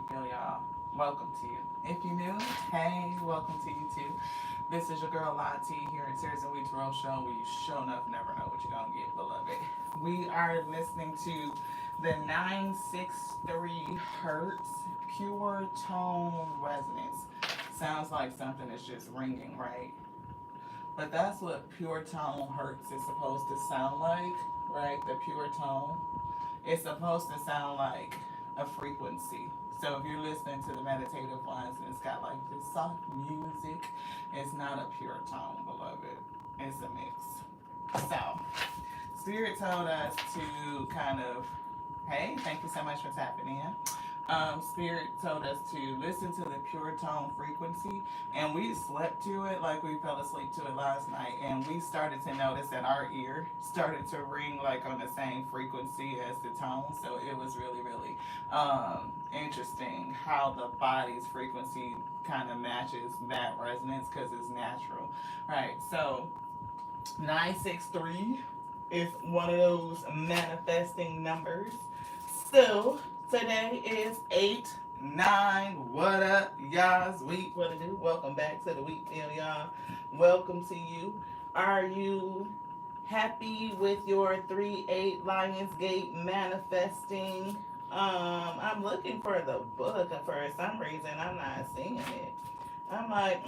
feel, y'all. Welcome to you. If you're new, hey, welcome to you too. This is your girl Lottie here at Tears and We Tarot Show, where you show enough never know what you're gonna get, beloved. We are listening to the 963 Hertz Pure Tone Resonance. Sounds like something that's just ringing, right? But that's what pure tone hertz is supposed to sound like, right? The pure tone. It's supposed to sound like a frequency. So if you're listening to the meditative ones and it's got like this soft music, it's not a pure tone, beloved. It's a mix. So, Spirit told us to kind of, hey, thank you so much for tapping in. Spirit told us to listen to the pure tone frequency, and we slept to it like we fell asleep to it last night, and we started to notice that our ear started to ring like on the same frequency as the tone. So it was really, really interesting how the body's frequency kind of matches that resonance because it's natural, right? So 963 is one of those manifesting numbers. So today is 8-9. What up, y'all's week? What to do? Welcome back to the week, y'all. Welcome to you. Are you happy with your 3-8 Lionsgate manifesting? I'm looking for the book, and for some reason I'm not seeing it. I'm like,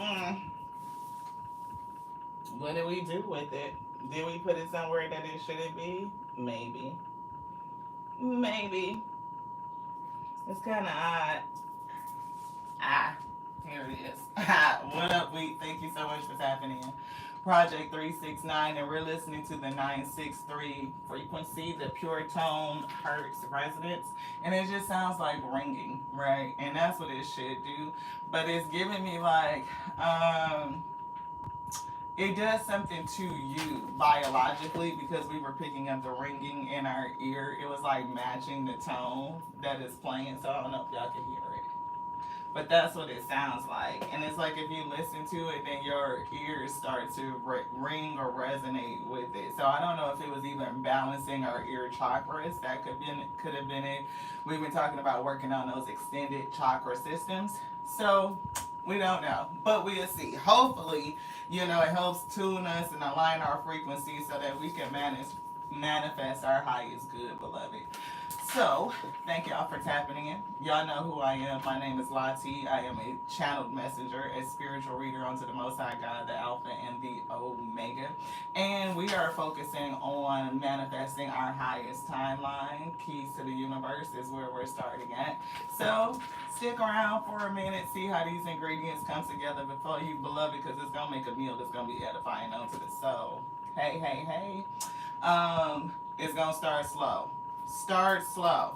what do we do with it? Did we put it somewhere that it shouldn't be? Maybe. Maybe. It's kind of odd. Here it is. What up, week? Thank you so much for tapping in. Project 369, and we're listening to the 963 frequency, the pure tone hertz resonance, and it just sounds like ringing, right? And that's what it should do. But it's giving me like, it does something to you biologically because we were picking up the ringing in our ear. It was like matching the tone that is playing. So I don't know if y'all can hear it. But that's what it sounds like. And it's like if you listen to it, then your ears start to ring or resonate with it. So I don't know if it was even balancing our ear chakras. That could have been it. We've been talking about working on those extended chakra systems. So we don't know, but we'll see. Hopefully, it helps tune us and align our frequency so that we can manifest our highest good, beloved. So, thank y'all for tapping in. Y'all know who I am. My name is Lottie. I am a channeled messenger, a spiritual reader unto the Most High God, the Alpha and the Omega. And we are focusing on manifesting our highest timeline. Keys to the universe is where we're starting at. So, stick around for a minute, see how these ingredients come together before you, beloved, because it's going to make a meal that's going to be edifying onto the soul. Hey, hey, hey. It's going to start slow. Start slow,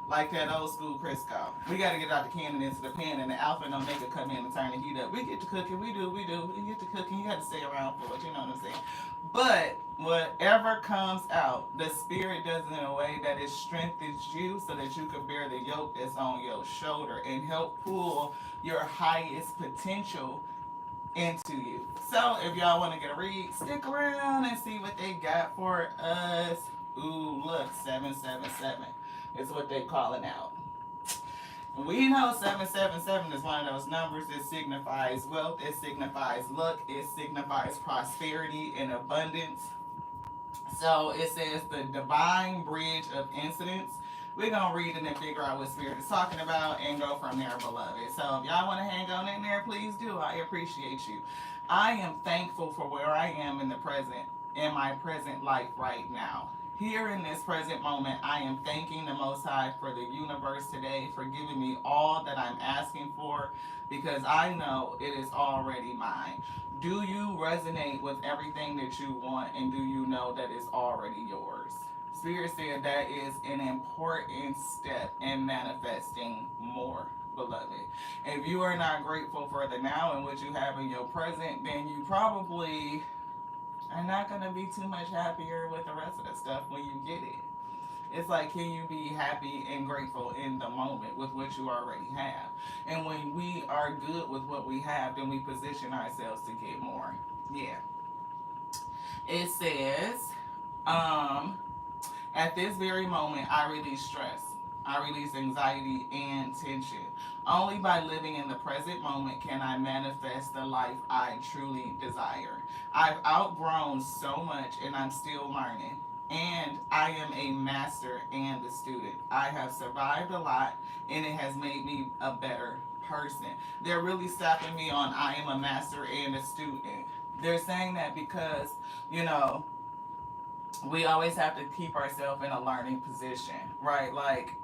like that old school Crisco. We got to get out the can and into the pan, and the Alpha and Omega come in and turn the heat up. We get to cooking, we do. We get to cooking, you got to stay around for it, you know what I'm saying? But whatever comes out, the Spirit does it in a way that it strengthens you so that you can bear the yoke that's on your shoulder and help pull your highest potential into you. So if y'all want to get a read, stick around and see what they got for us. Ooh, look, 777 is what they calling out. We know 777 is one of those numbers that signifies wealth, it signifies luck, it signifies prosperity and abundance. So it says the divine bridge of incidents. We're going to read it and figure out what Spirit is talking about and go from there, beloved. So if y'all want to hang on in there, please do. I appreciate you. I am thankful for where I am in my present life right now. Here in this present moment, I am thanking the Most High for the universe today, for giving me all that I'm asking for, because I know it is already mine. Do you resonate with everything that you want, and do you know that it's already yours? Spirit said that is an important step in manifesting more, beloved. If you are not grateful for the now and what you have in your present, then you probably are not going to be too much happier with the rest of the stuff when you get it. It's like, can you be happy and grateful in the moment with what you already have? And when we are good with what we have, then we position ourselves to get more. Yeah. It says, at this very moment, I release stress. I release anxiety and tension. Only by living in the present moment can I manifest the life I truly desire. I've outgrown so much and I'm still learning. And I am a master and a student. I have survived a lot and it has made me a better person. They're really stopping me on I am a master and a student. They're saying that because, you know, we always have to keep ourselves in a learning position, right? Like,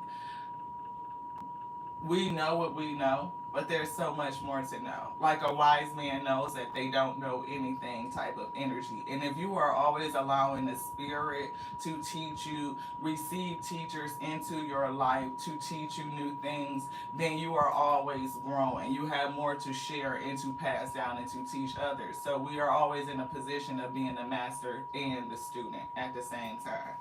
we know what we know, but there's so much more to know. Like a wise man knows that they don't know anything type of energy. And if you are always allowing the spirit to teach you, receive teachers into your life to teach you new things, then you are always growing. You have more to share and to pass down and to teach others. So we are always in a position of being the master and the student at the same time.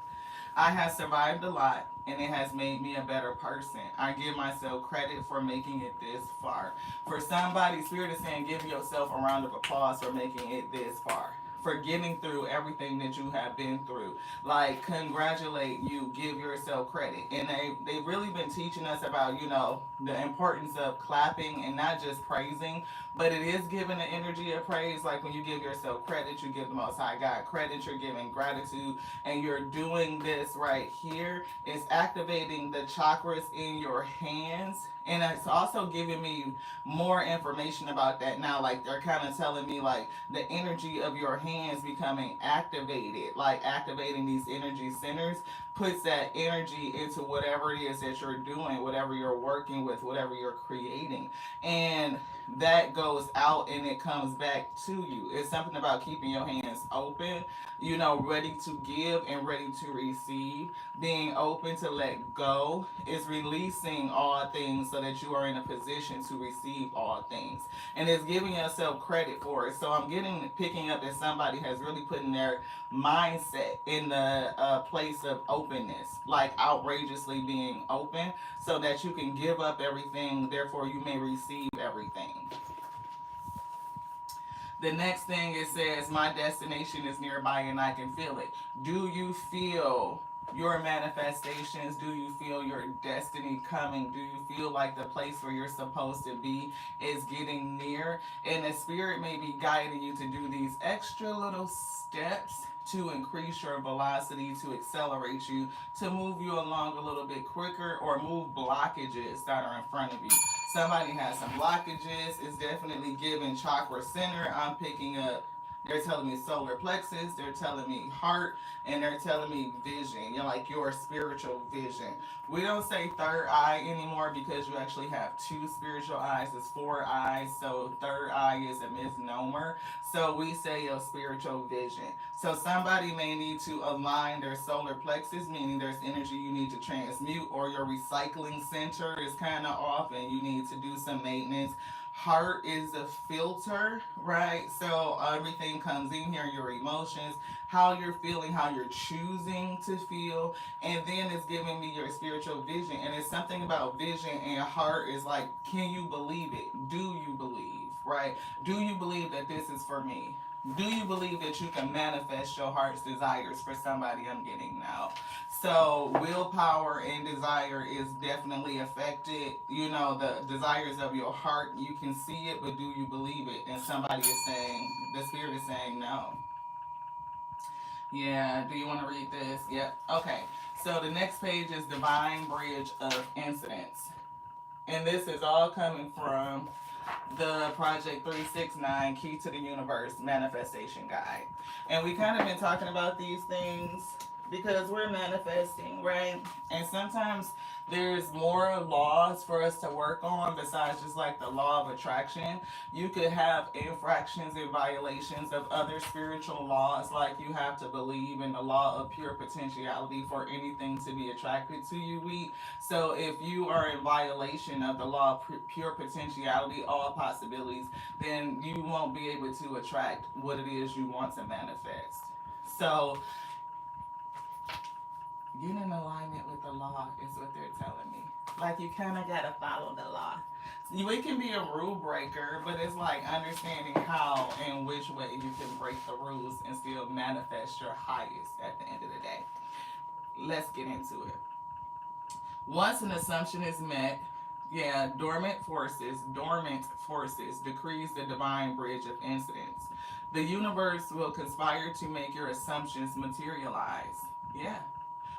I have survived a lot and it has made me a better person. I give myself credit for making it this far. For somebody, Spirit is saying, give yourself a round of applause for making it this far. For getting through everything that you have been through. Like, congratulate you, give yourself credit. And they've really been teaching us about, you know, the importance of clapping and not just praising, but it is giving the energy of praise. Like when you give yourself credit, you give the Most High God credit, you're giving gratitude, and you're doing this right here. It's activating the chakras in your hands. And it's also giving me more information about that now. Like they're kind of telling me like the energy of your hands becoming activated, like activating these energy centers puts that energy into whatever it is that you're doing, whatever you're working with, whatever you're creating. And that goes out and it comes back to you. It's something about keeping your hands open, you know, ready to give and ready to receive, being open to let go. Is releasing all things so that you are in a position to receive all things. And it's giving yourself credit for it. So I'm picking up that somebody has really put in their mindset in the place of openness, like outrageously being open so that you can give up everything, therefore you may receive everything. The next thing it says, my destination is nearby and I can feel it. Do you feel your manifestations? Do you feel your destiny coming? Do you feel like the place where you're supposed to be is getting near? And the spirit may be guiding you to do these extra little steps to increase your velocity, to accelerate you, to move you along a little bit quicker, or move blockages that are in front of you. Somebody has some blockages. It's definitely giving chakra center. I'm picking up, they're telling me solar plexus, they're telling me heart, and they're telling me vision. You're like your spiritual vision. We don't say third eye anymore because you actually have two spiritual eyes. It's four eyes, so third eye is a misnomer. So we say your spiritual vision. So somebody may need to align their solar plexus, meaning there's energy you need to transmute, or your recycling center is kind of off and you need to do some maintenance. Heart is a filter, right? So everything comes in here, your emotions, how you're feeling, how you're choosing to feel, and then it's giving me your spiritual vision. And it's something about vision and heart is like, can you believe it? Do you believe, right? Do you believe that this is for me? Do you believe that you can manifest your heart's desires for somebody? I'm getting now. So willpower and desire is definitely affected. You know, the desires of your heart, you can see it, but do you believe it? And somebody is saying, the spirit is saying no. Yeah, do you want to read this? Yep. Okay. So the next page is Divine Bridge of Incidents. And this is all coming from the Project 369 Key to the Universe Manifestation Guide. And we kind of been talking about these things because we're manifesting, right? And sometimes there's more laws for us to work on besides just like the law of attraction. You could have infractions and violations of other spiritual laws, like you have to believe in the law of pure potentiality for anything to be attracted to you. So if you are in violation of the law of pure potentiality, all possibilities, then you won't be able to attract what it is you want to manifest. So get in alignment with the law is what they're telling me. Like you kind of got to follow the law. It can be a rule breaker, but it's like understanding how and which way you can break the rules and still manifest your highest at the end of the day. Let's get into it. Once an assumption is met, Yeah, dormant forces decrees the divine bridge of incidents. The universe will conspire to make your assumptions materialize. Yeah.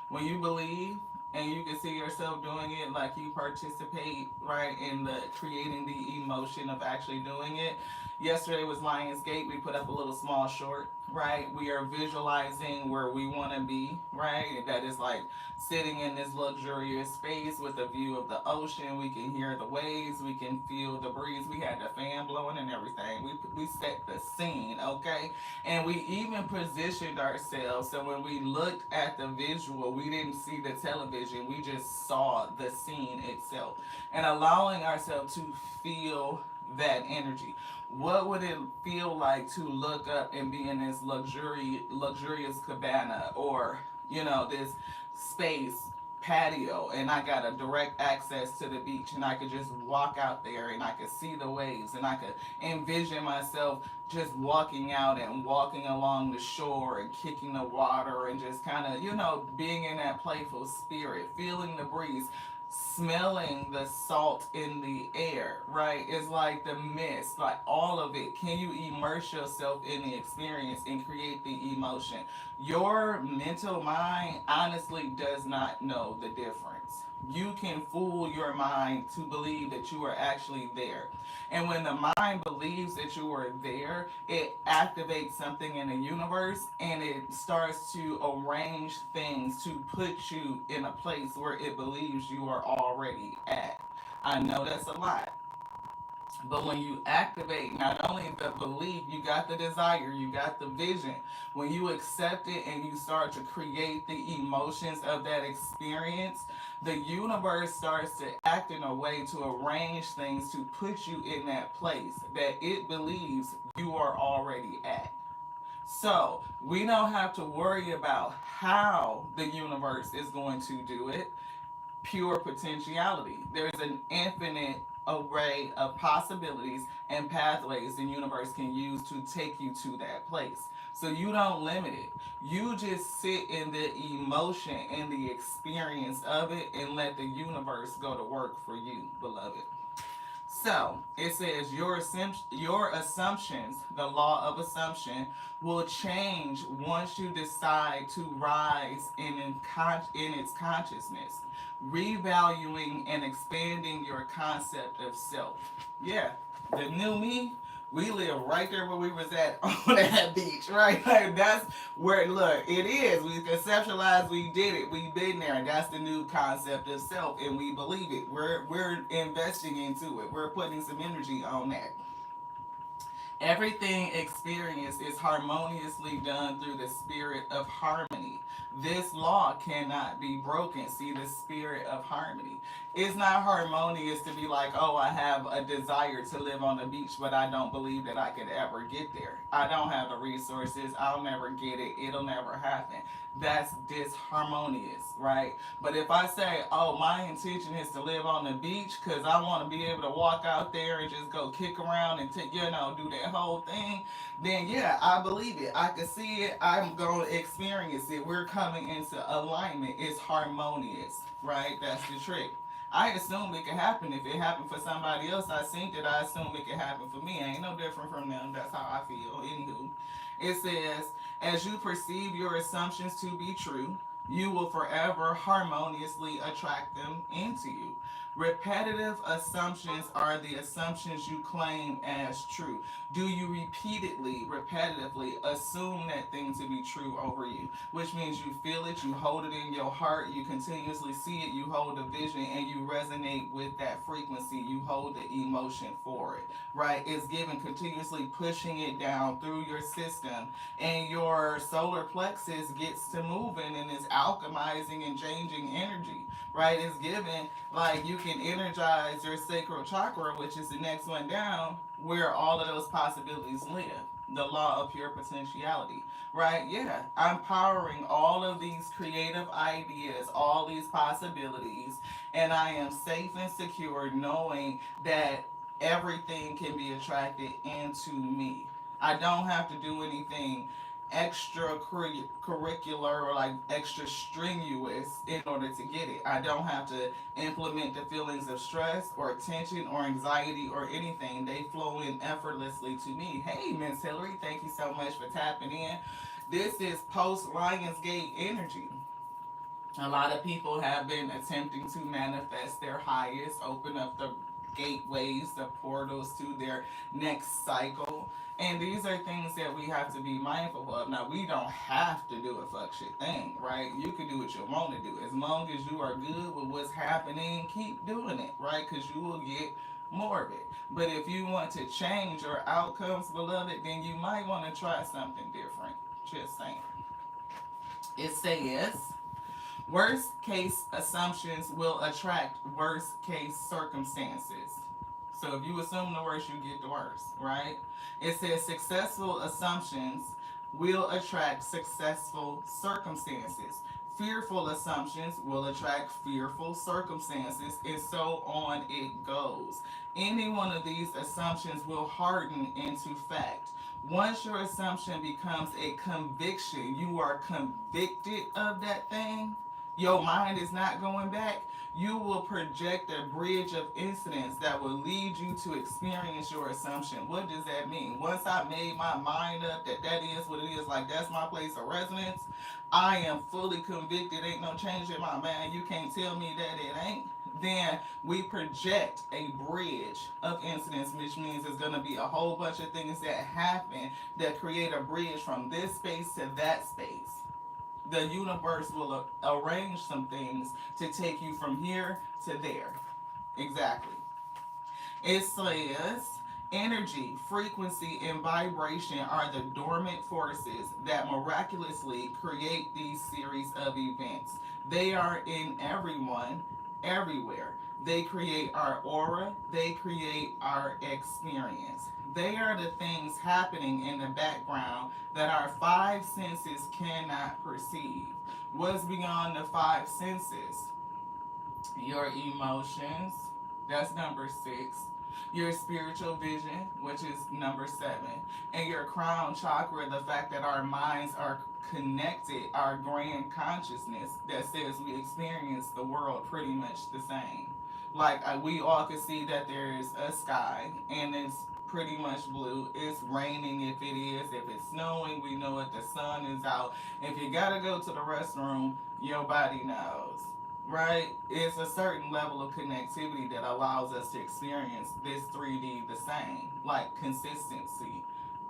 When you believe and you can see yourself doing it, like you participate right in the creating the emotion of actually doing it. Yesterday was Lionsgate. We put up a little small short, right? We are visualizing where we want to be, right? That is like sitting in this luxurious space with a view of the ocean. We can hear the waves, we can feel the breeze. We had the fan blowing and everything. We set the scene, okay? And we even positioned ourselves so when we looked at the visual, we didn't see the television, we just saw the scene itself. And allowing ourselves to feel that energy. What would it feel like to look up and be in this luxurious cabana, or this space patio, and I got a direct access to the beach, and I could just walk out there and I could see the waves, and I could envision myself just walking out and walking along the shore and kicking the water and just kind of, being in that playful spirit, feeling the breeze, smelling the salt in the air, right? It's like the mist, like all of it. Can you immerse yourself in the experience and create the emotion? Your mental mind honestly does not know the difference. You can fool your mind to believe that you are actually there. And when the mind believes that you are there, it activates something in the universe and it starts to arrange things to put you in a place where it believes you are already at. I know that's a lot. But when you activate not only the belief, you got the desire, you got the vision. When you accept it and you start to create the emotions of that experience, the universe starts to act in a way to arrange things to put you in that place that it believes you are already at. So we don't have to worry about how the universe is going to do it. Pure potentiality. There's an infinite array of possibilities and pathways the universe can use to take you to that place. So you don't limit it. You just sit in the emotion and the experience of it and let the universe go to work for you, beloved. So it says your assumptions, the law of assumption, will change once you decide to rise in its consciousness, revaluing and expanding your concept of self. Yeah, the new me. We live right there where we was at on that beach, right? Like that's where look, it is. We conceptualized, we did it, we've been there, and that's the new concept of self, and we believe it. We're investing into it. We're putting some energy on that. Everything experienced is harmoniously done through the spirit of harmony. This law cannot be broken. See, the spirit of harmony. It's not harmonious to be like, oh, I have a desire to live on the beach, but I don't believe that I could ever get there. I don't have the resources. I'll never get it. It'll never happen. That's disharmonious, right? But if I say, oh, my intention is to live on the beach because I want to be able to walk out there and just go kick around and do that whole thing, then yeah, I believe it. I can see it. I'm going to experience it. We're coming into alignment. It's harmonious, right? That's the trick. I assume it could happen. If it happened for somebody else, I think that I assume it could happen for me. Ain't no different from them. That's how I feel. Anywho, it says, as you perceive your assumptions to be true, you will forever harmoniously attract them into you. Repetitive assumptions are the assumptions you claim as true. Do you repeatedly, repetitively assume that thing to be true over you? Which means you feel it, you hold it in your heart, you continuously see it, you hold the vision, and you resonate with that frequency. You hold the emotion for it, right? It's given continuously pushing it down through your system, and your solar plexus gets to moving and is alchemizing and changing energy, right? It's given like you can energize your sacral chakra, which is the next one down, where all of those possibilities live. The law of pure potentiality, right? Yeah, I'm powering all of these creative ideas, all these possibilities, and I am safe and secure knowing that everything can be attracted into me. I don't have to do anything extracurricular or like extra strenuous in order to get it. I don't have to implement the feelings of stress or tension or anxiety or anything. They flow in effortlessly to me. Hey, Miss Hillary, thank you so much for tapping in. This is post Lionsgate energy. A lot of people have been attempting to manifest their highest, open up the gateways, the portals to their next cycle. And these are things that we have to be mindful of. Now, we don't have to do a fuck shit thing, right? You can do what you want to do. As long as you are good with what's happening, keep doing it, right? Because you will get more of it. But if you want to change your outcomes, beloved, then you might want to try something different. Just saying. It says, worst case assumptions will attract worst case circumstances. So if you assume the worst, you get the worst, right? It says successful assumptions will attract successful circumstances. Fearful assumptions will attract fearful circumstances, and so on it goes. Any one of these assumptions will harden into fact. Once your assumption becomes a conviction, you are convicted of that thing, your mind is not going back. You will project a bridge of incidents that will lead you to experience your assumption. What does that mean? Once I made my mind up that that is what it is, like that's my place of residence, I am fully convicted, ain't no change in my mind, you can't tell me that it ain't. Then we project a bridge of incidents, which means there's going to be a whole bunch of things that happen that create a bridge from this space to that space. The universe will arrange some things to take you from here to there. Exactly. It says energy, frequency, and vibration are the dormant forces that miraculously create these series of events. They are in everyone, everywhere. They create our aura, they create our experience. They are the things happening in the background that our five senses cannot perceive. What's beyond the five senses? Your emotions, that's number 6. Your spiritual vision, which is number 7. And your crown chakra, the fact that our minds are connected, our grand consciousness that says we experience the world pretty much the same. Like we all can see that there's a sky and it's pretty much blue. It's raining if it is. If it's snowing, we know it. The sun is out. If you gotta go to the restroom, your body knows, right? It's a certain level of connectivity that allows us to experience this 3D the same, like consistency,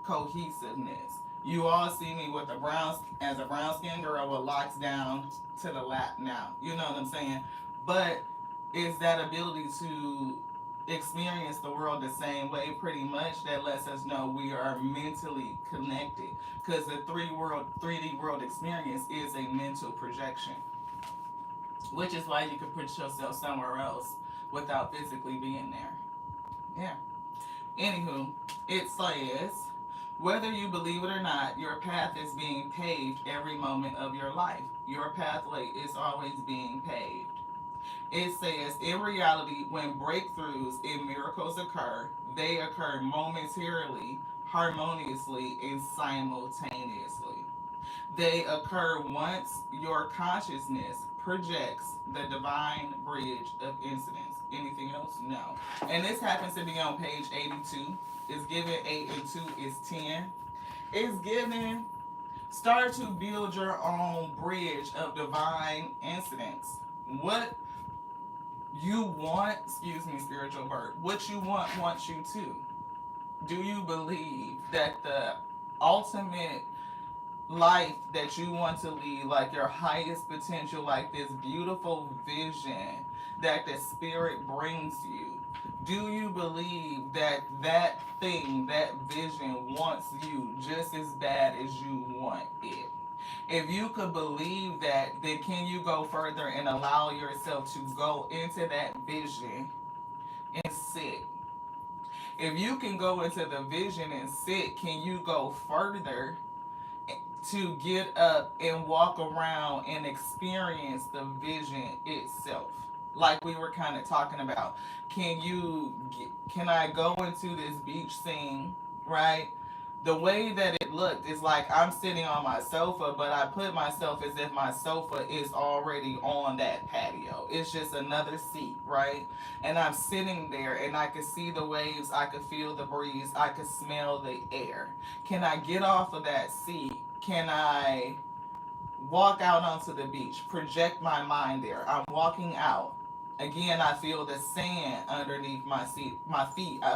cohesiveness. You all see me with as a brown skinned girl with locks down to the lap now. You know what I'm saying? But it's that ability to experience the world the same way pretty much that lets us know we are mentally connected, because the 3D world experience is a mental projection, which is why you can put yourself somewhere else without physically being there. Yeah. Anywho, it says, whether you believe it or not, your path is being paved every moment of your life. Your pathway is always being paved. It says, in reality, when breakthroughs and miracles occur, they occur momentarily, harmoniously, and simultaneously. They occur once your consciousness projects the divine bridge of incidents. Anything else? No. And this happens to be on page 82. It's given 8 and 2 is 10. It's given start to build your own bridge of divine incidents. What you want, excuse me, spiritual bird, what you want wants you to. Do you believe that the ultimate life that you want to lead, like your highest potential, like this beautiful vision that the spirit brings you, do you believe that that thing, that vision wants you just as bad as you want it? If you could believe that, then can you go further and allow yourself to go into that vision and sit? If you can go into the vision and sit, can you go further to get up and walk around and experience the vision itself? Like we were kind of talking about. Can I go into this beach scene, right? The way that it looked is like I'm sitting on my sofa, but I put myself as if my sofa is already on that patio. It's just another seat, right? And I'm sitting there and I could see the waves, I could feel the breeze, I could smell the air. Can I get off of that seat? Can I walk out onto the beach, project my mind there? I'm walking out. Again, I feel the sand underneath my feet. I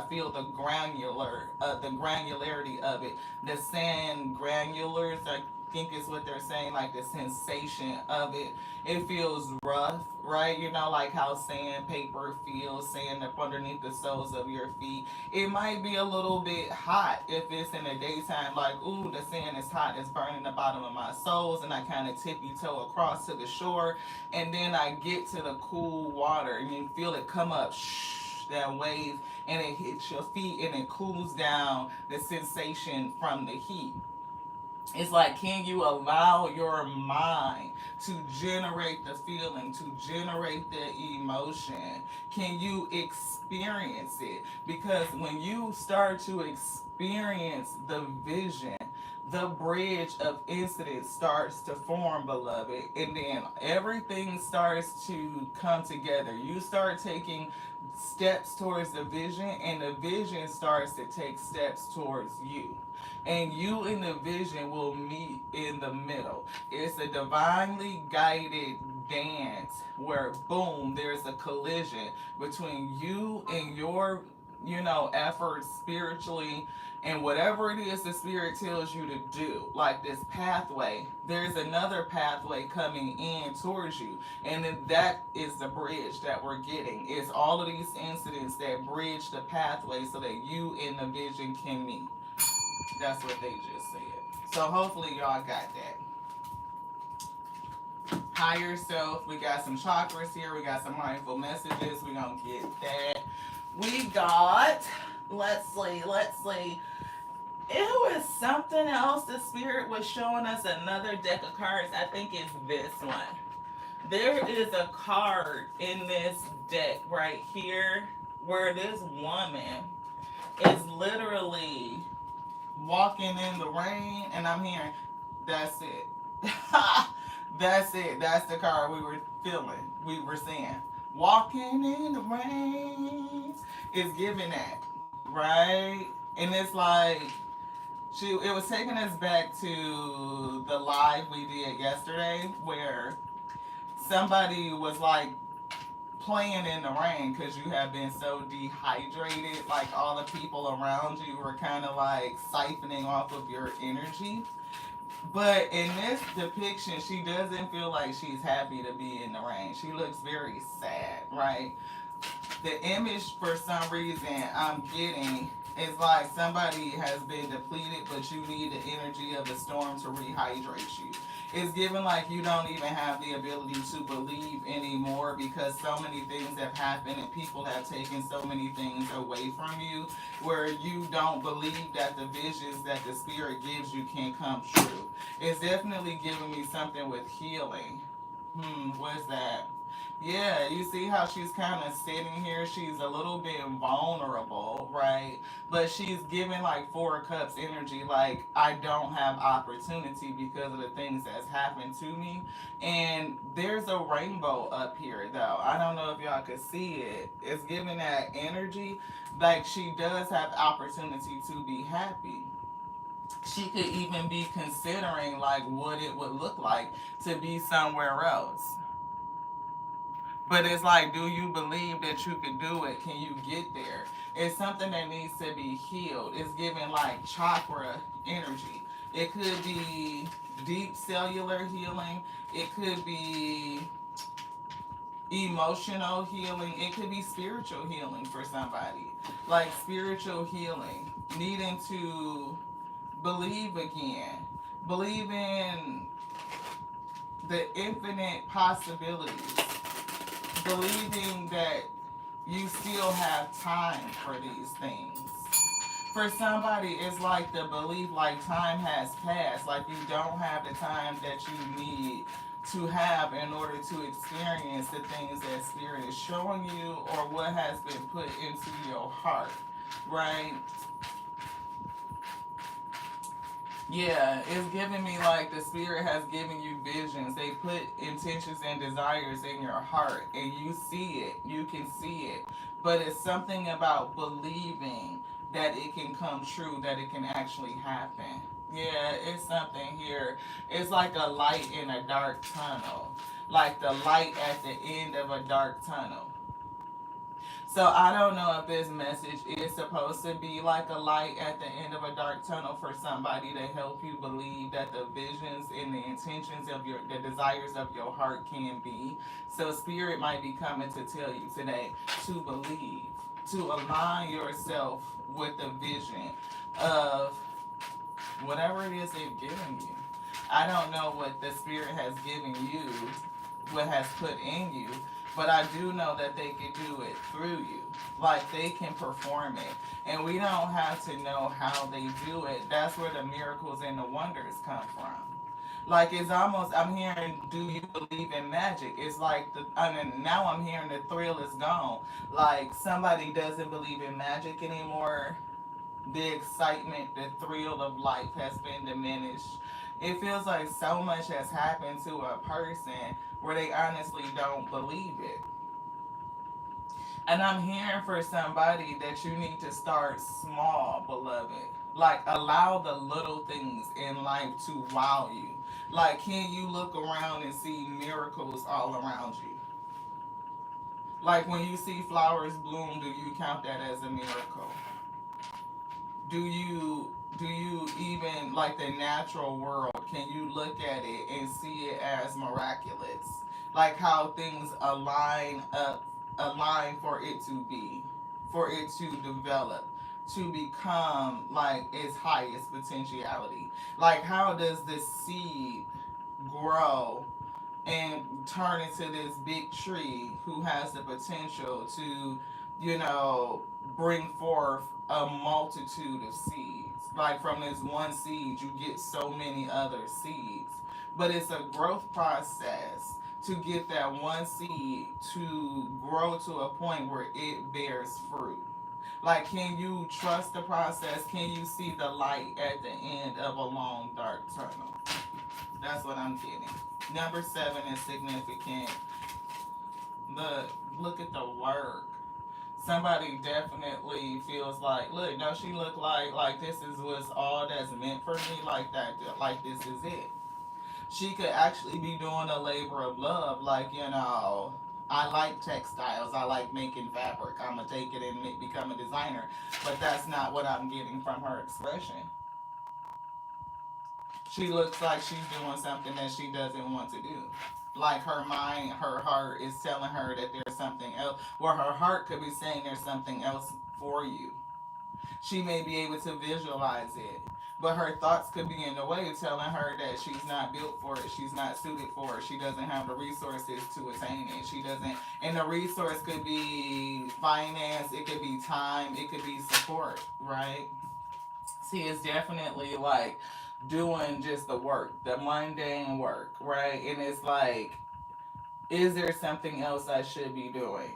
feel the granularity of it. The sand granulars, I think is what they're saying, like the sensation of it. It feels rough, right? You know, like how sandpaper feels, sand up underneath the soles of your feet. It might be a little bit hot if it's in the daytime, like, ooh, the sand is hot, it's burning the bottom of my soles, and I kind of tippy toe across to the shore, and then I get to the cool water, and you feel it come up, shh, that wave, and it hits your feet, and it cools down the sensation from the heat. It's like, can you allow your mind to generate the feeling, to generate the emotion? Can you experience it? Because when you start to experience the vision, the bridge of incidents starts to form, beloved, and then everything starts to come together. You start taking steps towards the vision, and the vision starts to take steps towards you, and you and the vision will meet in the middle. It's a divinely guided dance where, boom, there's a collision between you and your, efforts spiritually, and whatever it is the spirit tells you to do, like this pathway, there's another pathway coming in towards you. And then that is the bridge that we're getting. It's all of these incidents that bridge the pathway so that you and the vision can meet. That's what they just said. So hopefully y'all got that. Higher self. We got some chakras here. We got some mindful messages. We're going to get that. We got, let's see. It was something else. The spirit was showing us another deck of cards. I think it's this one. There is a card in this deck right here where this woman is literally walking in the rain, and I'm hearing, that's it. That's it. That's the card we were feeling. We were seeing. Walking in the rain is giving that, right? And it's like, it was taking us back to the live we did yesterday where somebody was like playing in the rain because you have been so dehydrated, like all the people around you were kind of like siphoning off of your energy. But in this depiction, she doesn't feel like she's happy to be in the rain. She looks very sad, right? The image, for some reason, I'm getting is like somebody has been depleted, but you need the energy of the storm to rehydrate you. It's given like you don't even have the ability to believe anymore because so many things have happened and people have taken so many things away from you where you don't believe that the visions that the spirit gives you can come true. It's definitely giving me something with healing. What's that? Yeah, you see how she's kind of sitting here? She's a little bit vulnerable, right? But she's giving like Four of Cups energy, like I don't have opportunity because of the things that's happened to me. And there's a rainbow up here, though. I don't know if y'all could see it. It's giving that energy, like she does have opportunity to be happy. She could even be considering like what it would look like to be somewhere else. But it's like, do you believe that you can do it? Can you get there? It's something that needs to be healed. It's giving like chakra energy. It could be deep cellular healing. It could be emotional healing. It could be spiritual healing for somebody. Like spiritual healing. Needing to believe again. Believe in the infinite possibilities, believing that you still have time for these things. For somebody, it's like the belief like time has passed, like you don't have the time that you need to have in order to experience the things that Spirit is showing you or what has been put into your heart, right? Yeah, it's giving me like the spirit has given you visions. They put intentions and desires in your heart and you see it. You can see it. But it's something about believing that it can come true, that it can actually happen. Yeah, it's something here. It's like a light in a dark tunnel. Like the light at the end of a dark tunnel. So I don't know if this message is supposed to be like a light at the end of a dark tunnel for somebody to help you believe that the visions and the intentions of the desires of your heart can be. So spirit might be coming to tell you today to believe, to align yourself with the vision of whatever it is they've given you. I don't know what the spirit has given you, what has put in you, but I do know that they can do it through you. Like they can perform it. And we don't have to know how they do it. That's where the miracles and the wonders come from. Like it's almost I'm hearing, do you believe in magic? It's like I mean, now I'm hearing the thrill is gone. Like somebody doesn't believe in magic anymore. The excitement, the thrill of life has been diminished. It feels like so much has happened to a person where they honestly don't believe it. And I'm hearing for somebody that you need to start small, beloved. Like, allow the little things in life to wow you. Like, can you look around and see miracles all around you? Like, when you see flowers bloom, do you count that as a miracle? Do you even like the natural world, can you look at it and see it as miraculous, like how things align for it to be, for it to develop, to become like its highest potentiality? Like how does this seed grow and turn into this big tree who has the potential to, you know, bring forth a multitude of seeds. Like from this one seed, you get so many other seeds. But it's a growth process to get that one seed to grow to a point where it bears fruit. Like, can you trust the process? Can you see the light at the end of a long, dark tunnel? That's what I'm getting. Number 7 is significant. Look at the work. Somebody definitely feels like, look, no, she look like this is what's all that's meant for me, like that, like this is it. She could actually be doing a labor of love, like, you know, I like textiles, I like making fabric, I'm gonna take it and become a designer, but that's not what I'm getting from her expression. She looks like she's doing something that she doesn't want to do. Like her mind, her heart is telling her that there's something else. Well, her heart could be saying there's something else for you. She may be able to visualize it. But her thoughts could be in the way, telling her that she's not built for it, she's not suited for it, she doesn't have the resources to attain it. She doesn't, and the resource could be finance, it could be time, it could be support, right? See, it's definitely like doing just the work, the mundane work, right? And it's like, is there something else I should be doing?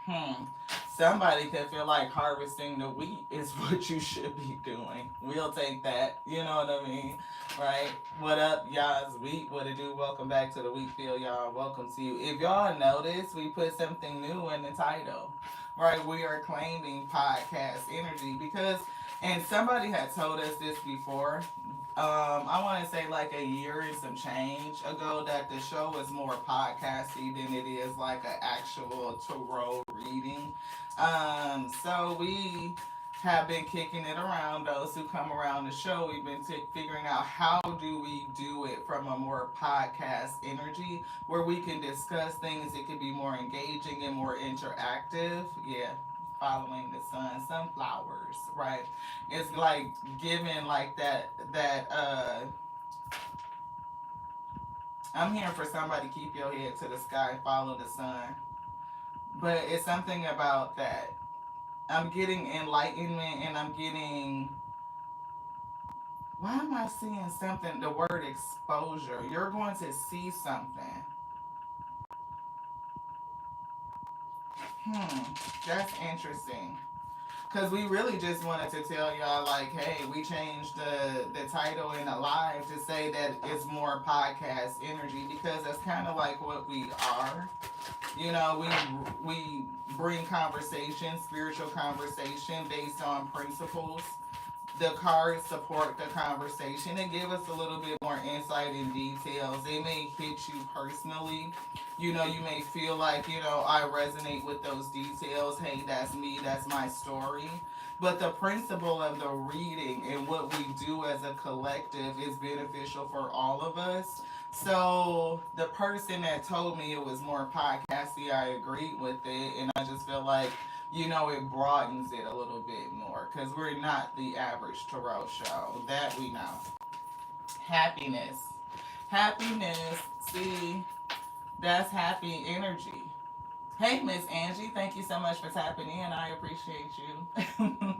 Hmm. Somebody could feel like harvesting the wheat is what you should be doing. We'll take that. You know what I mean? Right? What up, y'all's wheat? What it do? Welcome back to the wheat field, y'all. Welcome to you. If y'all notice, we put something new in the title. Right? We are claiming podcast energy because, and somebody had told us this before. I want to say like a year and some change ago that the show is more podcasty than it is like an actual tarot reading. So we have been kicking it around. Those who come around the show, we've been figuring out how do we do it from a more podcast energy where we can discuss things. It can be more engaging and more interactive. Yeah, following the sun, sunflowers, right? It's like giving like that. I'm here for somebody, keep your head to the sky, follow the sun. But it's something about that. I'm getting enlightenment and I'm getting, why am I seeing something, the word exposure? You're going to see something. That's interesting. Because we really just wanted to tell y'all, like, hey, we changed the title in the live to say that it's more podcast energy because that's kind of like what we are. You know, we bring conversation, spiritual conversation based on principles. The cards support the conversation and give us a little bit more insight and details. They may hit you personally. You know, you may feel like, you know, I resonate with those details. Hey, that's me, that's my story. But the principle of the reading and what we do as a collective is beneficial for all of us. So the person that told me it was more podcasty, I agreed with it, and I just feel like, you know, it broadens it a little bit more because we're not the average tarot show. That we know. Happiness. Happiness, see, that's happy energy. Hey, Miss Angie, thank you so much for tapping in. I appreciate you.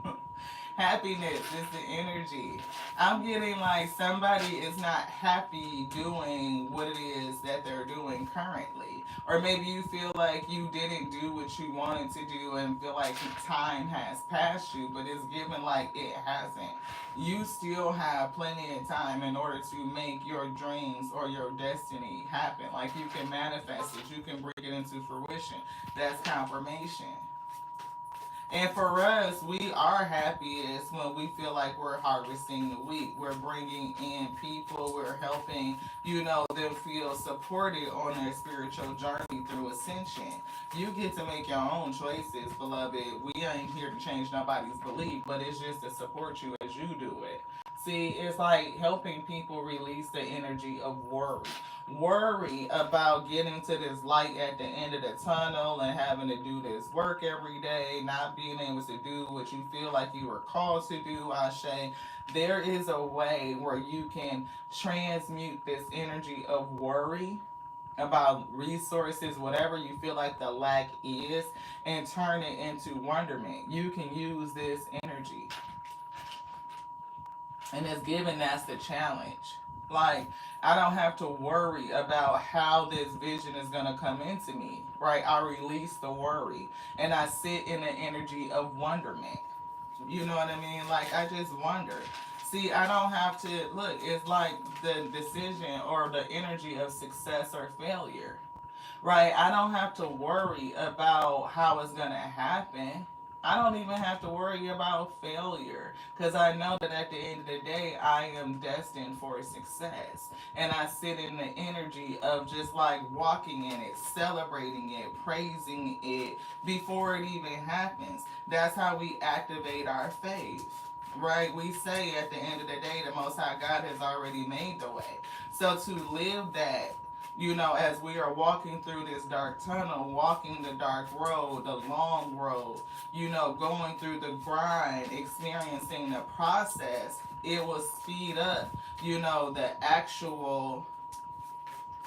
Happiness is the energy. I'm getting like somebody is not happy doing what it is that they're doing currently. Or maybe you feel like you didn't do what you wanted to do and feel like time has passed you, but it's given like it hasn't. You still have plenty of time in order to make your dreams or your destiny happen. Like you can manifest it, you can bring it into fruition. That's confirmation. And for us, we are happiest when we feel like we're harvesting the wheat. We're bringing in people. We're helping, you know, them feel supported on their spiritual journey through ascension. You get to make your own choices, beloved. We ain't here to change nobody's belief, but it's just to support you as you do it. See, it's like helping people release the energy of worry. Worry about getting to this light at the end of the tunnel and having to do this work every day, not being able to do what you feel like you were called to do, Ashe. There is a way where you can transmute this energy of worry about resources, whatever you feel like the lack is, and turn it into wonderment. You can use this energy. And it's given that's the challenge. Like, I don't have to worry about how this vision is going to come into me, right? I release the worry and I sit in the energy of wonderment. You know what I mean? Like, I just wonder. See, I don't have to look, it's like the decision or the energy of success or failure, right? I don't have to worry about how it's going to happen. I don't even have to worry about failure because I know that at the end of the day, I am destined for success. And I sit in the energy of just like walking in it, celebrating it, praising it before it even happens. That's how we activate our faith. Right? We say at the end of the day, the Most High God has already made the way. So to live that, you know, as we are walking through this dark tunnel, walking the dark road, the long road, you know, going through the grind, experiencing the process, it will speed up, you know, the actual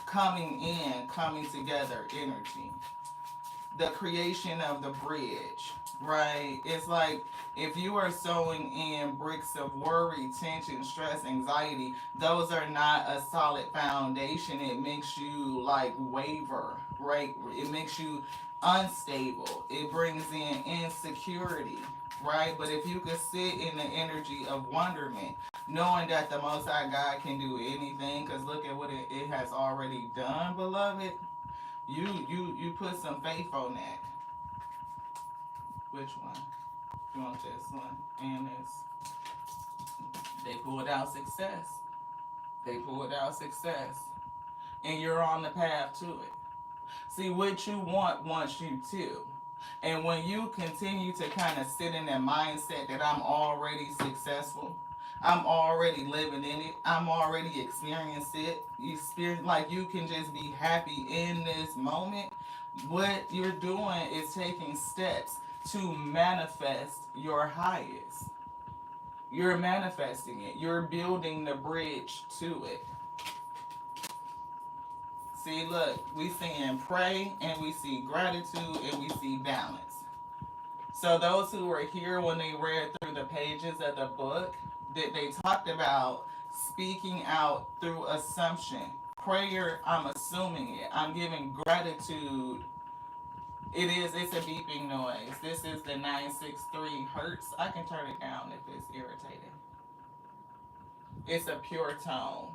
coming in, coming together energy. The creation of the bridge, right? It's like if you are sewing in bricks of worry, tension, stress, anxiety, those are not a solid foundation. It makes you like waver, right? It makes you unstable. It brings in insecurity, right? But if you could sit in the energy of wonderment, knowing that the Most High God can do anything, because look at what it has already done, beloved. You put some faith on that. Which one? You want this one and this? They pulled out success. They pulled out success. And you're on the path to it. See, what you want wants you to. And when you continue to kind of sit in that mindset that I'm already successful, I'm already living in it, I'm already experiencing it, like you can just be happy in this moment. What you're doing is taking steps to manifest your highest. You're manifesting it. You're building the bridge to it. See, look, we seeing pray and we see gratitude and we see balance. So those who were here when they read through the pages of the book, that they talked about speaking out through assumption. Prayer, I'm assuming it. I'm giving gratitude It's a beeping noise. This is the 963 hertz. I can turn it down if it's irritating. It's a pure tone.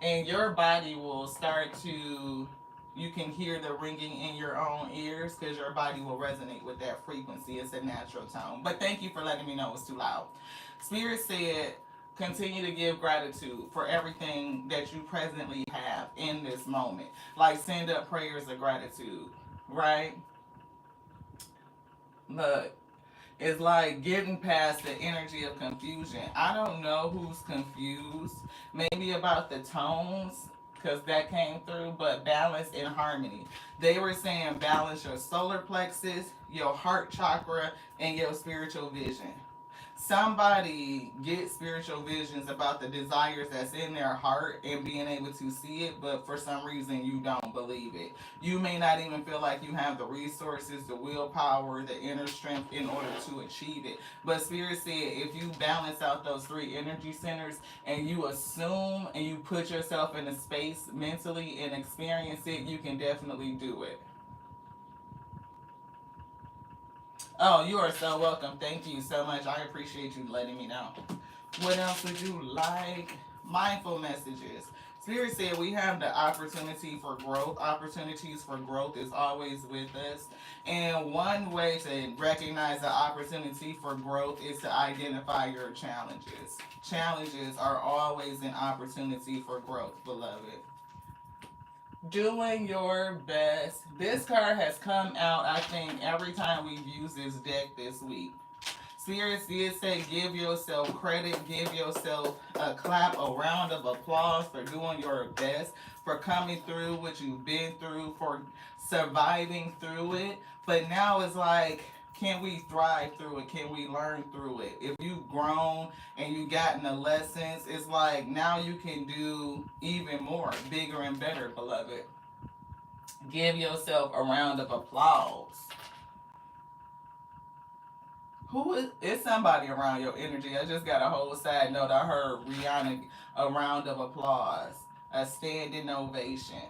And your body will start to, you can hear the ringing in your own ears because your body will resonate with that frequency. It's a natural tone. But thank you for letting me know it's too loud. Spirit said, continue to give gratitude for everything that you presently have in this moment. Like send up prayers of gratitude, right? Look, it's like getting past the energy of confusion. I don't know who's confused, maybe about the tones, because that came through, but balance and harmony. They were saying balance your solar plexus, your heart chakra, and your spiritual vision. Somebody gets spiritual visions about the desires that's in their heart and being able to see it, but for some reason you don't believe it. You may not even feel like you have the resources, the willpower, the inner strength in order to achieve it. But Spirit said if you balance out those three energy centers and you assume and you put yourself in a space mentally and experience it, you can definitely do it. Oh, you are so welcome. Thank you so much. I appreciate you letting me know. What else would you like? Mindful messages. Spirit said we have the opportunity for growth. Opportunities for growth is always with us. And one way to recognize the opportunity for growth is to identify your challenges. Challenges are always an opportunity for growth, beloved. Doing your best. This card has come out, I think, every time we've used this deck this week. Spirits did say give yourself credit, give yourself a clap, a round of applause for doing your best, for coming through what you've been through, for surviving through it. But now it's like, can we thrive through it? Can we learn through it? If you've grown and you've gotten the lessons, it's like now you can do even more, bigger and better, beloved. Give yourself a round of applause. Who is somebody around your energy? I just got a whole side note. I heard Rihanna, a round of applause, a standing ovation.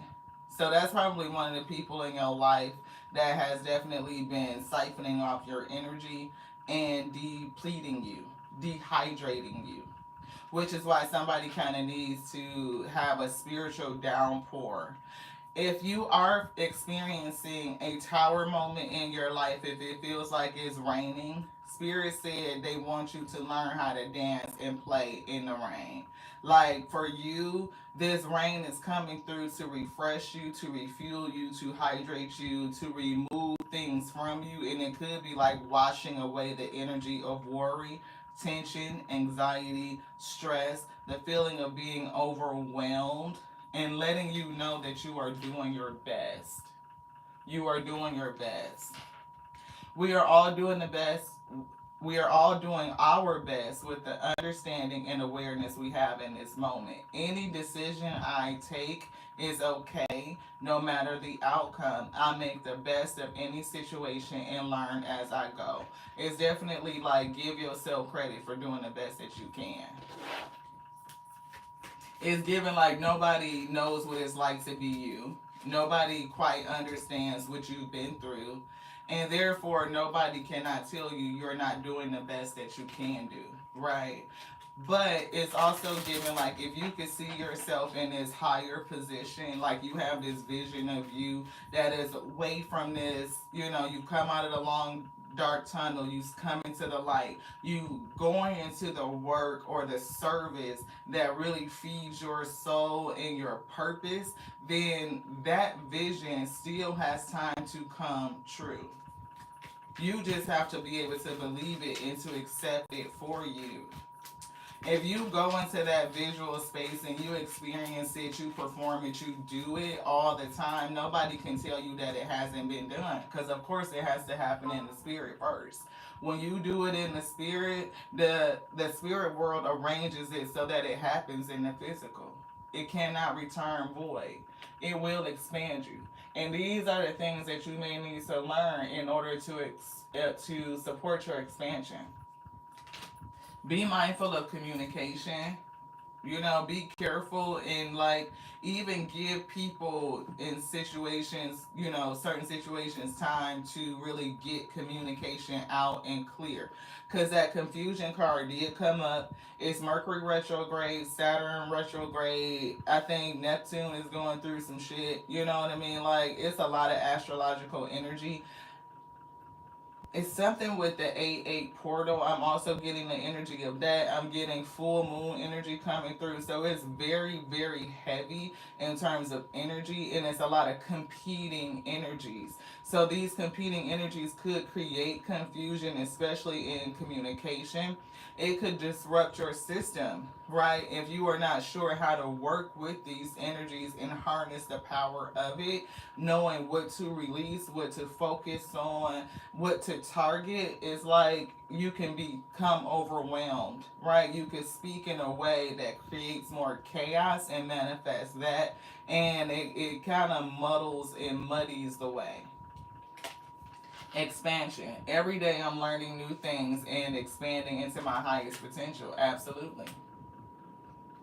So that's probably one of the people in your life that has definitely been siphoning off your energy and depleting you, dehydrating you. Which is why somebody kind of needs to have a spiritual downpour. If you are experiencing a tower moment in your life, if it feels like it's raining, Spirit said they want you to learn how to dance and play in the rain. Like for you, this rain is coming through to refresh you, to refuel you, to hydrate you, to remove things from you. And it could be like washing away the energy of worry, tension, anxiety, stress, the feeling of being overwhelmed, and letting you know that you are doing your best. You are doing your best. We are all doing the best. We are all doing our best with the understanding and awareness we have in this moment. Any decision I take is okay, no matter the outcome. I make the best of any situation and learn as I go. It's definitely like give yourself credit for doing the best that you can. It's given like nobody knows what it's like to be you. Nobody quite understands what you've been through. And therefore, nobody cannot tell you you're not doing the best that you can do, right? But it's also given like if you could see yourself in this higher position, like you have this vision of you that is away from this, you come out of the long dark tunnel, you come into the light, you going into the work or the service that really feeds your soul and your purpose, then that vision still has time to come true. You just have to be able to believe it and to accept it for you. If you go into that visual space and you experience it, you perform it, you do it all the time, nobody can tell you that it hasn't been done. Because of course it has to happen in the spirit first. When you do it in the spirit, the spirit world arranges it so that it happens in the physical. It cannot return void. It will expand you. And these are the things that you may need to learn in order to support your expansion. Be mindful of communication. You know, be careful and like even give people in situations, you know, certain situations time to really get communication out and clear. Because that confusion card did come up. It's Mercury retrograde, Saturn retrograde. I think Neptune is going through some shit. You know what I mean? Like, it's a lot of astrological energy. It's something with the 8-8 portal. I'm also getting the energy of that. I'm getting full moon energy coming through. So it's very, very heavy in terms of energy, and it's a lot of competing energies. So these competing energies could create confusion, especially in communication. It could disrupt your system, right? If you are not sure how to work with these energies and harness the power of it, knowing what to release, what to focus on, what to target, is like you can become overwhelmed, right? You can speak in a way that creates more chaos and manifest that, and it kind of muddles and muddies the way. Expansion. Every day I'm learning new things and expanding into my highest potential. Absolutely.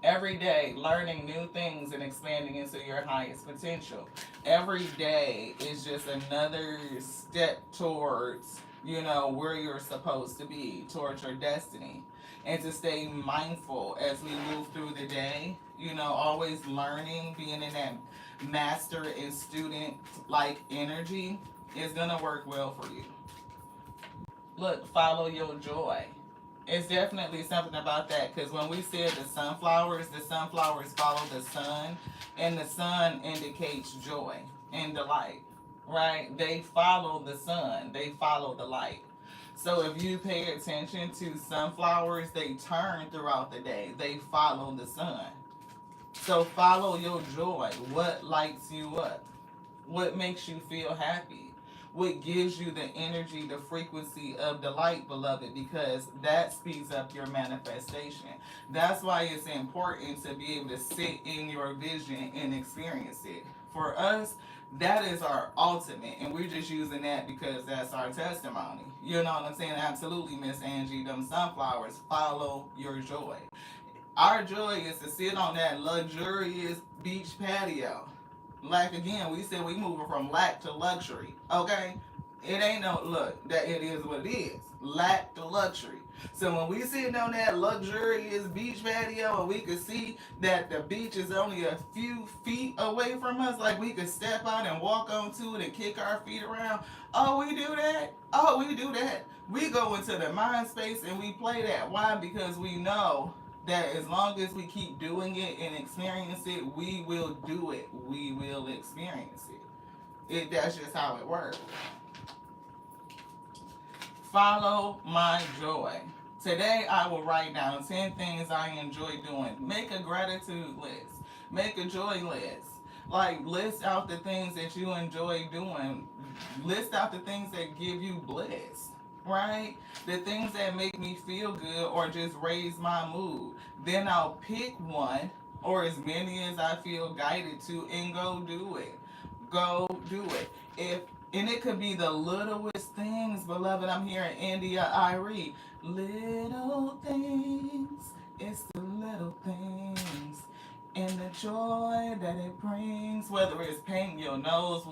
Every day learning new things and expanding into your highest potential. Every day is just another step towards, you know, where you're supposed to be, towards your destiny. And to stay mindful as we move through the day, you know, always learning, being in that master and student like energy is going to work well for you. Look, follow your joy. It's definitely something about that, because when we said the sunflowers follow the sun, and the sun indicates joy and delight, right? They follow the sun, they follow the light. So if you pay attention to sunflowers, they turn throughout the day, they follow the sun. So follow your joy. What lights you up? What makes you feel happy? What gives you the energy, the frequency of delight, beloved? Because that speeds up your manifestation. That's why it's important to be able to sit in your vision and experience it. For us, that is our ultimate, and we're just using that because that's our testimony. You know what I'm saying? Absolutely, Miss Angie. Them sunflowers follow your joy. Our joy is to sit on that luxurious beach patio. Like again, we said we moving from lack to luxury. Okay, it ain't no look that it is what it is. Lack to luxury. So when we sitting on that luxurious beach patio and we could see that the beach is only a few feet away from us, like we could step out and walk onto it and kick our feet around. Oh, we do that. Oh, we do that. We go into the mind space and we play that. Why? Because we know that as long as we keep doing it and experience it, we will do it. We will experience it. That's just how it works. Follow my joy. Today I will write down 10 things I enjoy doing. Make a gratitude list. Make a joy list. Like, list out the things that you enjoy doing. List out the things that give you bliss, right? The things that make me feel good or just raise my mood. Then I'll pick one or as many as I feel guided to and go do it. Go do it. If and it could be the littlest things, beloved. I'm hearing India Irie. Little things, it's the little things. And the joy that it brings, whether it's painting your nose.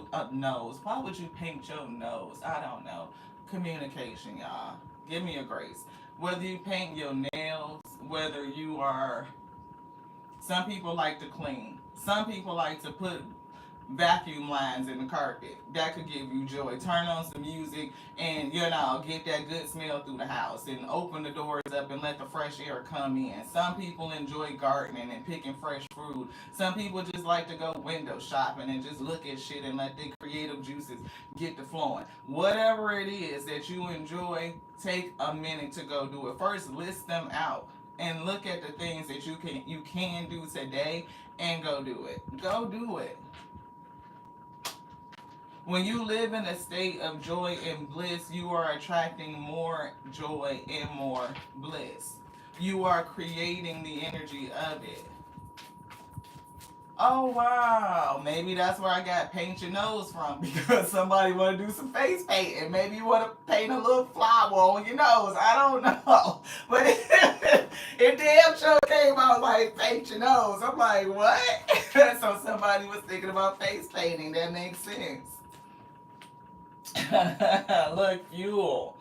Why would you paint your nose? I don't know. Communication, y'all. Give me a grace. Whether you paint your nails, whether you are, some people like to clean. Some people like to put vacuum lines in the carpet. That could give you joy. Turn on some music and, you know, get that good smell through the house and open the doors up and let the fresh air come in. Some people enjoy gardening and picking fresh fruit. Some people just like to go window shopping and just look at shit and let their creative juices get to flowing. Whatever it is that you enjoy, take a minute to go do it. First, list them out and look at the things that you can do today and go do it. Go do it. When you live in a state of joy and bliss, you are attracting more joy and more bliss. You are creating the energy of it. Oh wow, maybe that's where I got paint your nose from because somebody want to do some face painting. Maybe you want to paint a little flower on your nose. I don't know, but it It damn sure came out like paint your nose. I'm like, what? So somebody was thinking about face painting. That makes sense. Look, fuel.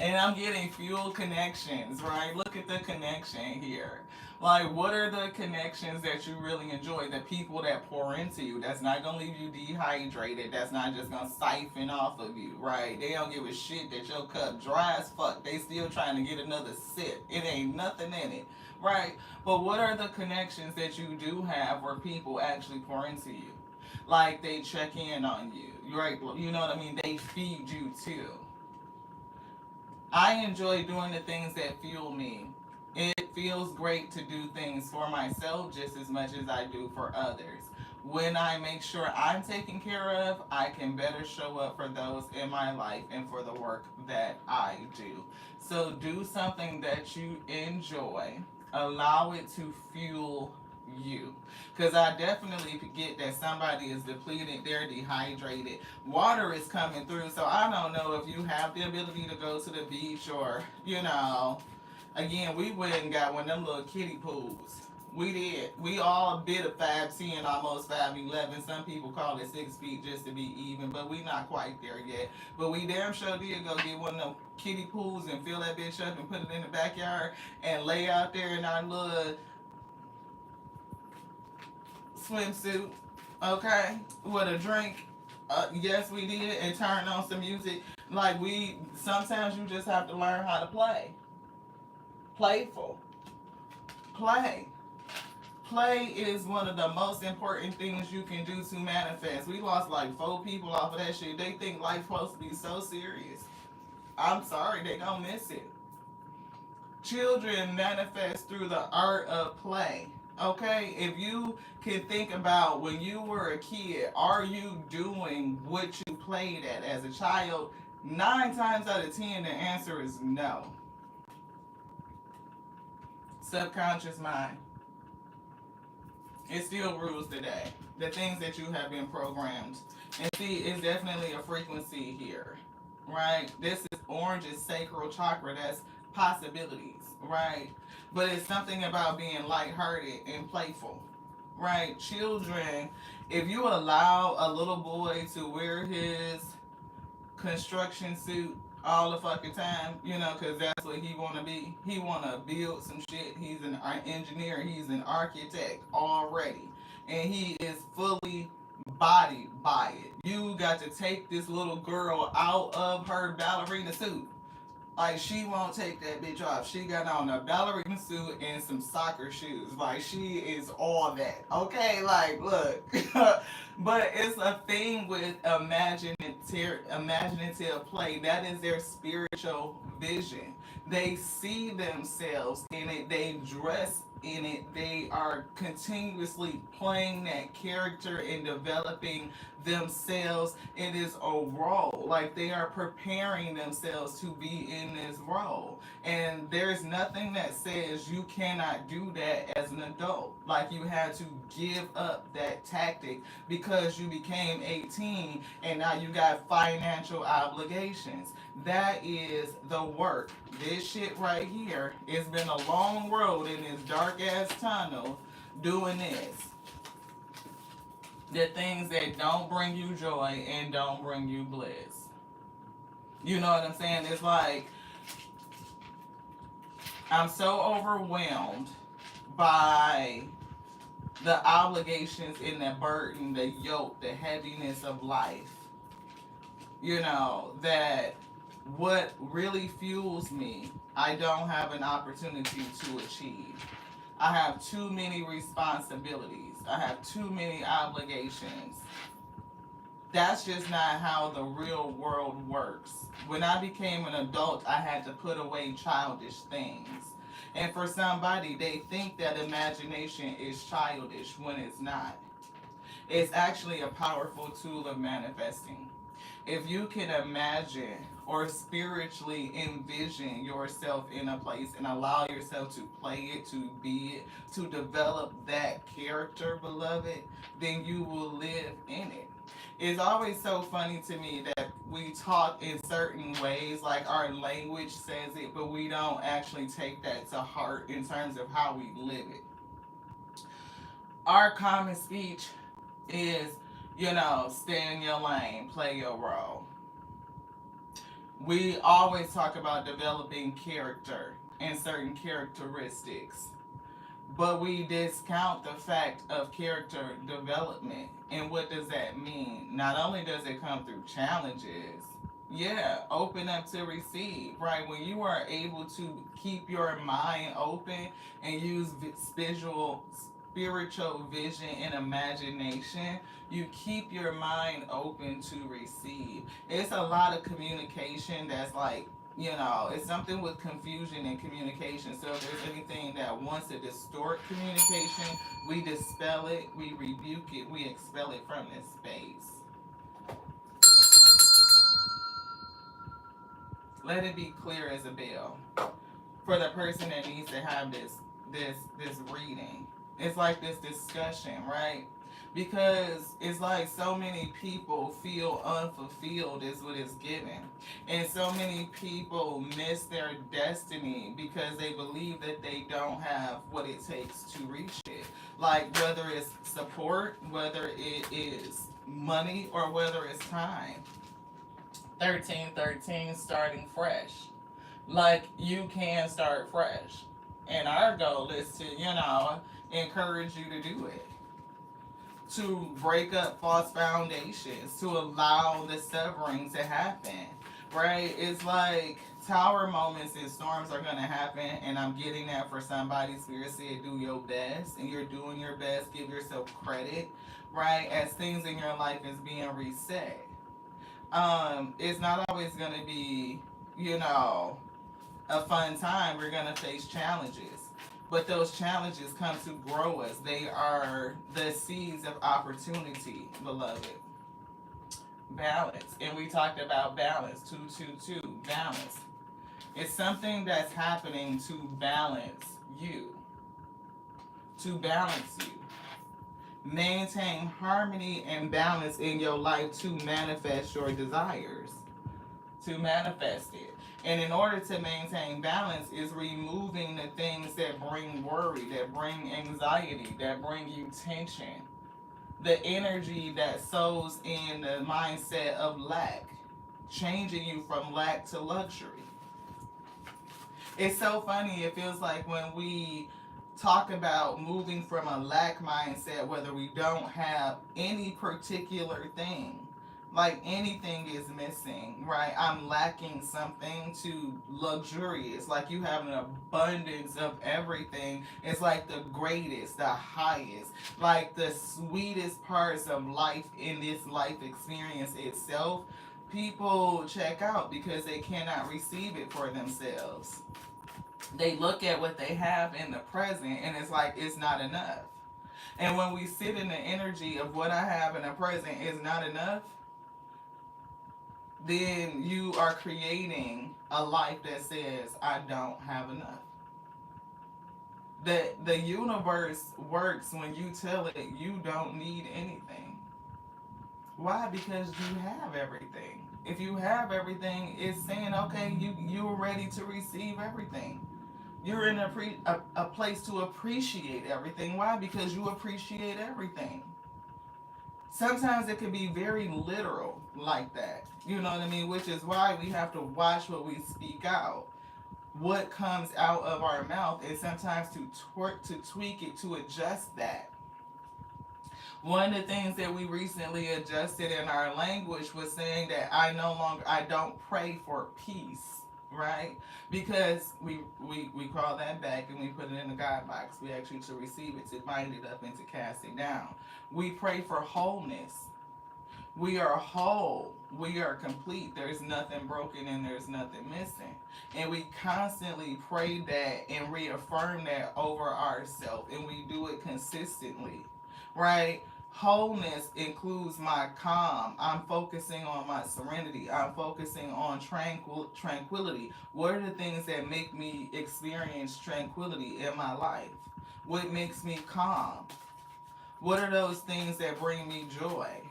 And I'm getting fuel connections, right? Look at the connection here. Like, what are the connections that you really enjoy? The people that pour into you. That's not going to leave you dehydrated. That's not just going to siphon off of you, right? They don't give a shit that your cup dry as fuck. They still trying to get another sip. It ain't nothing in it, right? But what are the connections that you do have where people actually pour into you? Like, they check in on you, right? You know what I mean? They feed you too. I enjoy doing the things that fuel me. It feels great to do things for myself just as much as I do for others. When I make sure I'm taken care of, I can better show up for those in my life and for the work that I do. So do something that you enjoy. Allow it to fuel you. Because I definitely get that somebody is depleted, they're dehydrated. Water is coming through, so I don't know if you have the ability to go to the beach or, again, we went and got one of them little kiddie pools. We did. We all bid a 5'10", almost 5'11". Some people call it 6 feet just to be even, but we not quite there yet. But we damn sure did go get one of them kiddie pools and fill that bitch up and put it in the backyard and lay out there in our little swimsuit, okay, with a drink. Yes, we did, and turn on some music. Like, sometimes you just have to learn how to play. Playful. Play. Play is one of the most important things you can do to manifest. We lost like 4 people off of that shit. They think life's supposed to be so serious. I'm sorry, they gonna miss it. Children manifest through the art of play. Okay, if you can think about when you were a kid, are you doing what you played at as a child? 9 times out of 10, the answer is no. Subconscious mind. It still rules today. The things that you have been programmed. And see, it's definitely a frequency here, right? This is orange is sacral chakra. That's possibilities, right? But it's something about being lighthearted and playful, right? Children, if you allow a little boy to wear his construction suit all the fucking time, because that's what he want to be. He want to build some shit. He's an engineer. He's an architect already. And he is fully bodied by it. You got to take this little girl out of her ballerina suit. Like, she won't take that bitch off. She got on a ballerina suit and some soccer shoes. Like, she is all that. Okay? Like, look. But it's a thing with imaginative play. That is their spiritual vision. They see themselves in it. They dress in it. They are continuously playing that character and developing themselves. It is a role. Like, they are preparing themselves to be in this role. And there's nothing that says you cannot do that as an adult. Like, you had to give up that tactic because you became 18 and now you got financial obligations. That is the work. This shit right here, it's been a long road in this dark ass tunnel doing this. The things that don't bring you joy and don't bring you bliss. You know what I'm saying? It's like, I'm so overwhelmed by the obligations and the burden, the yoke, the heaviness of life. That what really fuels me, I don't have an opportunity to achieve. I have too many responsibilities. I have too many obligations. That's just not how the real world works. When I became an adult, I had to put away childish things. And for somebody, they think that imagination is childish when it's not. It's actually a powerful tool of manifesting. If you can imagine or spiritually envision yourself in a place and allow yourself to play it, to be it, to develop that character, beloved, then you will live in it. It's always so funny to me that we talk in certain ways, like our language says it, but we don't actually take that to heart in terms of how we live it. Our common speech is, stay in your lane, play your role. We always talk about developing character and certain characteristics, but we discount the fact of character development. And what does that mean? Not only does it come through challenges, yeah, open up to receive, right? When you are able to keep your mind open and use spiritual vision and imagination, you keep your mind open to receive. It's a lot of communication that's like, it's something with confusion and communication. So if there's anything that wants to distort communication, we dispel it, we rebuke it, we expel it from this space. Let it be clear as a bell for the person that needs to have this reading. It's like this discussion, right? Because it's like so many people feel unfulfilled is what it's given. And so many people miss their destiny because they believe that they don't have what it takes to reach it. Like whether it's support, whether it is money, or whether it's time. 1313 starting fresh. Like you can start fresh. And our goal is to, encourage you to do it. To break up false foundations, to allow the severing to happen. Right? It's like tower moments and storms are gonna happen, and I'm getting that for somebody. Spirit said do your best, and you're doing your best, give yourself credit, right? As things in your life is being reset. It's not always gonna be, a fun time. We're going to face challenges. But those challenges come to grow us. They are the seeds of opportunity, beloved. Balance. And we talked about balance. 222. Balance. It's something that's happening to balance you. To balance you. Maintain harmony and balance in your life to manifest your desires. To manifest it. And in order to maintain balance is removing the things that bring worry, that bring anxiety, that bring you tension. The energy that sows in the mindset of lack, changing you from lack to luxury. It's so funny, it feels like when we talk about moving from a lack mindset, whether we don't have any particular thing, like anything is missing, right? I'm lacking something, to luxurious, like you have an abundance of everything. It's like the greatest, the highest, like the sweetest parts of life in this life experience itself. People check out because they cannot receive it for themselves. They look at what they have in the present and it's like it's not enough. And when we sit in the energy of what I have in the present is not enough, then you are creating a life that says, I don't have enough. The universe works when you tell it you don't need anything. Why? Because you have everything. If you have everything, it's saying, okay, you're ready to receive everything. You're in a place to appreciate everything. Why? Because you appreciate everything. Sometimes it can be very literal like that. You know what I mean? Which is why we have to watch what we speak out. What comes out of our mouth, and sometimes to tweak it, to adjust that. One of the things that we recently adjusted in our language was saying that I don't pray for peace, right? Because we call that back and we put it in the God box. We ask you to receive it, to bind it up, and to cast it down. We pray for wholeness. We are whole. We are complete. There's nothing broken and there's nothing missing. And we constantly pray that and reaffirm that over ourselves. And we do it consistently, right? Wholeness includes my calm. I'm focusing on my serenity. I'm focusing on tranquility. What are the things that make me experience tranquility in my life? What makes me calm? What are those things that bring me joy?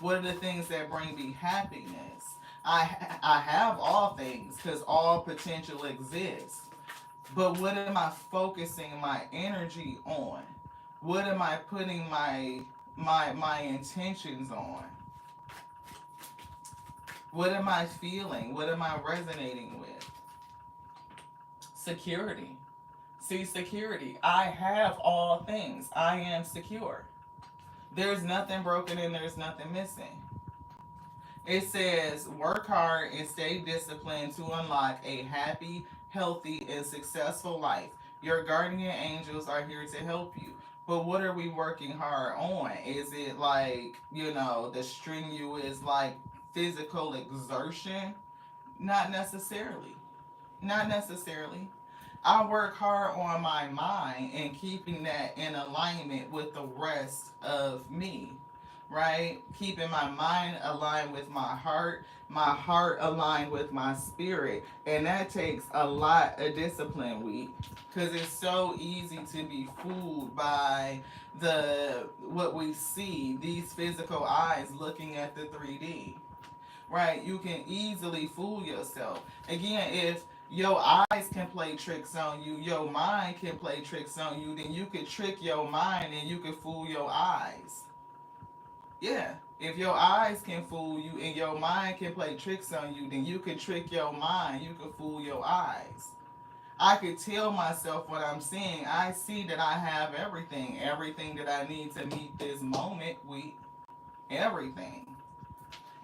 What are the things that bring me happiness? I have all things because all potential exists. But what am I focusing my energy on? What am I putting my intentions on? What am I feeling? What am I resonating with? Security. See, security. I have all things. I am secure. There's nothing broken and there's nothing missing. It says, work hard and stay disciplined to unlock a happy, healthy, and successful life. Your guardian angels are here to help you. But what are we working hard on? Is it like, the strenuous, like physical exertion? Not necessarily. Not necessarily. I work hard on my mind and keeping that in alignment with the rest of me, right? Keeping my mind aligned with my heart aligned with my spirit. And that takes a lot of discipline, because it's so easy to be fooled by the what we see, these physical eyes looking at the 3D. Right? You can easily fool yourself. Again, if your eyes can play tricks on you, your mind can play tricks on you, then you could trick your mind and you could fool your eyes. Yeah. If your eyes can fool you and your mind can play tricks on you, then you can trick your mind, you can fool your eyes. I could tell myself what I'm seeing. I see that I have everything that I need to meet this moment. Everything.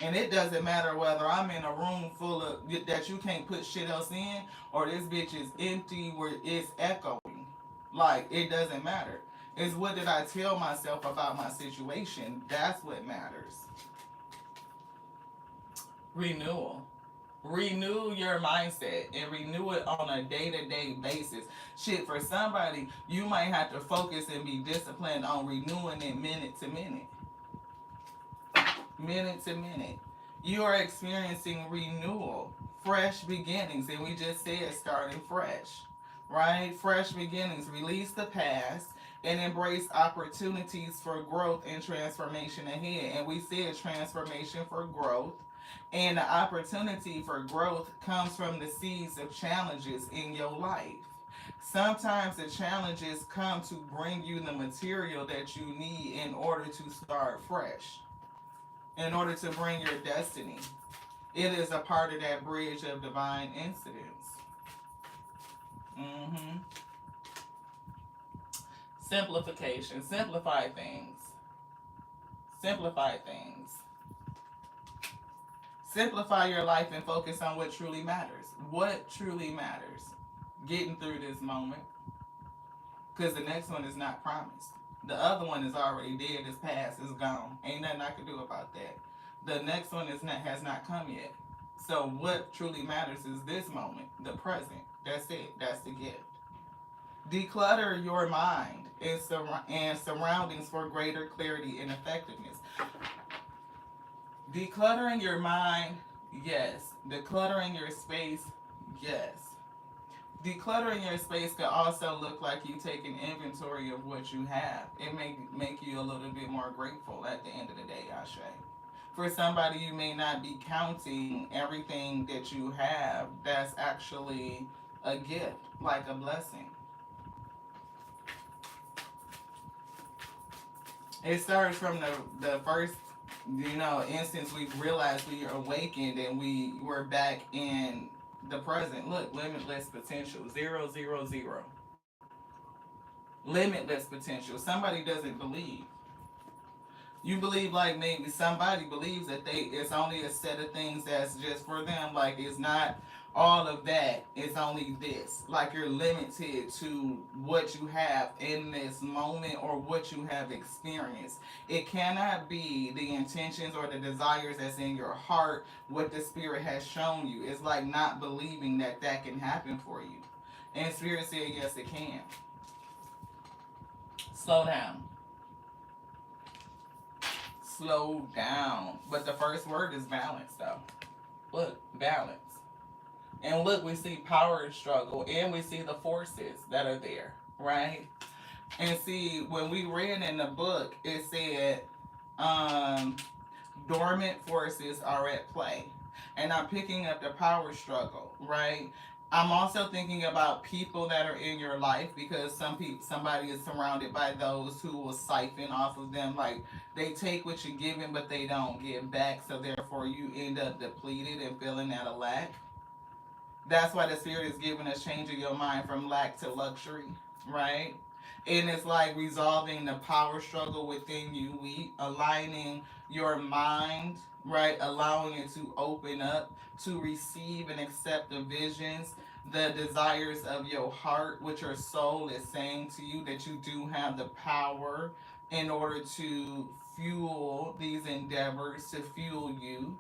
And it doesn't matter whether I'm in a room full of that you can't put shit else in, or this bitch is empty where it's echoing. Like, it doesn't matter. It's what did I tell myself about my situation? That's what matters. Renewal. Renew your mindset and renew it on a day-to-day basis. Shit, for somebody, you might have to focus and be disciplined on renewing it minute to minute. Minute to minute. You are experiencing renewal, fresh beginnings, and we just said starting fresh, right? Fresh beginnings. Release the past and embrace opportunities for growth and transformation ahead. And we said transformation for growth. And the opportunity for growth comes from the seeds of challenges in your life. Sometimes the challenges come to bring you the material that you need in order to start fresh, in order to bring your destiny. It is a part of that bridge of divine incidents. Mm-hmm. Simplification. Simplify things. Simplify things. Simplify your life and focus on what truly matters. What truly matters? Getting through this moment. Because the next one is not promised. The other one is already dead. It's past. It's gone. Ain't nothing I can do about that. The next one has not come yet. So what truly matters is this moment, the present. That's it. That's the gift. Declutter your mind and surroundings for greater clarity and effectiveness. Decluttering your mind, yes. Decluttering your space, yes. Decluttering your space could also look like you taking inventory of what you have. It may make you a little bit more grateful at the end of the day, Ashe. For somebody, you may not be counting everything that you have. That's actually a gift, like a blessing. It starts from the first, instance we realized we awakened and we were back in the present. Look, limitless potential. 0, 0, 0. Limitless potential. Somebody doesn't believe. You believe like maybe somebody believes that it's only a set of things that's just for them. Like it's not all of that. It's only this. Like you're limited to what you have in this moment or what you have experienced. It cannot be the intentions or the desires that's in your heart, what the spirit has shown you. It's like not believing that can happen for you. And spirit said, yes, it can. Slow down. Slow down. But the first word is balance, though. Look, balance. And look, we see power and struggle, and we see the forces that are there, right? And see, when we read in the book, it said, Dormant forces are at play. And I'm picking up the power struggle, right? I'm also thinking about people that are in your life because somebody is surrounded by those who will siphon off of them. Like they take what you're giving, but they don't give back. So therefore, you end up depleted and feeling at a lack. That's why the spirit is giving us changing your mind from lack to luxury, right? And it's like resolving the power struggle within you, we aligning your mind, right? Allowing it to open up to receive and accept the visions, the desires of your heart, which your soul is saying to you that you do have the power in order to fuel these endeavors, to fuel you.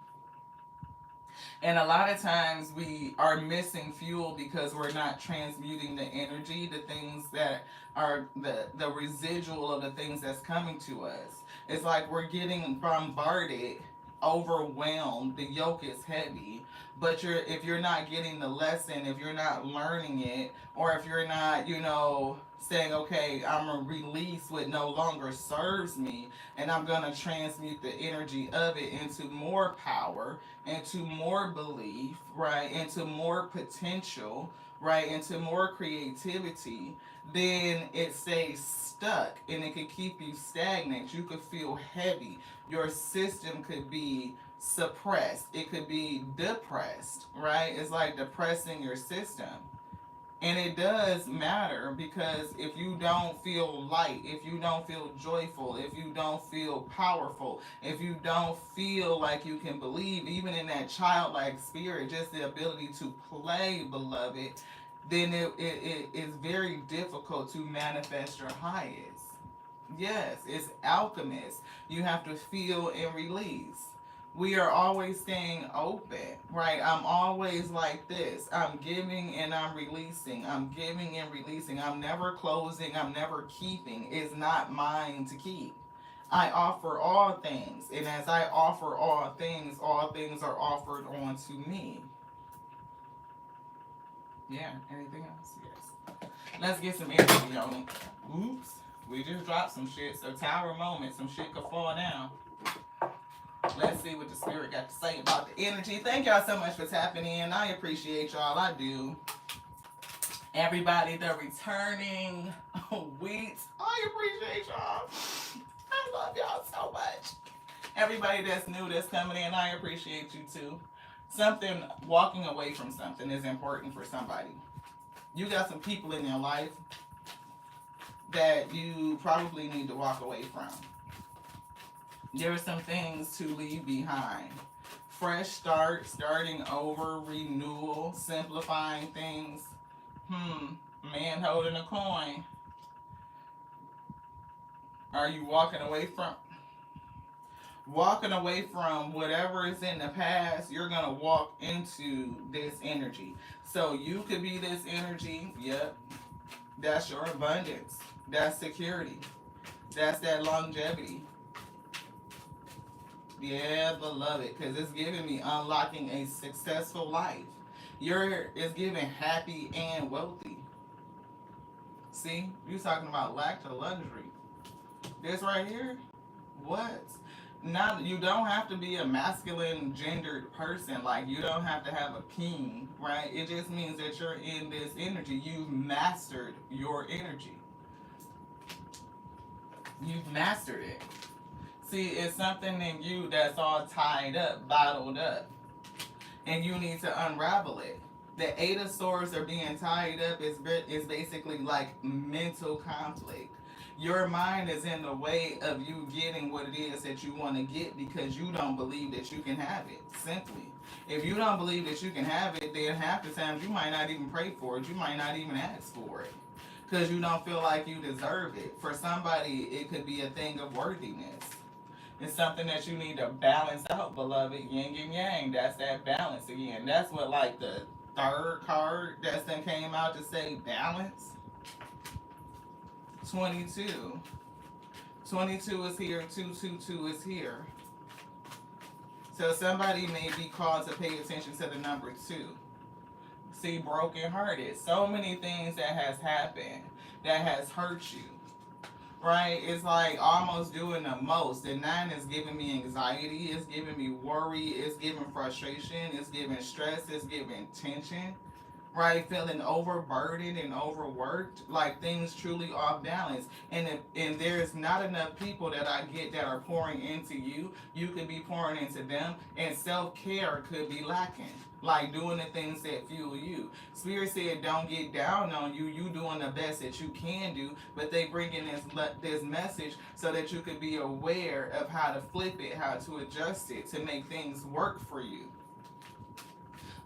And a lot of times we are missing fuel because we're not transmuting the energy, the things that are the residual of the things that's coming to us. It's like we're getting bombarded, overwhelmed, the yoke is heavy. But if you're not getting the lesson, if you're not learning it, or if you're not, saying, okay, I'm gonna release what no longer serves me, and I'm gonna transmute the energy of it into more power, into more belief, right? Into more potential, right? Into more creativity, then it stays stuck and it could keep you stagnant. You could feel heavy. Your system could be suppressed. It could be depressed, right? It's like depressing your system. And it does matter because if you don't feel light, if you don't feel joyful, if you don't feel powerful, if you don't feel like you can believe, even in that childlike spirit, just the ability to play, beloved, then it is very difficult to manifest your highest. Yes, it's alchemist. You have to feel and release. We are always staying open, right? I'm always like this. I'm giving and I'm releasing. I'm giving and releasing. I'm never closing. I'm never keeping. It's not mine to keep. I offer all things. And as I offer all things are offered onto me. Yeah, anything else? Yes. Let's get some energy on it. Oops. We just dropped some shit. So tower moment, some shit could fall down. Let's see what the spirit got to say about the energy. Thank y'all so much for tapping in. I appreciate y'all. I do. Everybody, the returning wheat. I appreciate y'all. I love y'all so much. Everybody that's new, that's coming in, I appreciate you too. Walking away from something is important for somebody. You got some people in your life that you probably need to walk away from. There are some things to leave behind. Fresh start, starting over, renewal, simplifying things. Man holding a coin. Are you walking away from whatever is in the past? You're going to walk into this energy. So you could be this energy. Yep. That's your abundance. That's security. That's that longevity. Yeah, beloved, because it's giving me unlocking a successful life. It's giving happy and wealthy. See, you're talking about lack to luxury. This right here, what? Now you don't have to be a masculine gendered person. Like you don't have to have a king, right? It just means that you're in this energy. You've mastered your energy. You've mastered it. See, it's something in you that's all tied up, bottled up, and you need to unravel it. The Eight of Swords are being tied up is basically like mental conflict. Your mind is in the way of you getting what it is that you want to get because you don't believe that you can have it, simply. If you don't believe that you can have it, then half the times you might not even pray for it. You might not even ask for it because you don't feel like you deserve it. For somebody, it could be a thing of worthiness. It's something that you need to balance out, beloved. Yin and yang. That's that balance again. That's what like the third card that then came out to say balance. 22. 22 is here. 222 is here. So somebody may be called to pay attention to the number 2. See, brokenhearted. So many things that has happened that has hurt you. right? It's like almost doing the most. And 9 is giving me anxiety, it's giving me worry, it's giving frustration, it's giving stress, it's giving tension, right? Feeling overburdened and overworked, like things truly off balance. And there's not enough people that I get that are pouring into you, you could be pouring into them, and self care could be lacking. Like doing the things that fuel you. Spirit said, "Don't get down on you. You doing the best that you can do." But they bring in this message so that you could be aware of how to flip it, how to adjust it, to make things work for you.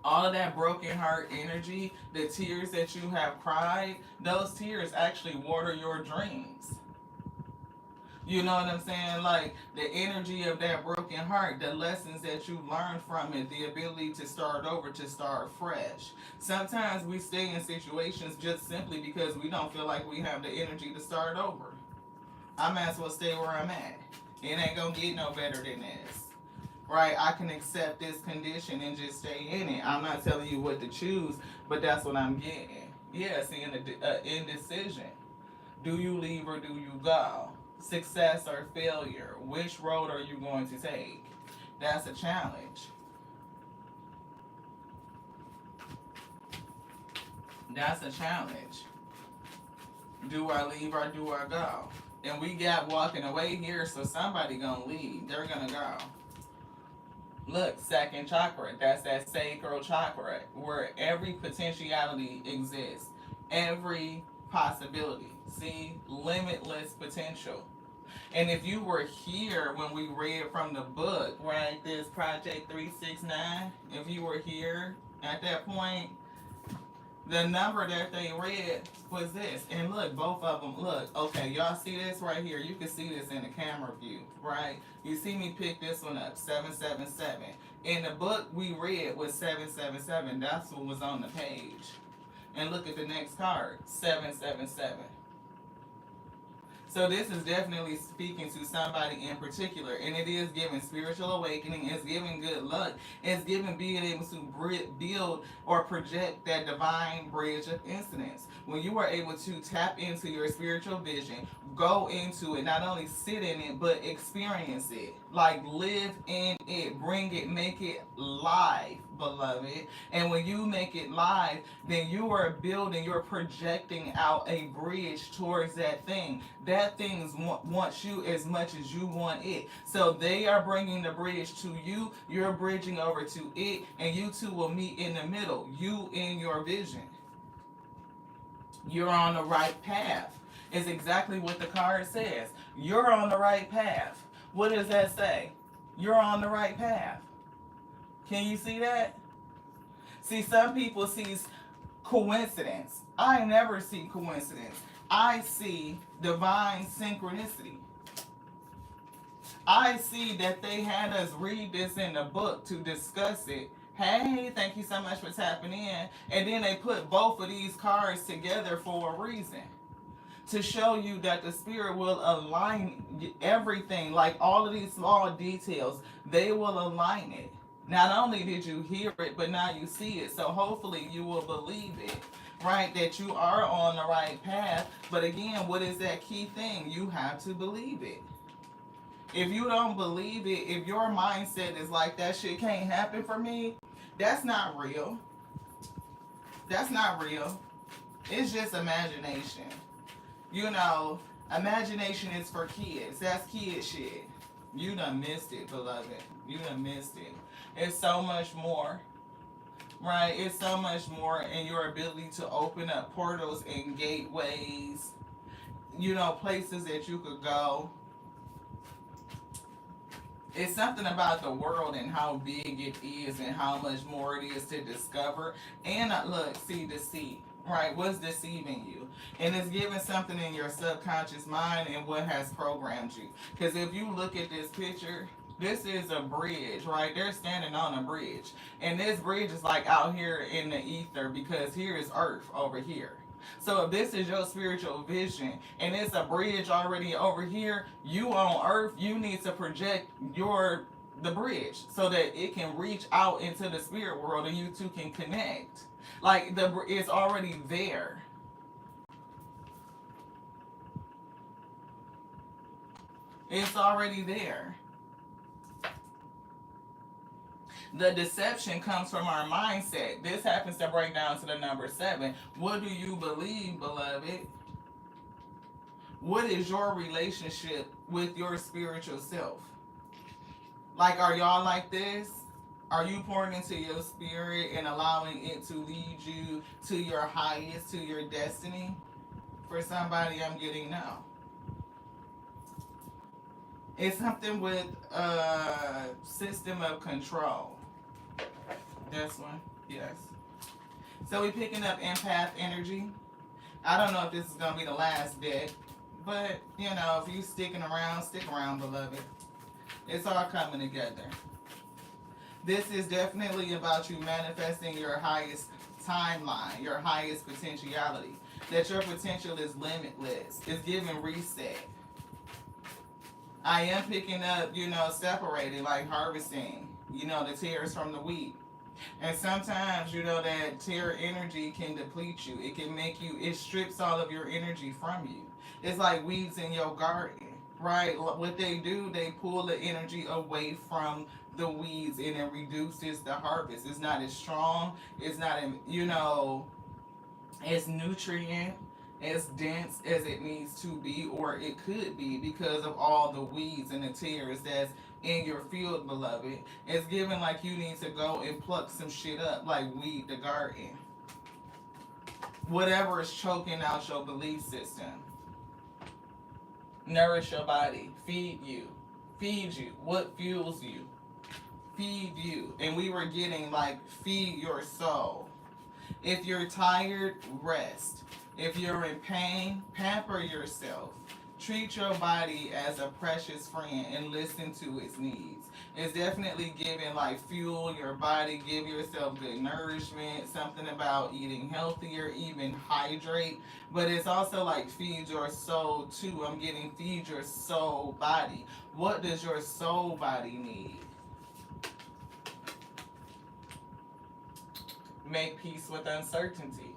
All of that broken heart energy, the tears that you have cried, those tears actually water your dreams. You know what I'm saying? Like the energy of that broken heart, the lessons that you learned from it, the ability to start over, to start fresh. Sometimes we stay in situations just simply because we don't feel like we have the energy to start over. I might as well stay where I'm at. It ain't gonna get no better than this. Right? I can accept this condition and just stay in it. I'm not telling you what to choose, but that's what I'm getting. Yeah, seeing an indecision. Do you leave or do you go? Success or failure? Which road are you going to take? That's a challenge. That's a challenge. Do I leave or do I go? And we got walking away here, so somebody gonna leave. They're gonna go. Look, second chakra. That's that sacral chakra where every potentiality exists. Every possibility. See? Limitless potential. And if you were here when we read from the book, right, this Project 369, if you were here at that point, the number that they read was this. And look, both of them, look, okay, y'all see this right here? You can see this in the camera view, right? You see me pick this one up, 777. In the book we read was 777. That's what was on the page. And look at the next card, 777. So this is definitely speaking to somebody in particular, and it is giving spiritual awakening. It's giving good luck. It's giving being able to build or project that divine bridge of incidents. When you are able to tap into your spiritual vision, go into it, not only sit in it, but experience it. Like live in it, bring it, make it live, beloved. And when you make it live, then you are building, you're projecting out a bridge towards that thing. That thing wants you as much as you want it. So they are bringing the bridge to you, you're bridging over to it, and you two will meet in the middle, you in your vision. You're on the right path. Is exactly what the card says. You're on the right path. What does that say? You're on the right path. Can you see that? See, some people see coincidence. I never see coincidence. I see divine synchronicity. I see that they had us read this in the book to discuss it. Hey, thank you so much for tapping in. And then they put both of these cards together for a reason. To show you that the spirit will align everything, like all of these small details, they will align it. Not only did you hear it, but now you see it. So hopefully you will believe it, right? That you are on the right path. But again, what is that key thing? You have to believe it. If you don't believe it, if your mindset is like that shit can't happen for me, that's not real. That's not real. It's just imagination. You know, imagination is for kids. That's kid shit. You done missed it, beloved. You done missed it. It's so much more, right? It's so much more in your ability to open up portals and gateways, you know, places that you could go. It's something about the world and how big it is and how much more it is to discover. And look, see, deceit. Right, what's deceiving you? And it's giving something in your subconscious mind and what has programmed you. Because if you look at this picture, this is a bridge, right? They're standing on a bridge. And this bridge is like out here in the ether because here is earth over here. So if this is your spiritual vision and it's a bridge already over here, you on earth, you need to project the bridge so that it can reach out into the spirit world and you two can connect. Like it's already there. It's already there. The deception comes from our mindset. This happens to break down to the number 7. What do you believe, beloved? What is your relationship with your spiritual self? Like, are y'all like this? Are you pouring into your spirit and allowing it to lead you to your highest, to your destiny? For somebody, I'm getting no. It's something with a system of control. This one, yes. So we're picking up empath energy. I don't know if this is going to be the last bit, but, you know, if you sticking around, stick around, beloved. It's all coming together. This is definitely about you manifesting your highest timeline, your highest potentiality. That your potential is limitless. It's giving reset. I am picking up, you know, separating, like harvesting, you know, the tares from the wheat. And sometimes, you know, that tear energy can deplete you. It can make you, it strips all of your energy from you. It's like weeds in your garden, right? What they do, they pull the energy away from the weeds and it reduces the harvest. It's not as strong. It's not, you know, as nutrient, as dense as it needs to be, or it could be because of all the weeds and the tares that's in your field, beloved. It's given like you need to go and pluck some shit up, like weed the garden. Whatever is choking out your belief system. Nourish your body. Feed you. Feed you. What fuels you? Feed you. And we were getting like, feed your soul. If you're tired, rest. If you're in pain, pamper yourself. Treat your body as a precious friend and listen to its needs. It's definitely giving like fuel your body, give yourself good nourishment, something about eating healthier, even hydrate. But it's also like feed your soul too. I'm getting feed your soul body. What does your soul body need? Make peace with uncertainty.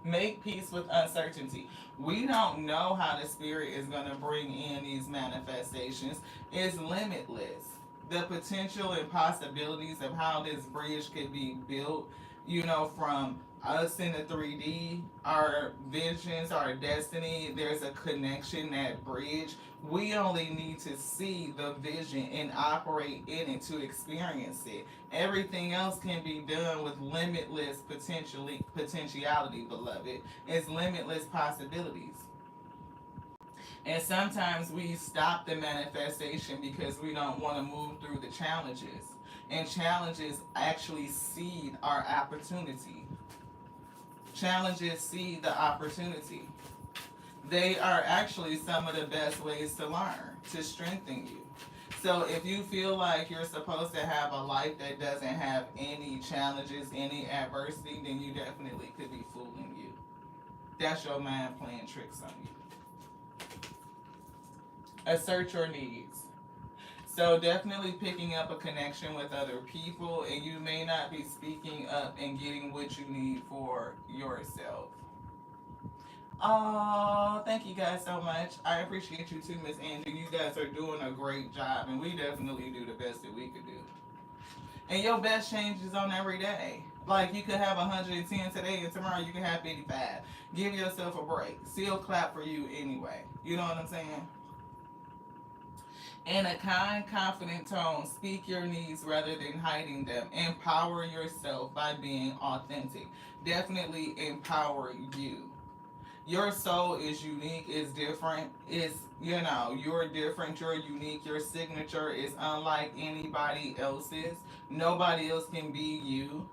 Make peace with uncertainty. We don't know how the spirit is going to bring in these manifestations. It's limitless. The potential and possibilities of how this bridge could be built, you know, from us in the 3D, our visions, our destiny, there's a connection, that bridge. We only need to see the vision and operate in it to experience it. Everything else can be done with limitless potentiality, beloved. It's limitless possibilities. And sometimes we stop the manifestation because we don't want to move through the challenges. And challenges actually seed our opportunity. Challenges seed the opportunity. They are actually some of the best ways to learn, to strengthen you. So if you feel like you're supposed to have a life that doesn't have any challenges, any adversity, then you definitely could be fooling you. That's your mind playing tricks on you. Assert your needs. So definitely picking up a connection with other people, and you may not be speaking up and getting what you need for yourself. Oh, thank you guys so much. I appreciate you too, Miss Andrew. You guys are doing a great job, and we definitely do the best that we could do. And your best changes on every day. Like, you could have 110 today, and tomorrow you can have 55. Give yourself a break. Still clap for you anyway. You know what I'm saying? In a kind, confident tone, speak your needs rather than hiding them. Empower yourself by being authentic. Definitely empower you. Your soul is unique, is different. It's, you know, you're different, you're unique. Your signature is unlike anybody else's. Nobody else can be you,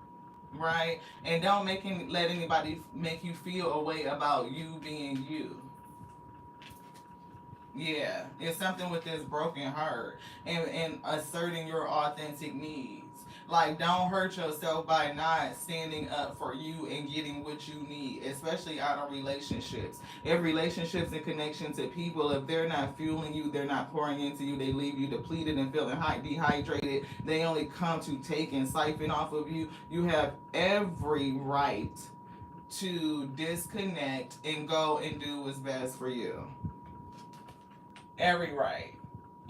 right? And don't let anybody make you feel a way about you being you. Yeah, it's something with this broken heart and asserting your authentic needs. Like, don't hurt yourself by not standing up for you and getting what you need, especially out of relationships. If relationships and connection to people, if they're not fueling you, they're not pouring into you, they leave you depleted and feeling dehydrated, they only come to take and siphon off of you, you have every right to disconnect and go and do what's best for you. Every right.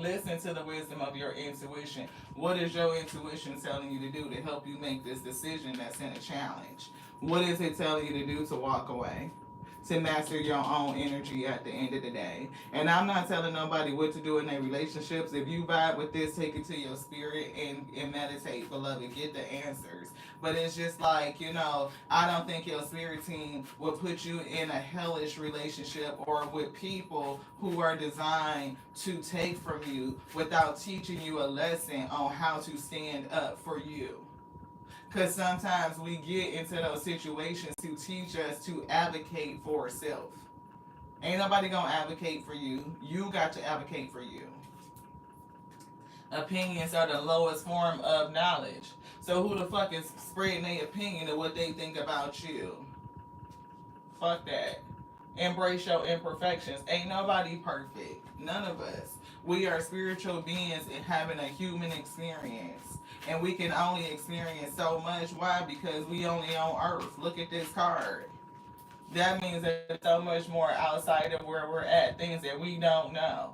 Listen to the wisdom of your intuition. What is your intuition telling you to do to help you make this decision that's in a challenge? What is it telling you to do to walk away? To master your own energy at the end of the day. And I'm not telling nobody what to do in their relationships. If you vibe with this, take it to your spirit and meditate, beloved. Get the answers. But it's just like, I don't think your spirit team will put you in a hellish relationship or with people who are designed to take from you without teaching you a lesson on how to stand up for you. Because sometimes we get into those situations to teach us to advocate for ourselves. Ain't nobody gonna advocate for you. You got to advocate for you. Opinions are the lowest form of knowledge. So who the fuck is spreading their opinion of what they think about you? Fuck that. Embrace your imperfections. Ain't nobody perfect. None of us. We are spiritual beings and having a human experience. And we can only experience so much. Why? Because we only on Earth. Look at this card. That means that there's so much more outside of where we're at. Things that we don't know.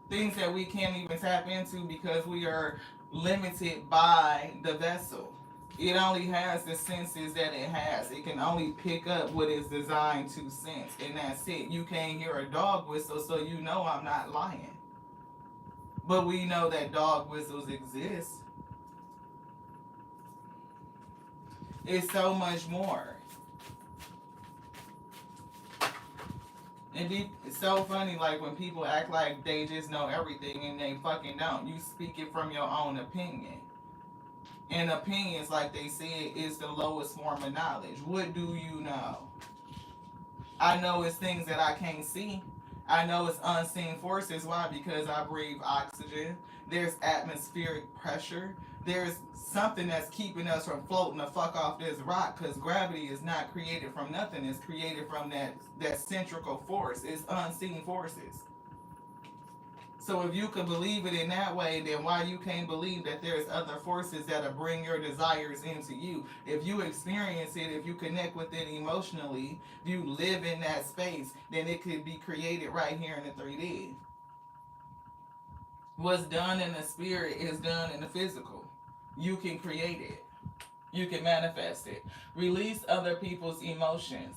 Things that we can't even tap into because we are limited by the vessel. It only has the senses that it has. It can only pick up what it's designed to sense. And that's it. You can't hear a dog whistle, so you know I'm not lying. But we know that dog whistles exist. It's so much more. And it's so funny, like when people act like they just know everything and they fucking don't. You speak it from your own opinion. And opinions, like they said, is the lowest form of knowledge. What do you know? I know it's things that I can't see. I know it's unseen forces. Why? Because I breathe oxygen. There's atmospheric pressure. There's something that's keeping us from floating the fuck off this rock, because gravity is not created from nothing. It's created from that centrical force. It's unseen forces. So if you can believe it in that way, then why you can't believe that there's other forces that'll bring your desires into you? If you experience it, if you connect with it emotionally, if you live in that space, then it could be created right here in the 3D. What's done in the spirit is done in the physical. You can create it. You can manifest it. Release other people's emotions.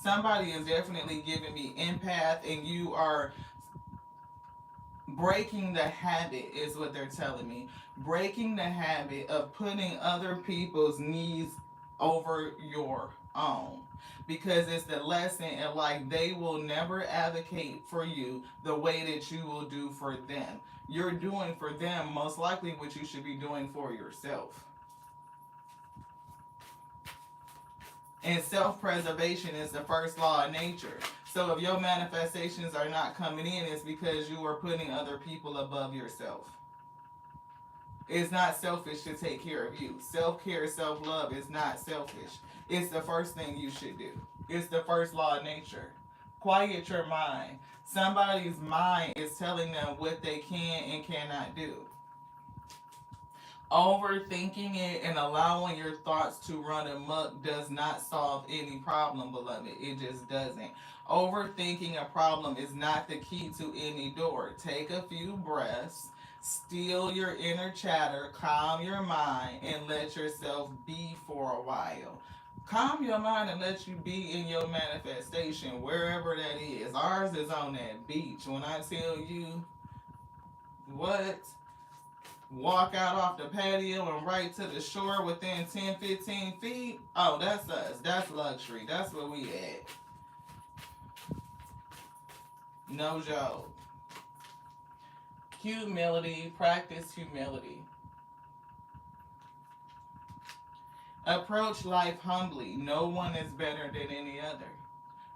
Somebody is definitely giving me empath, and you are breaking the habit, is what they're telling me. Breaking the habit of putting other people's needs over your own. Because it's the lesson, and like they will never advocate for you the way that you will do for them. You're doing for them most likely what you should be doing for yourself. And self-preservation is the first law of nature. So if your manifestations are not coming in, it's because you are putting other people above yourself. It's not selfish to take care of you. Self-care, self-love is not selfish. It's the first thing you should do. It's the first law of nature. Quiet your mind. Somebody's mind is telling them what they can and cannot do. Overthinking it and allowing your thoughts to run amok does not solve any problem, beloved. It just doesn't. Overthinking a problem is not the key to any door. Take a few breaths, still your inner chatter, calm your mind, and let yourself be for a while. Calm your mind and let you be in your manifestation, wherever that is. Ours is on that beach. When I tell you, what? Walk out off the patio and right to the shore within 10, 15 feet. Oh, that's us. That's luxury. That's where we at. No joke. Humility. Practice humility. Approach life humbly. No one is better than any other.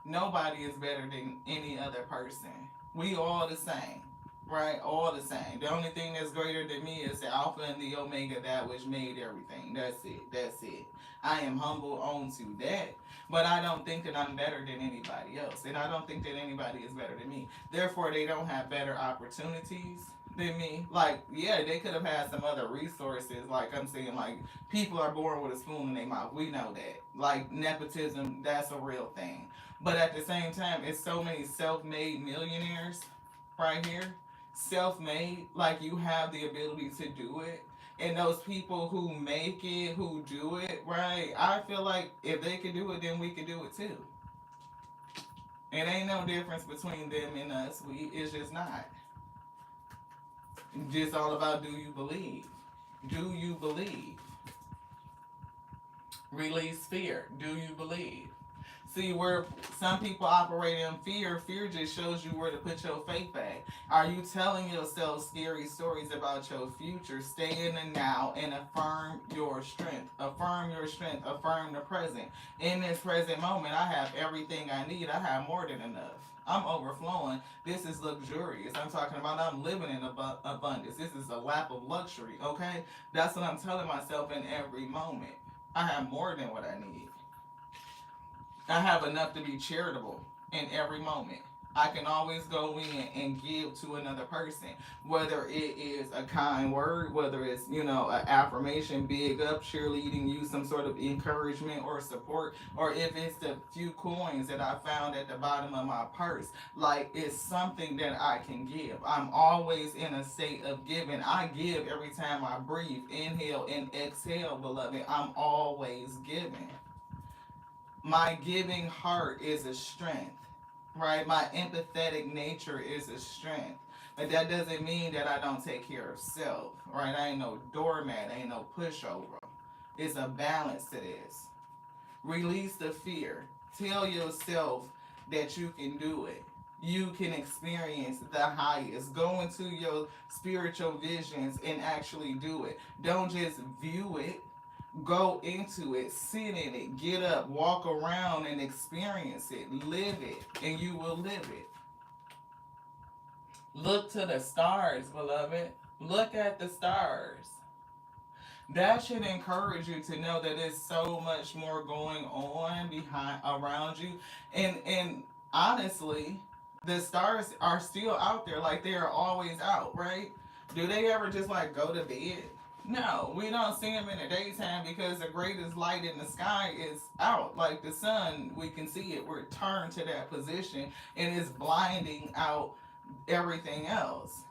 Nobody is better than any other person. We all the same. Right? All the same. The only thing that's greater than me is the Alpha and the Omega, that which made everything. That's it. That's it. I am humble onto that. But I don't think that I'm better than anybody else. And I don't think that anybody is better than me. Therefore, they don't have better opportunities than me. Like, yeah, they could have had some other resources. Like I'm saying, like, people are born with a spoon in their mouth. We know that. Like, nepotism, that's a real thing. But at the same time, it's so many self-made millionaires right here, self-made, like you have the ability to do it. And those people who make it, who do it, right? I feel like if they can do it, then we can do it too. It ain't no difference between them and us. It's just not. It's just all about, do you believe? Do you believe? Release fear. Do you believe? See, where some people operate in fear, fear just shows you where to put your faith at. Are you telling yourself scary stories about your future? Stay in the now and affirm your strength. Affirm your strength. Affirm the present. In this present moment, I have everything I need. I have more than enough. I'm overflowing. This is luxurious. I'm talking about I'm living in abundance. This is a lap of luxury, okay? That's what I'm telling myself in every moment. I have more than what I need. I have enough to be charitable in every moment. I can always go in and give to another person, whether it is a kind word, whether it's, an affirmation, big up, cheerleading you, some sort of encouragement or support, or if it's the few coins that I found at the bottom of my purse. Like, it's something that I can give. I'm always in a state of giving. I give every time I breathe, inhale and exhale, beloved. I'm always giving. My giving heart is a strength, right? My empathetic nature is a strength. But that doesn't mean that I don't take care of self, right? I ain't no doormat, I ain't no pushover. It's a balance to this. Release the fear. Tell yourself that you can do it. You can experience the highest. Go into your spiritual visions and actually do it. Don't just view it. Go into it, sit in it, get up, walk around and experience it, live it, and you will live it. Look to the stars, beloved. Look at the stars. That should encourage you to know that there's so much more going on behind around you. And honestly, the stars are still out there, like they are always out, right? Do they ever just like go to bed? No, we don't see them in the daytime because the greatest light in the sky is out. Like the sun, we can see it. We're turned to that position and it's blinding out everything else.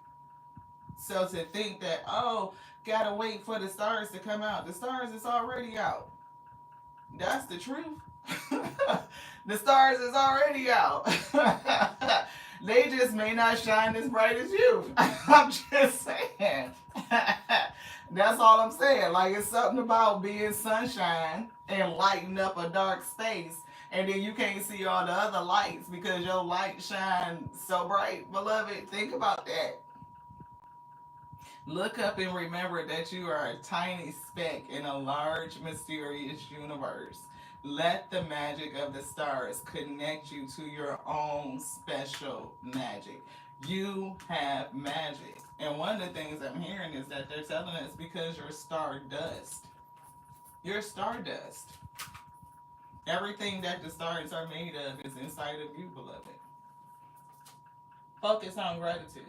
So to think that, oh, gotta wait for the stars to come out. The stars is already out. That's the truth. The stars is already out. They just may not shine as bright as you. I'm just saying. That's all I'm saying. Like, it's something about being sunshine and lighting up a dark space, and then you can't see all the other lights because your light shine so bright. Beloved, think about that. Look up and remember that you are a tiny speck in a large, mysterious universe. Let the magic of the stars connect you to your own special magic. You have magic. And one of the things I'm hearing is that they're telling us because you're stardust. You're stardust. Everything that the stars are made of is inside of you, beloved. Focus on gratitude.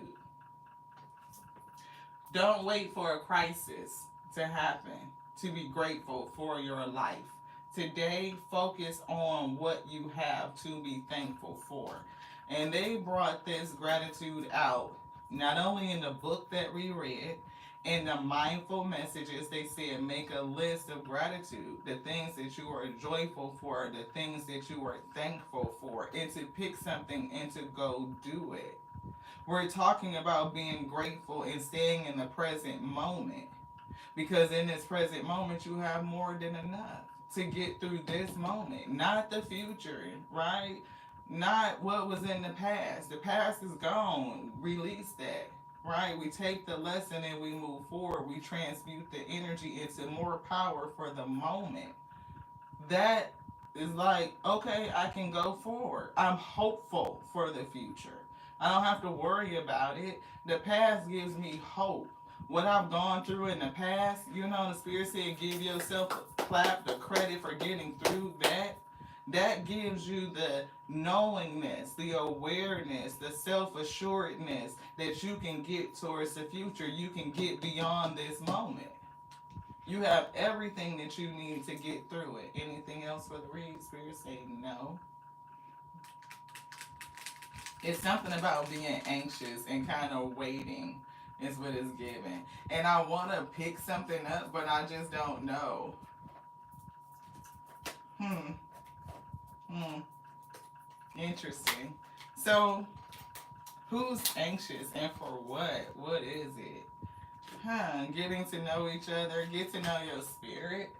Don't wait for a crisis to happen to be grateful for your life. Today, focus on what you have to be thankful for. And they brought this gratitude out, not only in the book that we read, in the mindful messages. They said make a list of gratitude, the things that you are joyful for, the things that you are thankful for, and to pick something and to go do it. We're talking about being grateful and staying in the present moment. Because in this present moment, you have more than enough to get through this moment, not the future, right? Not what was in the past. The past is gone. Release that, right? We take the lesson and we move forward. We transmute the energy into more power for the moment. That is like, okay, I can go forward. I'm hopeful for the future. I don't have to worry about it. The past gives me hope. What I've gone through in the past, the Spirit said give yourself a clap, the credit for getting through that. That gives you the knowingness, the awareness, the self-assuredness that you can get towards the future. You can get beyond this moment. You have everything that you need to get through it. Anything else for the read? Spirit say no. It's something about being anxious and kind of waiting is what it's giving. And I want to pick something up, but I just don't know. Hmm. Hmm. Interesting. So, who's anxious and for what? What is it? Getting to know each other, get to know your spirit,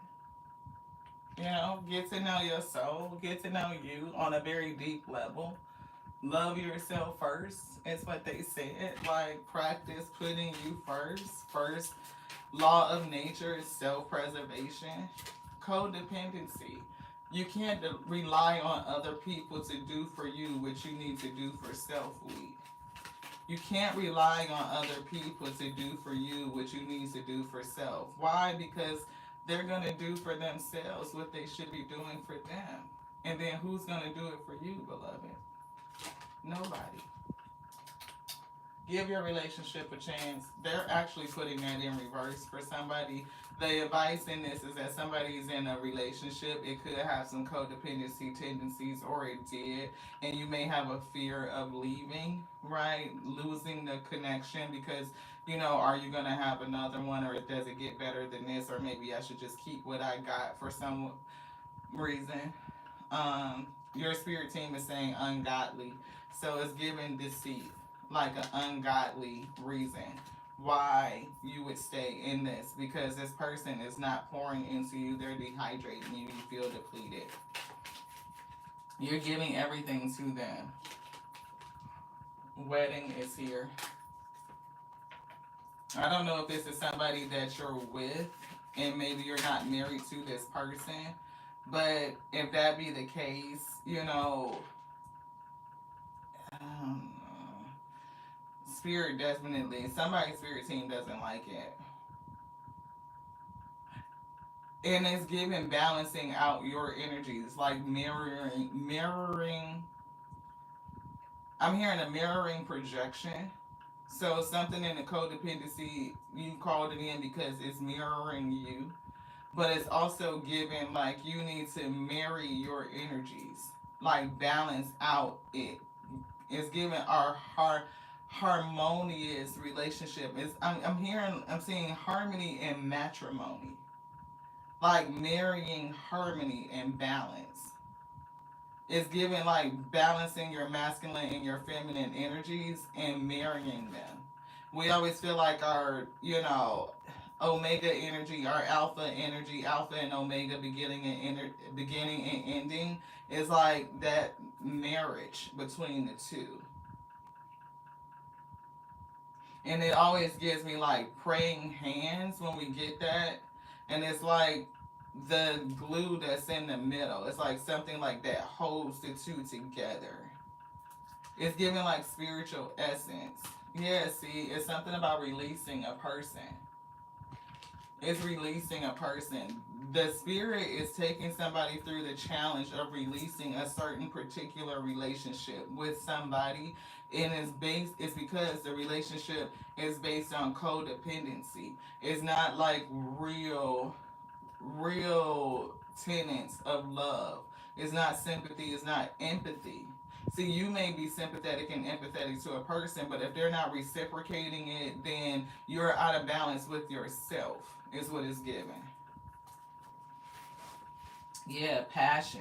get to know your soul, get to know you on a very deep level. Love yourself first, is what they said. Like, practice putting you first. First law of nature is self preservation. Codependency. You can't rely on other people to do for you what you need to do for self. You can't rely on other people to do for you what you need to do for self. Why? Because they're going to do for themselves what they should be doing for them. And then who's going to do it for you, beloved? Nobody. Give your relationship a chance. They're actually putting that in reverse for somebody. The advice in this is that somebody's in a relationship. It could have some codependency tendencies, or it did. And you may have a fear of leaving, right? Losing the connection because, are you going to have another one, or does it get better than this? Or maybe I should just keep what I got for some reason. Your spirit team is saying ungodly. So it's giving deceit, like an ungodly reason why you would stay in this, because this person is not pouring into you. They're dehydrating you. You feel depleted. You're giving everything to them. Wedding is here. I don't know if this is somebody that you're with and maybe you're not married to this person, but if that be the case, spirit definitely, somebody's spirit team doesn't like it. And it's giving balancing out your energies, like mirroring. I'm hearing a mirroring projection. So something in the codependency, you called it in because it's mirroring you. But it's also giving, like, you need to marry your energies, like balance out it. It's giving our harmonious relationship. I'm seeing harmony and matrimony, like marrying harmony and balance. It's giving like balancing your masculine and your feminine energies and marrying them. We always feel like our, omega energy, our alpha energy, alpha and omega beginning and ending is like that marriage between the two. And it always gives me like praying hands when we get that. And it's like the glue that's in the middle. It's like something like that holds the two together. It's giving like spiritual essence. Yeah, see, it's something about releasing a person. It's releasing a person. The spirit is taking somebody through the challenge of releasing a certain particular relationship with somebody, and it's because the relationship is based on codependency. It's not like real tenets of love. It's not sympathy, it's not empathy. See, you may be sympathetic and empathetic to a person, but if they're not reciprocating it, then you're out of balance with yourself, is what it's giving. Yeah, passion.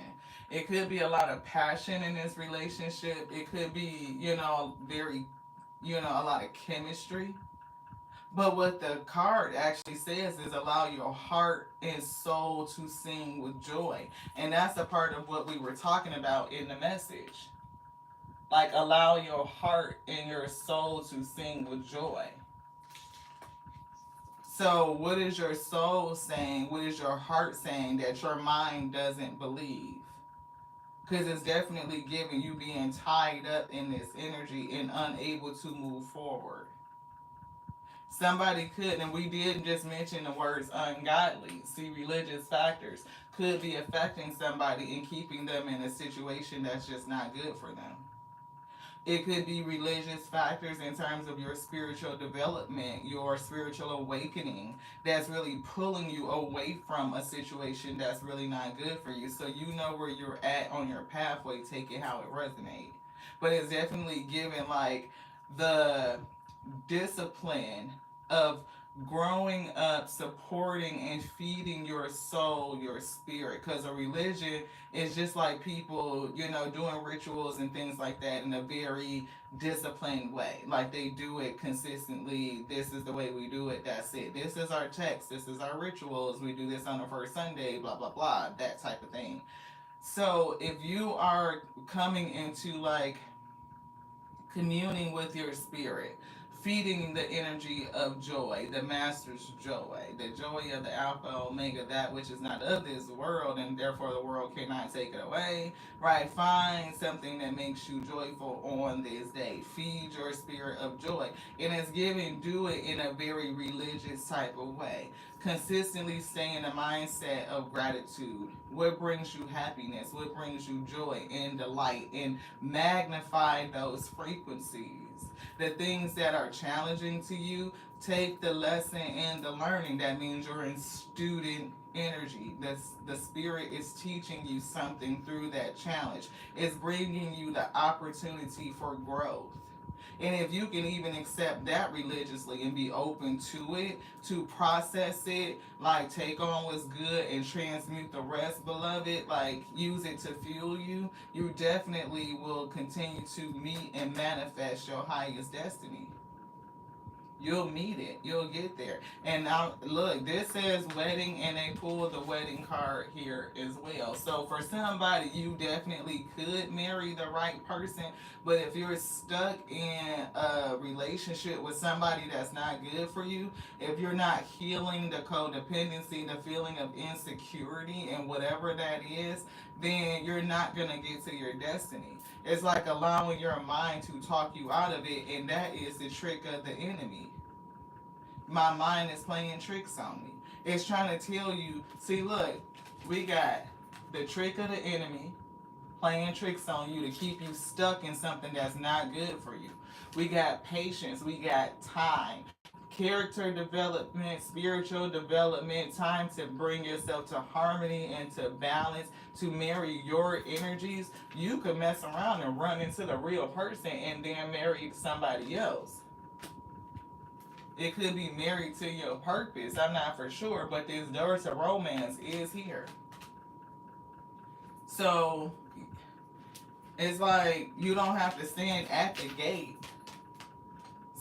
It could be a lot of passion in this relationship. It could be, very, a lot of chemistry. But what the card actually says is allow your heart and soul to sing with joy. And that's a part of what we were talking about in the message. Like, allow your heart and your soul to sing with joy. So, what is your soul saying? What is your heart saying that your mind doesn't believe? Because it's definitely giving you being tied up in this energy and unable to move forward. Somebody could, and we did just mention the words ungodly. See, religious factors could be affecting somebody and keeping them in a situation that's just not good for them. It could be religious factors in terms of your spiritual development, your spiritual awakening, that's really pulling you away from a situation that's really not good for you. So you know where you're at on your pathway, take it how it resonates. but it's definitely given like the discipline of growing up, supporting and feeding your soul, your spirit. Because a religion is just like people, doing rituals and things like that in a very disciplined way. Like they do it consistently. This is the way we do it. That's it. This is our text. This is our rituals. We do this on the first Sunday, blah, blah, blah. That type of thing. So if you are coming into like communing with your spirit, feeding the energy of joy, the master's joy, the joy of the Alpha Omega, that which is not of this world, and therefore the world cannot take it away, right? Find something that makes you joyful on this day. Feed your spirit of joy. And it's given, do it in a very religious type of way. Consistently stay in the mindset of gratitude. What brings you happiness? What brings you joy and delight? And magnify those frequencies. The things that are challenging to you, take the lesson and the learning. That means you're in student energy. The spirit is teaching you something through that challenge. It's bringing you the opportunity for growth. And if you can even accept that religiously and be open to it, to process it, like take on what's good and transmute the rest, beloved, like use it to fuel you, you definitely will continue to meet and manifest your highest destiny. You'll meet it. You'll get there. And now, look, this says wedding, and they pulled the wedding card here as well. So for somebody, you definitely could marry the right person. But if you're stuck in a relationship with somebody that's not good for you, if you're not healing the codependency, the feeling of insecurity, and whatever that is, then you're not going to get to your destiny. It's like allowing your mind to talk you out of it, and that is the trick of the enemy. My mind is playing tricks on me. It's trying to tell you, see, look, we got the trick of the enemy playing tricks on you to keep you stuck in something that's not good for you. We got patience, we got time, character development, spiritual development, time to bring yourself to harmony and to balance, to marry your energies. You could mess around and run into the real person and then marry somebody else. It could be married to your purpose. I'm not for sure, but this door to romance is here. So it's like you don't have to stand at the gate.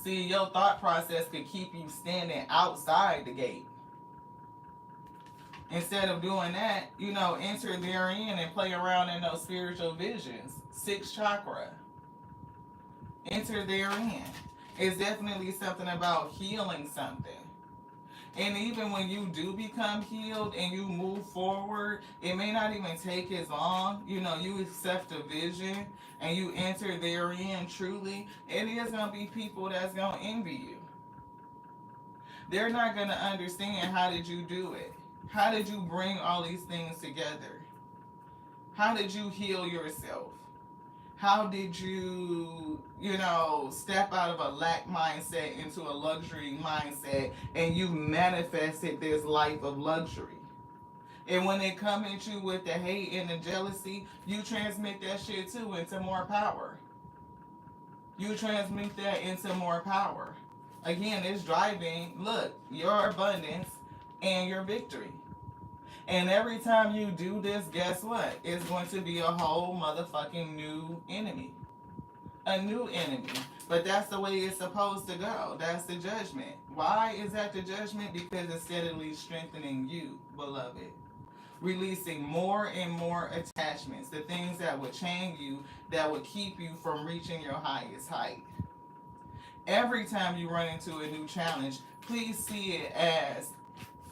See, your thought process could keep you standing outside the gate. Instead of doing that, enter therein and play around in those spiritual visions. Sixth chakra. Enter therein. It's definitely something about healing something. And even when you do become healed and you move forward, it may not even take as long. You accept the vision and you enter therein truly. It is going to be people that's going to envy you. They're not going to understand, how did you do it? How did you bring all these things together? How did you heal yourself? How did you, step out of a lack mindset into a luxury mindset, and you manifested this life of luxury? And when they come at you with the hate and the jealousy, you transmit that shit too into more power. You transmute that into more power. Again, it's driving, look, your abundance and your victory. And every time you do this, guess what? It's going to be a whole motherfucking new enemy. A new enemy. But that's the way it's supposed to go. That's the judgment. Why is that the judgment? Because it's steadily strengthening you, beloved. Releasing more and more attachments. The things that would chain you, that would keep you from reaching your highest height. Every time you run into a new challenge, please see it as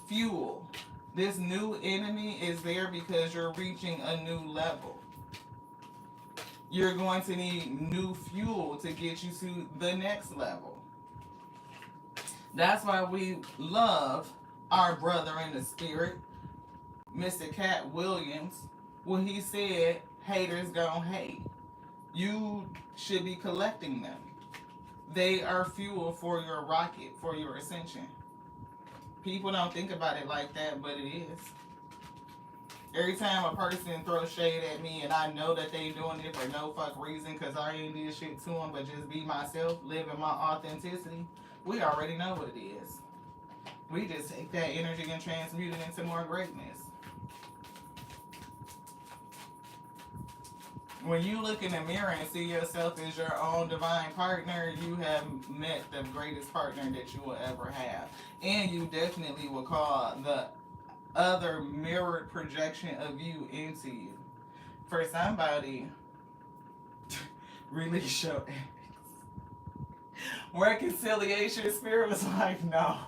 fuel. This new enemy is there because you're reaching a new level. You're going to need new fuel to get you to the next level. That's why we love our brother in the spirit, Mr. Cat Williams, when he said, haters gon' hate. You should be collecting them. They are fuel for your rocket, for your ascension. People don't think about it like that, but it is. Every time a person throws shade at me and I know that they doing it for no fuck reason because I ain't did shit to them but just be myself, living my authenticity, we already know what it is. We just take that energy and transmute it into more greatness. When you look in the mirror and see yourself as your own divine partner, you have met the greatest partner that you will ever have. And you definitely will call the other mirrored projection of you into you. For somebody, release your reconciliation spirit was like, no.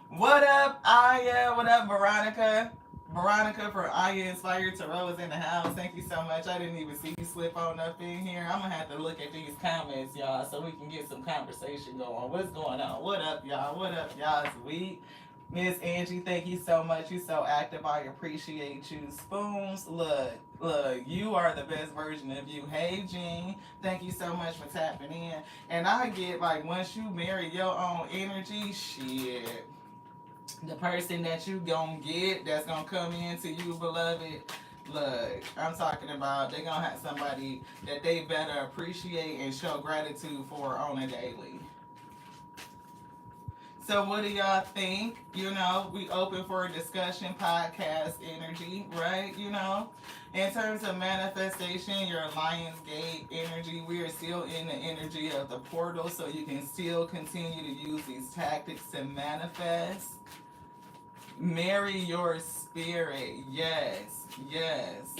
What up, Aya? What up, Veronica? Veronica for Aya Inspired Tarot is in the house. Thank you so much. I didn't even see you slip on up in here. I'm going to have to look at these comments, y'all, so we can get some conversation going. What's going on? What up, y'all? What up, y'all? Sweet. Miss Angie, thank you so much. You so active. I appreciate you. Spoons, look, you are the best version of you. Hey, Jean, thank you so much for tapping in. And I get, like, once you marry your own energy, shit, the person that you gonna get that's gonna come into you, beloved, look, I'm talking about they gonna have somebody that they better appreciate and show gratitude for on a daily. So what do y'all think? You know, we open for a discussion, podcast energy, right? You know, in terms of manifestation, your Lionsgate energy, we are still in the energy of the portal, so you can still continue to use these tactics to manifest. Marry your spirit. Yes, yes.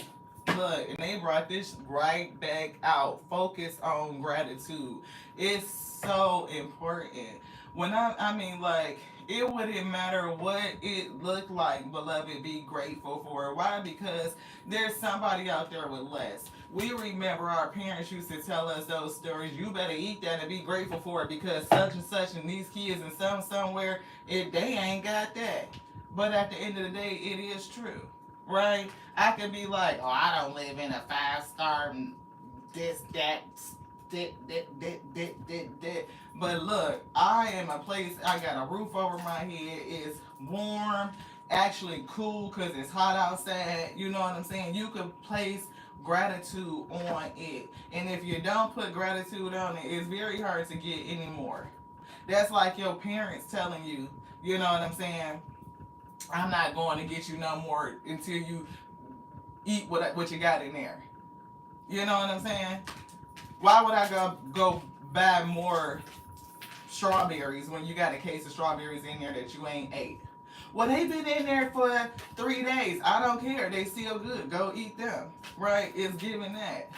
Look, and they brought this right back out. Focus on gratitude. It's so important. When I mean, like, it wouldn't matter what it looked like, beloved, be grateful for it. Why? Because there's somebody out there with less. We remember our parents used to tell us those stories. You better eat that and be grateful for it because such and such and these kids and somewhere, they ain't got that. But at the end of the day, it is true, right? I could be like, oh, I don't live in a 5-star, this, that, that. But look, I am a place, I got a roof over my head, it's warm, actually cool because it's hot outside, you know what I'm saying? You could place gratitude on it. And if you don't put gratitude on it, it's very hard to get any more. That's like your parents telling you, you know what I'm saying? I'm not going to get you no more until you eat what you got in there. You know what I'm saying? Why would I go buy more strawberries when you got a case of strawberries in there that you ain't ate? Well, they've been in there for 3 days. I don't care. They still good. Go eat them. Right? It's giving that.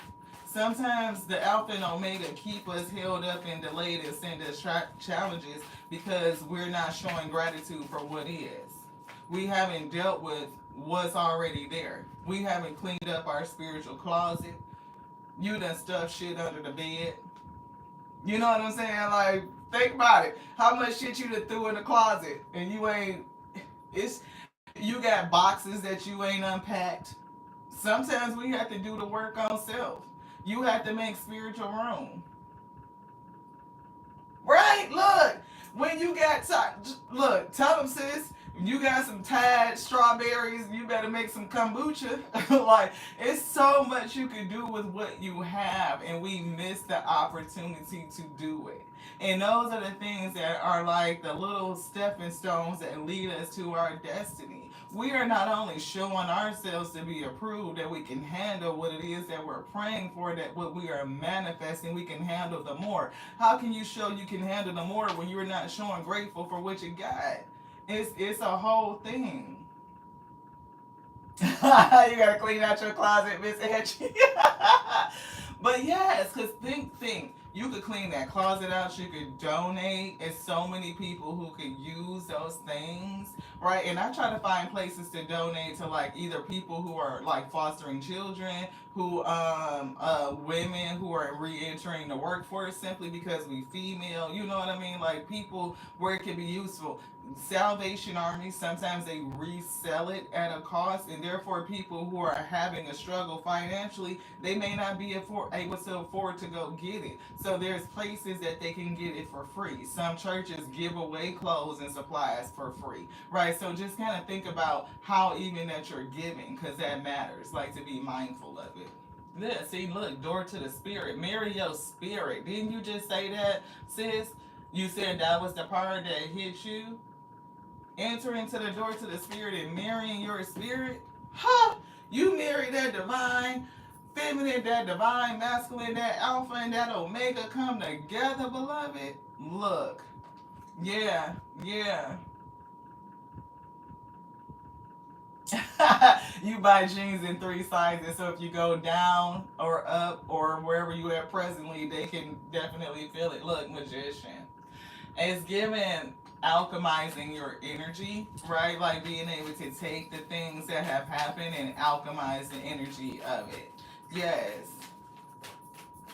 Sometimes the Alpha and Omega keep us held up and delayed and send us challenges because we're not showing gratitude for what is. We haven't dealt with what's already there. We haven't cleaned up our spiritual closet. You done stuffed shit under the bed. You know what I'm saying? Like, think about it. How much shit you done threw in the closet and you ain't, you got boxes that you ain't unpacked. Sometimes we have to do the work on self. You have to make spiritual room. Right? Look, when you got, look, tell them, sis, you got some Tide strawberries, you better make some kombucha. Like, it's so much you can do with what you have, and we miss the opportunity to do it. And those are the things that are like the little stepping stones that lead us to our destiny. We are not only showing ourselves to be approved, that we can handle what it is that we're praying for, that what we are manifesting, we can handle the more. How can you show you can handle the more when you're not showing grateful for what you got? It's a whole thing. You gotta clean out your closet, Miss Angie. But yes, because think. You could clean that closet out. You could donate. It's so many people who could use those things, right? And I try to find places to donate to, like, either people who are like fostering children, who women who are re-entering the workforce simply because we female, you know what I mean? Like people where it can be useful. Salvation Army, sometimes they resell it at a cost, and therefore people who are having a struggle financially, they may not be able to afford to go get it. So there's places that they can get it for free. Some churches give away clothes and supplies for free, right? So just kind of think about how even that you're giving, because that matters, like to be mindful of it. Yeah, see, look, door to the spirit. Marry your spirit. Didn't you just say that, sis? You said that was the part that hit you? Enter into the door to the spirit and marrying your spirit? Ha! You marry that divine feminine, that divine masculine, that alpha and that omega come together, beloved. Look. Yeah, yeah. You buy jeans in 3 sizes, so if you go down or up or wherever you at presently, they can definitely feel it. Look, magician. It's given alchemizing your energy, right? Like being able to take the things that have happened and alchemize the energy of it. Yes.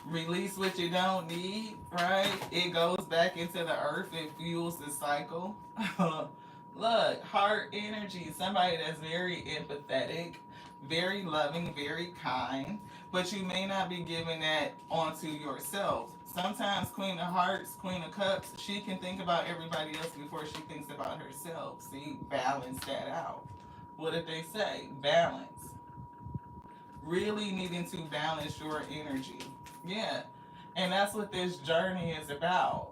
Release what you don't need, right? It goes back into the earth, it fuels the cycle. Look, heart energy, somebody that's very empathetic, very loving, very kind, but you may not be giving that onto yourself. Sometimes Queen of Hearts, Queen of Cups, she can think about everybody else before she thinks about herself. See, balance that out. What did they say? Balance. Really needing to balance your energy. Yeah. And that's what this journey is about.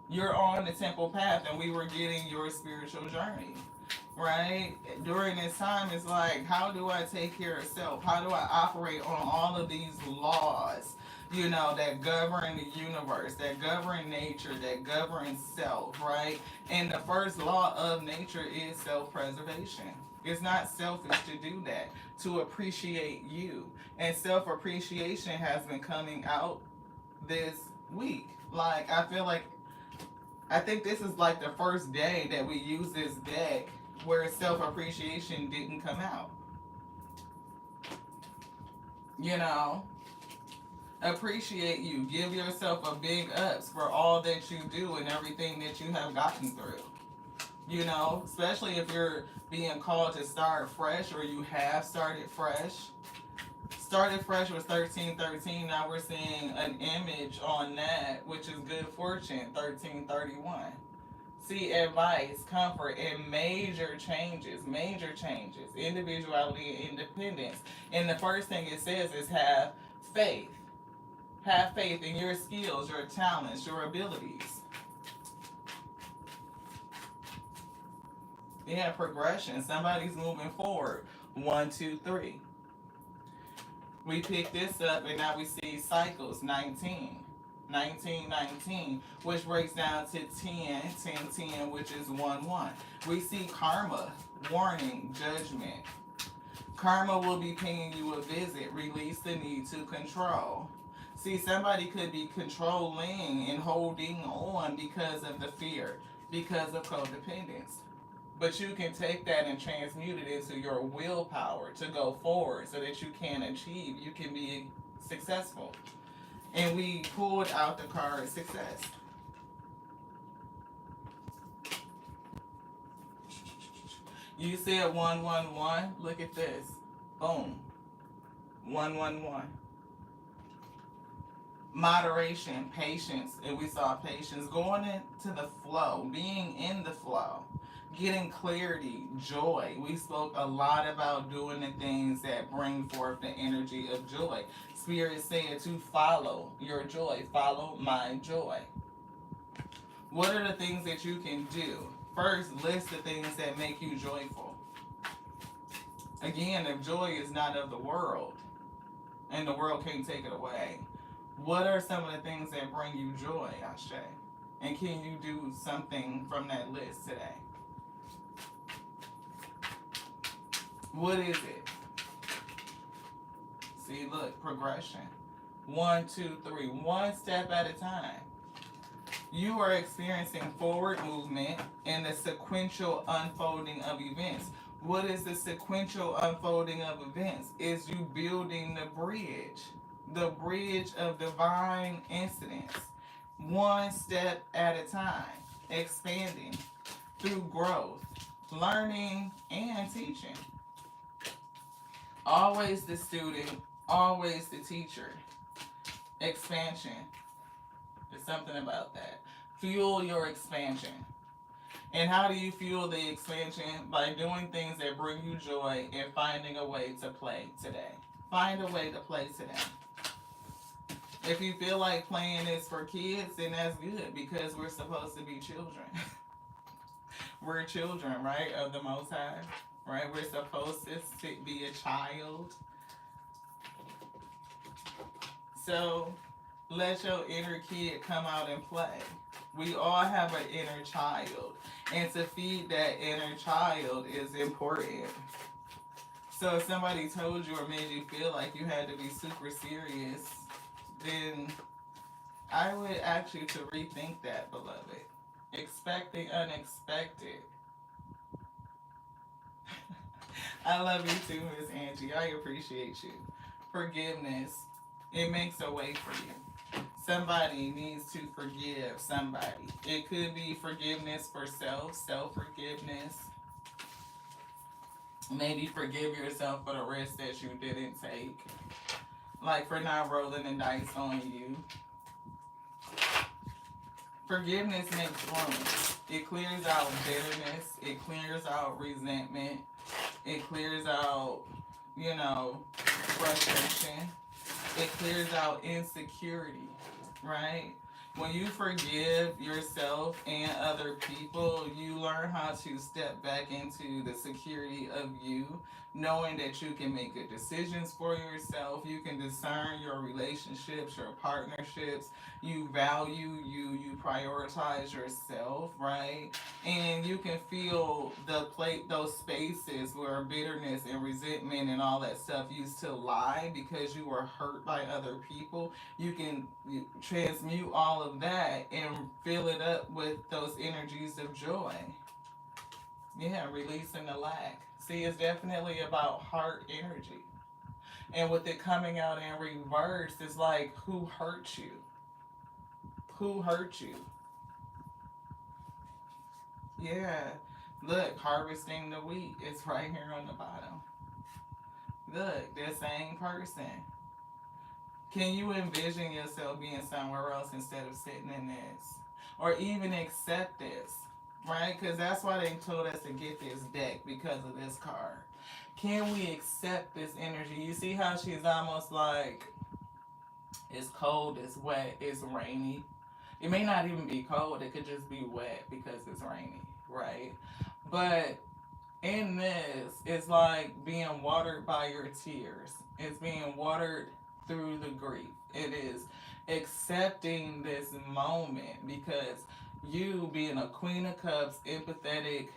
You're on the temple path and we were getting your spiritual journey, right? During this time, it's like, how do I take care of self? How do I operate on all of these laws, that govern the universe, that govern nature, that govern self, right? And the first law of nature is self-preservation. It's not selfish to do that, to appreciate you. And self-appreciation has been coming out this week. Like, I think this is like the first day that we use this deck where self appreciation didn't come out. You know, appreciate you. Give yourself a big ups for all that you do and everything that you have gotten through. Especially if you're being called to start fresh or you have started fresh. Started fresh was 1313. Now we're seeing an image on that, which is good fortune, 1331. See, advice, comfort, and major changes, individuality and independence. And the first thing it says is have faith. Have faith in your skills, your talents, your abilities. Yeah, progression. Somebody's moving forward. 1, 2, 3. We pick this up and now we see cycles 19, 19, 19, which breaks down to 10, 10, 10, which is 1, 1. We see karma, warning, judgment. Karma will be paying you a visit. Release the need to control. See, somebody could be controlling and holding on because of the fear, because of codependence. But you can take that and transmute it into your willpower to go forward so that you can achieve, you can be successful. And we pulled out the card success. You said 111. Look at this. Boom. 111. Moderation, patience, and we saw patience going into the flow, being in the flow. Getting clarity, joy. We spoke a lot about doing the things that bring forth the energy of joy. Spirit said to follow your joy, follow my joy. What are the things that you can do? First, list the things that make you joyful. Again, if joy is not of the world, and the world can't take it away, what are some of the things that bring you joy, Ashe? And can you do something from that list today? What is it? See, look, progression. 1, 2, 3, one step at a time. You are experiencing forward movement and the sequential unfolding of events. What is the sequential unfolding of events? Is you building the bridge of divine incidents, one step at a time, expanding through growth, learning, and teaching. Always the student, always the teacher. Expansion. There's something about that. Fuel your expansion. And how do you fuel the expansion? By doing things that bring you joy and finding a way to play today. Find a way to play today. If you feel like playing is for kids, then that's good because we're supposed to be children. We're children, right, of the Most High, right? We're supposed to be a child. So let your inner kid come out and play. We all have an inner child, and to feed that inner child is important. So if somebody told you or made you feel like you had to be super serious, then I would ask you to rethink that, beloved. Expecting unexpected. I love you too, Miss Angie. I appreciate you. Forgiveness. It makes a way for you. Somebody needs to forgive somebody. It could be forgiveness for self-forgiveness. Maybe forgive yourself for the risk that you didn't take. Like for not rolling the dice on you. Forgiveness makes room. It clears out bitterness. It clears out resentment. It clears out, frustration. It clears out insecurity, right? When you forgive yourself and other people, you learn how to step back into the security of you, knowing that you can make good decisions for yourself. You can discern your relationships, your partnerships. You value you prioritize yourself, right? And you can feel those spaces where bitterness and resentment and all that stuff used to lie because you were hurt by other people. You transmute all of that and fill it up with those energies of joy. Yeah, releasing the lack. See, it's definitely about heart energy. And with it coming out in reverse, it's like, who hurt you? Who hurt you? Yeah. Look, harvesting the wheat. It's right here on the bottom. Look, the same person. Can you envision yourself being somewhere else instead of sitting in this? Or even accept this, right? Because that's why they told us to get this deck, because of this card. Can we accept this energy? You see how she's almost like, it's cold, it's wet, it's rainy. It may not even be cold, it could just be wet because it's rainy, right? But in this, it's like being watered by your tears. It's being watered through the grief. It is accepting this moment because you being a Queen of Cups, empathetic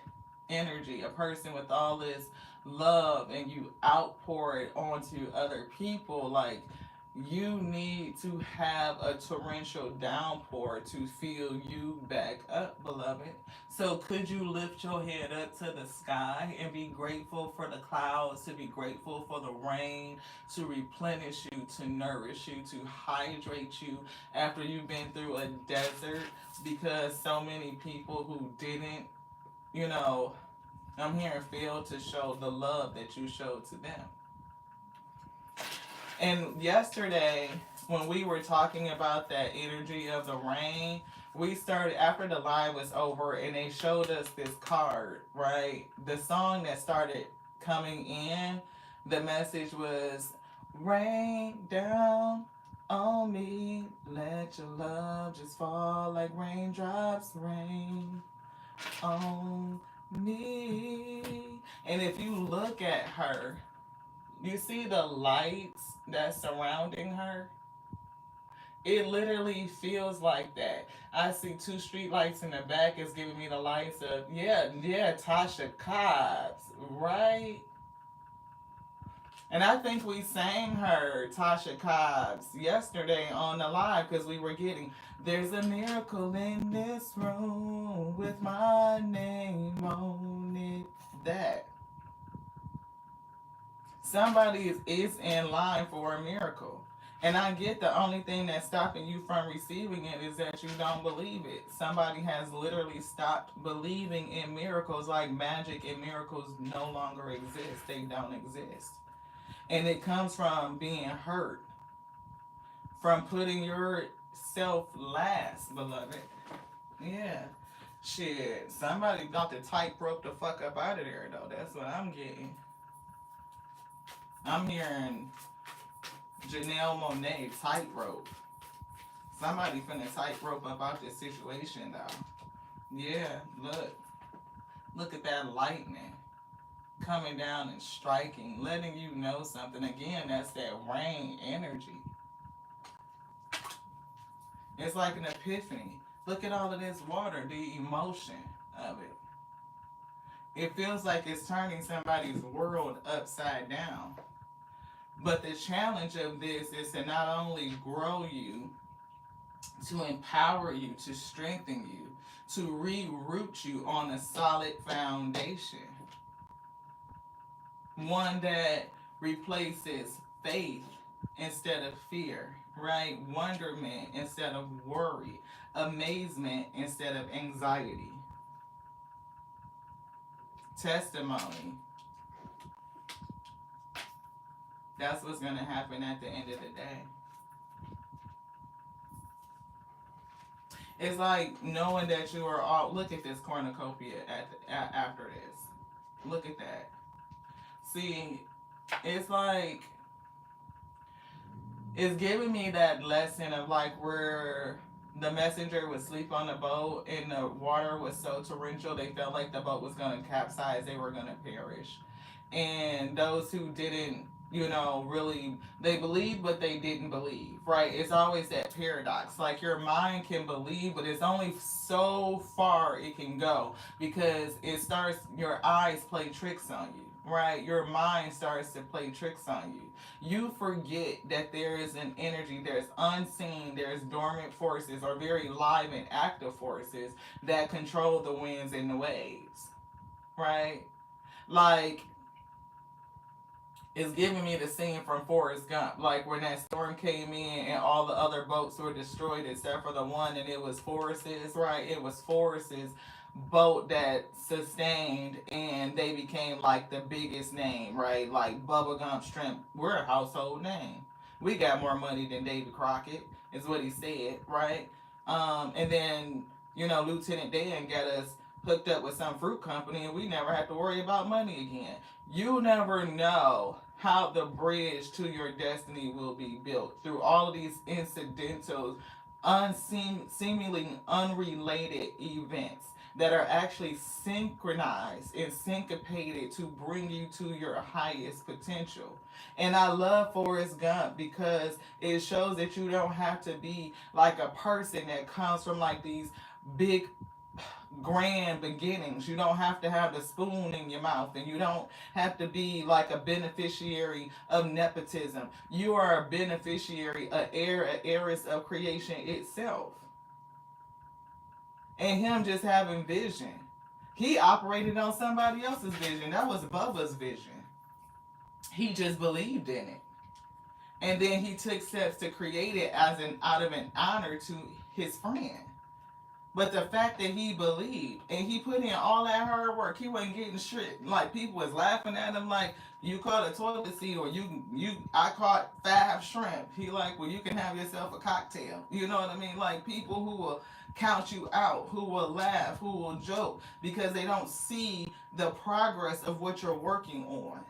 energy, a person with all this love, and you outpour it onto other people, like you need to have a torrential downpour to fill you back up, beloved. So could you lift your head up to the sky and be grateful for the clouds, to be grateful for the rain, to replenish you, to nourish you, to hydrate you after you've been through a desert, because so many people who didn't, you know, I'm here failed to show the love that you showed to them. And yesterday, when we were talking about that energy of the rain, we started after the live was over and they showed us this card, right? The song that started coming in, the message was, rain down on me, let your love just fall like raindrops rain on me. And if you look at her, you see the lights that's surrounding her? It literally feels like that. I see two street lights in the back. It's giving me the lights of, Tasha Cobbs, right? And I think we sang her, Tasha Cobbs, yesterday on the live because we were getting, there's a miracle in this room with my name on it. That. Somebody is in line for a miracle. And I get the only thing that's stopping you from receiving it is that you don't believe it. Somebody has literally stopped believing in miracles, like magic and miracles no longer exist. They don't exist. And it comes from being hurt, from putting yourself last, beloved. Yeah. Shit. Somebody got the tightrope the fuck up out of there, though. That's what I'm getting. I'm hearing Janelle Monáe tightrope. Somebody finna tightrope about this situation, though. Yeah, look. Look at that lightning coming down and striking, letting you know something. Again, that's that rain energy. It's like an epiphany. Look at all of this water, the emotion of it. It feels like it's turning somebody's world upside down. But the challenge of this is to not only grow you, to empower you, to strengthen you, to reroot you on a solid foundation. One that replaces faith instead of fear, right? Wonderment instead of worry, amazement instead of anxiety, testimony. That's what's going to happen at the end of the day. It's like knowing that you are all. Look at this cornucopia after this. Look at that. See, it's like it's giving me that lesson of like where the messenger would sleep on the boat and the water was so torrential they felt like the boat was going to capsize, they were going to perish. And those who didn't, really, they believed but they didn't believe, right? It's always that paradox. Like your mind can believe, but it's only so far it can go because your eyes play tricks on you, right? Your mind starts to play tricks on you. You forget that there is an energy, there's unseen, there's dormant forces or very live and active forces that control the winds and the waves, right? Like, it's giving me the scene from Forrest Gump, like when that storm came in and all the other boats were destroyed except for the one, and it was Forrest's, right? It was Forrest's boat that sustained, and they became like the biggest name, right? Like Bubba Gump Shrimp, we're a household name. We got more money than David Crockett, is what he said, right? And then, Lieutenant Dan got us hooked up with some fruit company, and we never have to worry about money again. You never know how the bridge to your destiny will be built through all of these incidental, seemingly unrelated events that are actually synchronized and syncopated to bring you to your highest potential. And I love Forrest Gump because it shows that you don't have to be like a person that comes from like these big grand beginnings. You don't have to have the spoon in your mouth, and you don't have to be like a beneficiary of nepotism. You are a beneficiary, an heir, an heiress of creation itself. And him just having vision. He operated on somebody else's vision. That was Bubba's vision. He just believed in it. And then he took steps to create it out of an honor to his friend. But the fact that he believed and he put in all that hard work, he wasn't getting shit. Like people was laughing at him like, you caught a toilet seat, or I caught 5 shrimp. He like, well, you can have yourself a cocktail. You know what I mean? Like people who will count you out, who will laugh, who will joke because they don't see the progress of what you're working on.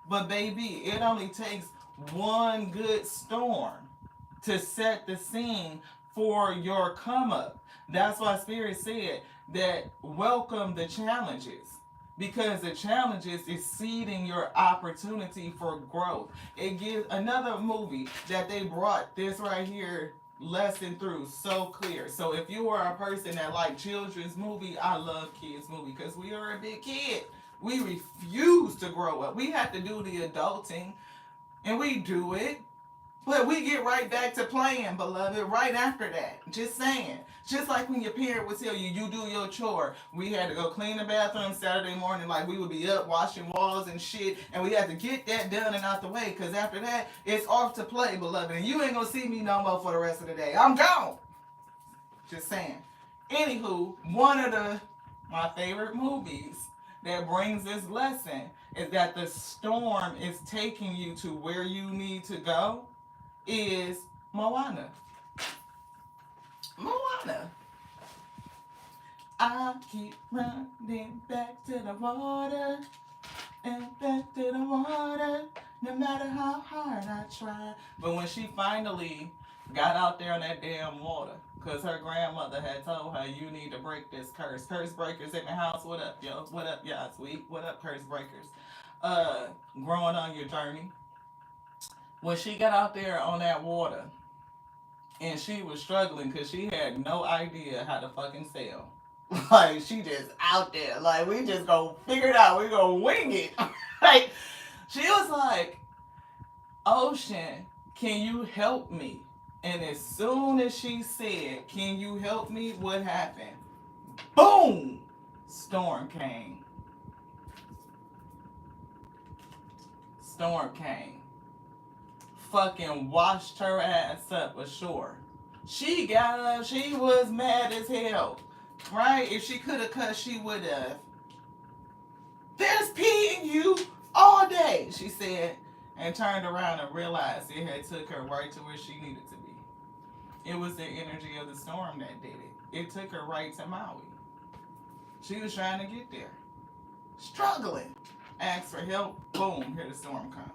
But baby, it only takes one good storm to set the scene for your come up. That's why Spirit said that welcome the challenges, because the challenges is seeding your opportunity for growth. It gives another movie that they brought this right here lesson through so clear. So if you are a person that like children's movie, I love kids movie because we are a big kid. We refuse to grow up. We have to do the adulting, and we do it. But we get right back to playing, beloved, right after that. Just saying. Just like when your parent would tell you, you do your chore. We had to go clean the bathroom Saturday morning, like we would be up washing walls and shit, and we had to get that done and out the way, because after that, it's off to play, beloved. And you ain't gonna see me no more for the rest of the day. I'm gone. Just saying. Anywho, one of my favorite movies that brings this lesson is that the storm is taking you to where you need to go is Moana. Moana. I keep running back to the water and back to the water, no matter how hard I try. But when she finally got out there in that damn water, because her grandmother had told her, you need to break this curse. Curse breakers in the house. What up, yo? What up, y'all sweet? What up, curse breakers? Growing on your journey. When she got out there on that water, and she was struggling because she had no idea how to fucking sail. Like, she just out there. Like, we just gonna figure it out. We gonna wing it. Like, she was like, Ocean, can you help me? And as soon as she said, can you help me? What happened? Boom! Storm came. Storm came. Fucking washed her ass up ashore. She got up. She was mad as hell. Right? If she could have cussed, she would have. There's pee in you all day, she said, and turned around and realized it had took her right to where she needed to be. It was the energy of the storm that did it. It took her right to Maui. She was trying to get there. Struggling. Asked for help. Boom, here the storm comes.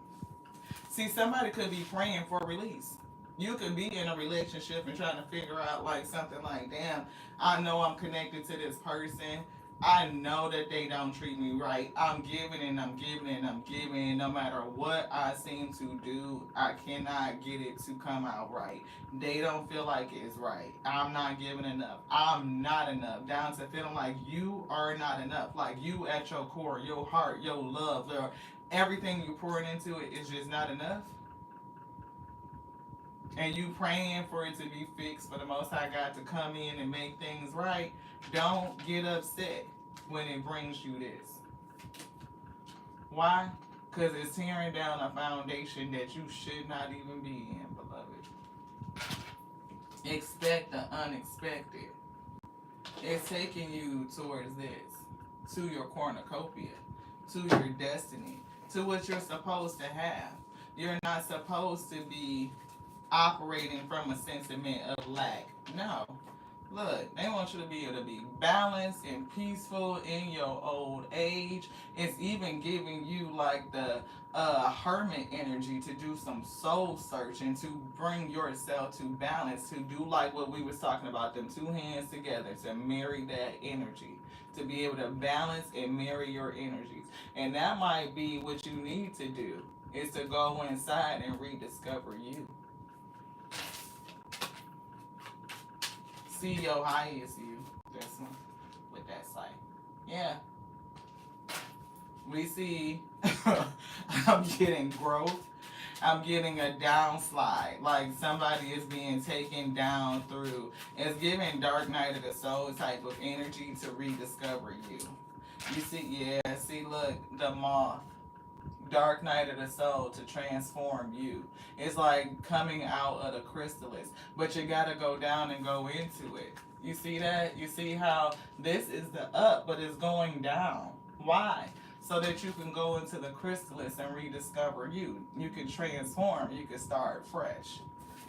See, somebody could be praying for release. You could be in a relationship and trying to figure out like something like, damn, I know I'm connected to this person. I know that they don't treat me right. I'm giving and I'm giving and I'm giving. No matter what I seem to do, I cannot get it to come out right. They don't feel like it's right. I'm not giving enough. I'm not enough. Down to feeling like you are not enough. Like you at your core, your heart, your love, everything you're pouring into it is just not enough. And you praying for it to be fixed, for the Most High God to come in and make things right. Don't get upset when it brings you this. Why? Because it's tearing down a foundation that you should not even be in, beloved. Expect the unexpected. It's taking you towards this, to your cornucopia, to your destiny, to what you're supposed to have. You're not supposed to be operating from a sentiment of lack. No. Look, they want you to be able to be balanced and peaceful in your old age. It's even giving you like the hermit energy to do some soul searching, to bring yourself to balance, to do like what we was talking about, them two hands together, to marry that energy, to be able to balance and marry your energies. And that might be what you need to do, is to go inside and rediscover you. See your highest you. That's what that's like. Yeah. We see I'm getting growth. I'm getting a downslide. Like somebody is being taken down through. It's giving Dark Night of the Soul type of energy to rediscover you. You see, yeah, see, look, the moth. Dark Night of the Soul to transform you. It's like coming out of the chrysalis, but you gotta go down and go into it. You see that? You see how this is the up, but it's going down. Why? So that you can go into the chrysalis and rediscover you. You can transform. You can start fresh.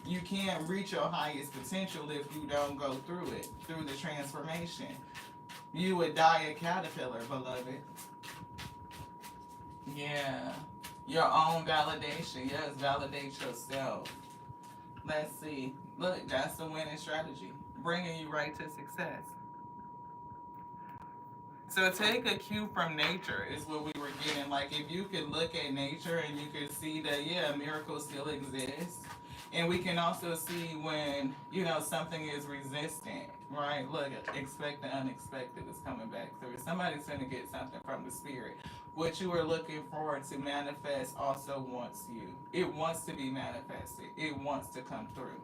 You can't reach your highest potential if you don't go through it, through the transformation. You would die a caterpillar, beloved. Yeah. Your own validation. Yes, validate yourself. Let's see. Look, that's the winning strategy. Bringing you right to success. So take a cue from nature is what we were getting. Like if you could look at nature and you could see that, yeah, miracles still exist. And we can also see when, something is resistant, right? Look, expect the unexpected is coming back through. Somebody's going to get something from the spirit. What you are looking forward to manifest also wants you. It wants to be manifested. It wants to come through,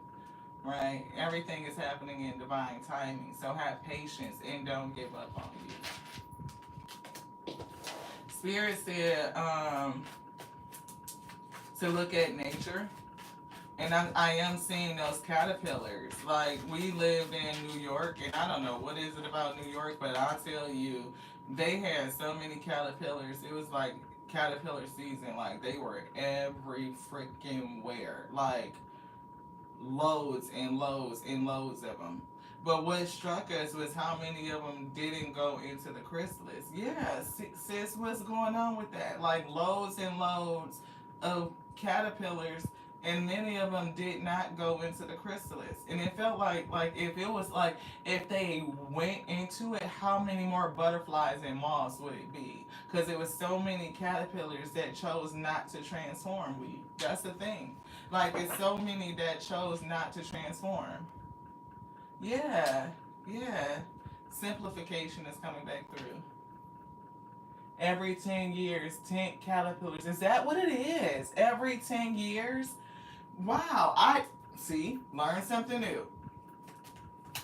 right? Everything is happening in divine timing. So have patience and don't give up on you. Spirit said to look at nature. And I am seeing those caterpillars. Like, we lived in New York, and I don't know what is it about New York, but I'll tell you, they had so many caterpillars. It was like caterpillar season. Like, they were every freaking where. Like, loads and loads and loads of them. But what struck us was how many of them didn't go into the chrysalis. Yeah, sis, what's going on with that? Like, loads and loads of caterpillars, and many of them did not go into the chrysalis. And it felt like if they went into it, how many more butterflies and moths would it be? Because it was so many caterpillars that chose not to transform. That's the thing. Like, it's so many that chose not to transform. Yeah, yeah. Simplification is coming back through. Every 10 years, 10 caterpillars. Is that what it is? Every 10 years? Wow. Learn something new.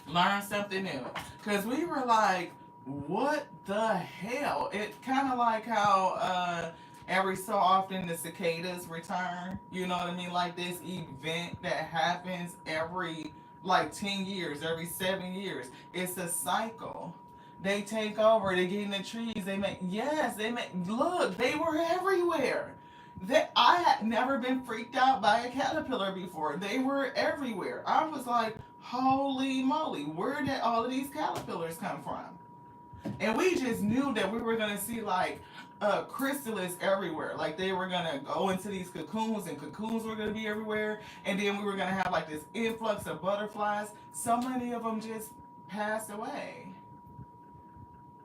Learn something new. Because we were like, what the hell? It kind of like how every so often the cicadas return. You know what I mean? Like this event that happens every like 10 years, every 7 years. It's a cycle. They take over, they get in the trees, look, they were everywhere. I had never been freaked out by a caterpillar before. They were everywhere. I was like, holy moly, where did all of these caterpillars come from? And we just knew that we were gonna see like chrysalis everywhere. Like they were gonna go into these cocoons, and cocoons were gonna be everywhere. And then we were gonna have like this influx of butterflies. So many of them just passed away.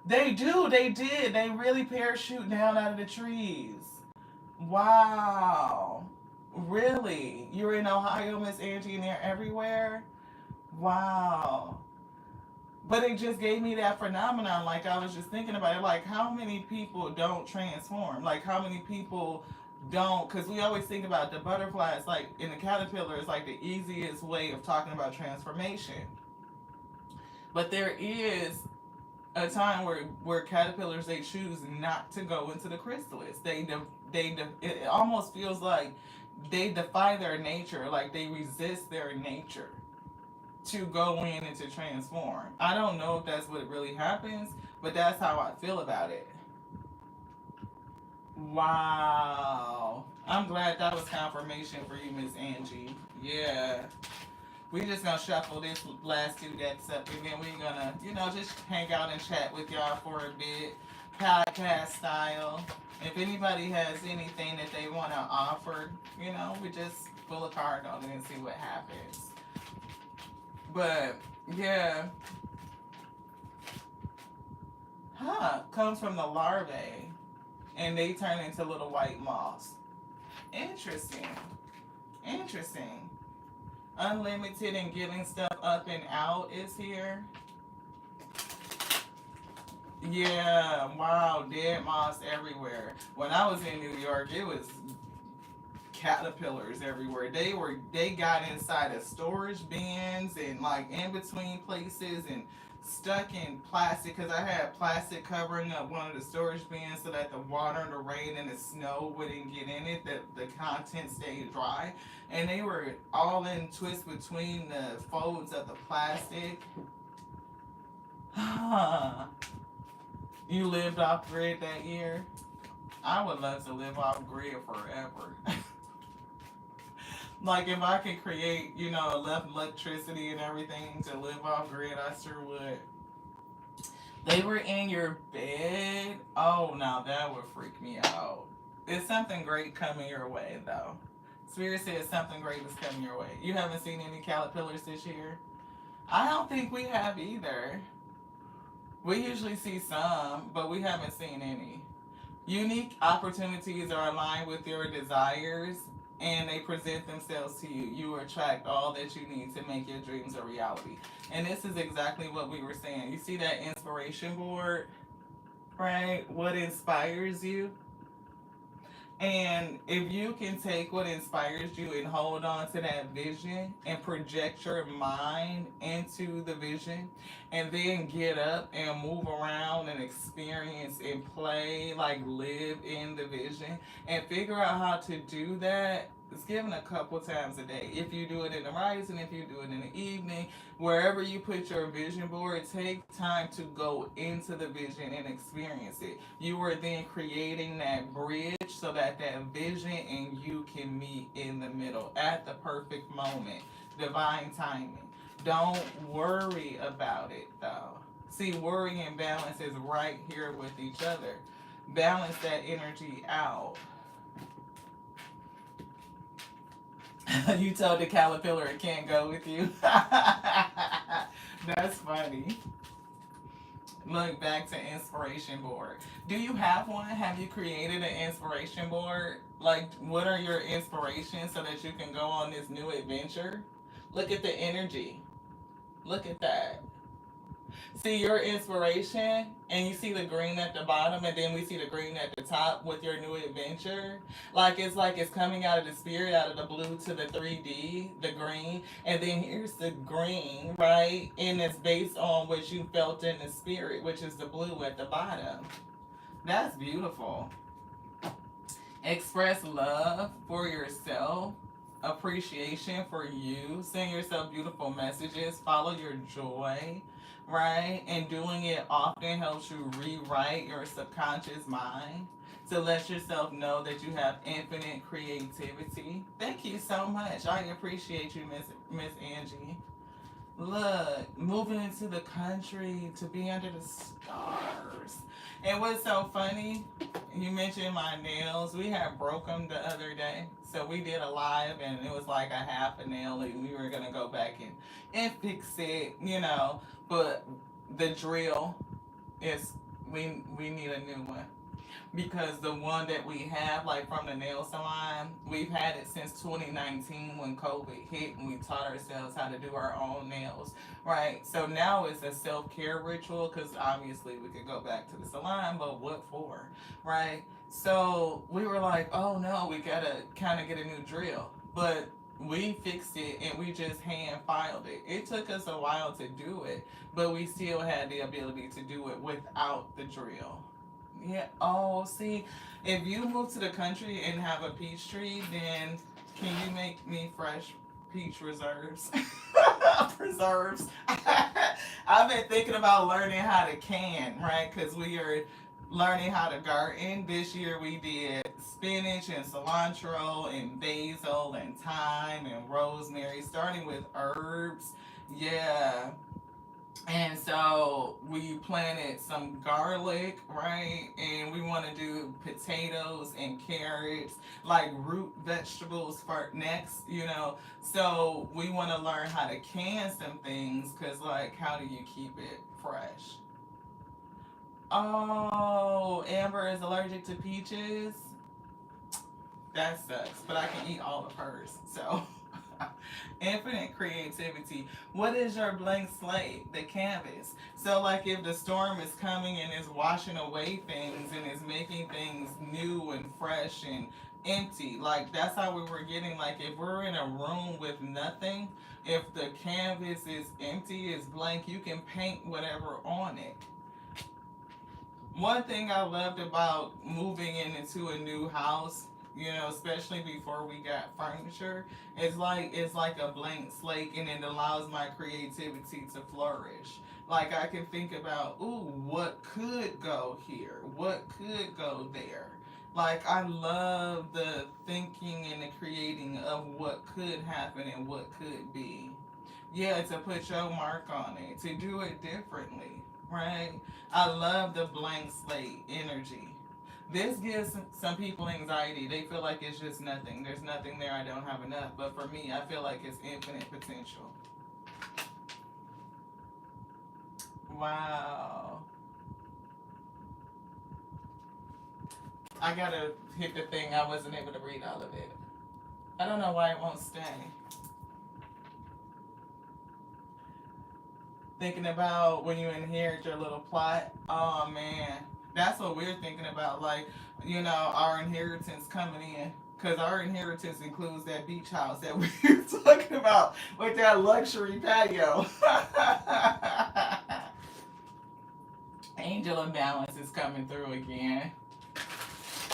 They did. They really parachute down out of the trees. Wow. Really? You're in Ohio, Miss Angie, and they're everywhere? Wow. But it just gave me that phenomenon. Like, I was just thinking about it. Like, how many people don't transform? Like, how many people don't? Because we always think about the butterflies, like, in the caterpillar, is like the easiest way of talking about transformation. But there is a time where caterpillars, they choose not to go into the chrysalis. It almost feels like they defy their nature, like they resist their nature to go in and to transform. I don't know if that's what really happens, but that's how I feel about it. Wow. I'm glad that was confirmation for you, Miss Angie. Yeah. We just gonna shuffle this last two decks up, and then we're gonna, just hang out and chat with y'all for a bit, podcast style. If anybody has anything that they want to offer, we just pull a card on it and see what happens. But yeah, comes from the larvae, and they turn into little white moths. Interesting. Unlimited and getting stuff up and out is here. Yeah, wow, dead moths everywhere. When I was in New York, it was caterpillars everywhere. They got inside of storage bins and like in between places and stuck in plastic, because I had plastic covering up one of the storage bins so that the water and the rain and the snow wouldn't get in it, that the content stayed dry. And they were all in twist between the folds of the plastic. You lived off grid that year? I would love to live off grid forever. Like, if I could create, enough electricity and everything to live off grid, I sure would. They were in your bed? Oh, now that would freak me out. Is something great coming your way, though? Spirit says something great is coming your way. You haven't seen any caterpillars this year? I don't think we have either. We usually see some, but we haven't seen any. Unique opportunities are aligned with your desires. and they present themselves to you, you attract all that you need to make your dreams a reality. And this is exactly what we were saying. You see that inspiration board, right? What inspires you? And if you can take what inspires you and hold on to that vision and project your mind into the vision and then get up and move around and experience and play, like live in the vision and figure out how to do that. It's given a couple times a day. If you do it in the rising, if you do it in the evening, wherever you put your vision board, take time to go into the vision and experience it. You are then creating that bridge so that that vision and you can meet in the middle at the perfect moment. Divine timing. Don't worry about it though. See, worry and balance is right here with each other. Balance that energy out. You told the caterpillar it can't go with you. That's funny. Look, back to inspiration board. Do you have one? Have you created an inspiration board? Like, what are your inspirations so that you can go on this new adventure? Look at the energy. Look at that. See your inspiration, and you see the green at the bottom, and then we see the green at the top with your new adventure. Like it's coming out of the spirit, out of the blue to the 3D, the green, and then here's the green, right? And it's based on what you felt in the spirit, which is the blue at the bottom. That's beautiful. Express love for yourself, appreciation for you, send yourself beautiful messages, follow your joy, right? And doing it often helps you rewrite your subconscious mind to let yourself know that you have infinite creativity. Thank you so much. I appreciate you, Miss Angie. Look, moving into the country to be under the stars. And what's so funny, you mentioned my nails. We had broke them the other day. So we did a live and it was like a half a nail and we were going to go back and fix it, you know. But the drill is, we need a new one because the one that we have, like from the nail salon, we've had it since 2019 when COVID hit and we taught ourselves how to do our own nails, right? So now it's a self care ritual because obviously we could go back to the salon, but what for, right? So we were like, oh no, we gotta kind of get a new drill. But we fixed it and we just hand filed it. It took us a while to do it, but we still had the ability to do it without the drill. Yeah. Oh, see, if you move to the country and have a peach tree, then can you make me fresh peach reserves? Preserves. I've been thinking about learning how to can, right? Because we are learning how to garden. This year we did spinach and cilantro and basil and thyme and rosemary, starting with herbs. Yeah. And so we planted some garlic, right? And we want to do potatoes and carrots, like root vegetables for next, you know. So we want to learn how to can some things because, like, how do you keep it fresh? Oh, Amber is allergic to peaches. That sucks, but I can eat all of hers. So, infinite creativity. What is your blank slate? The canvas. So, like, if the storm is coming and is washing away things and is making things new and fresh and empty, like, that's how we were getting. Like, if we're in a room with nothing, if the canvas is empty, is blank, you can paint whatever on it. One thing I loved about moving into a new house, you know, especially before we got furniture, it's like a blank slate and it allows my creativity to flourish. Like I can think about, ooh, what could go here? What could go there? Like I love the thinking and the creating of what could happen and what could be. Yeah, to put your mark on it, to do it differently, right? I love the blank slate energy. This gives some people anxiety. They feel like it's just nothing. There's nothing there. I don't have enough. But for me, I feel like it's infinite potential. Wow. I gotta hit the thing. I wasn't able to read all of it. I don't know why it won't stay. Thinking about when you inherit your little plot. Oh man, that's what we're thinking about. Like, our inheritance coming in. Because our inheritance includes that beach house that we were talking about with that luxury patio. Angel imbalance is coming through again.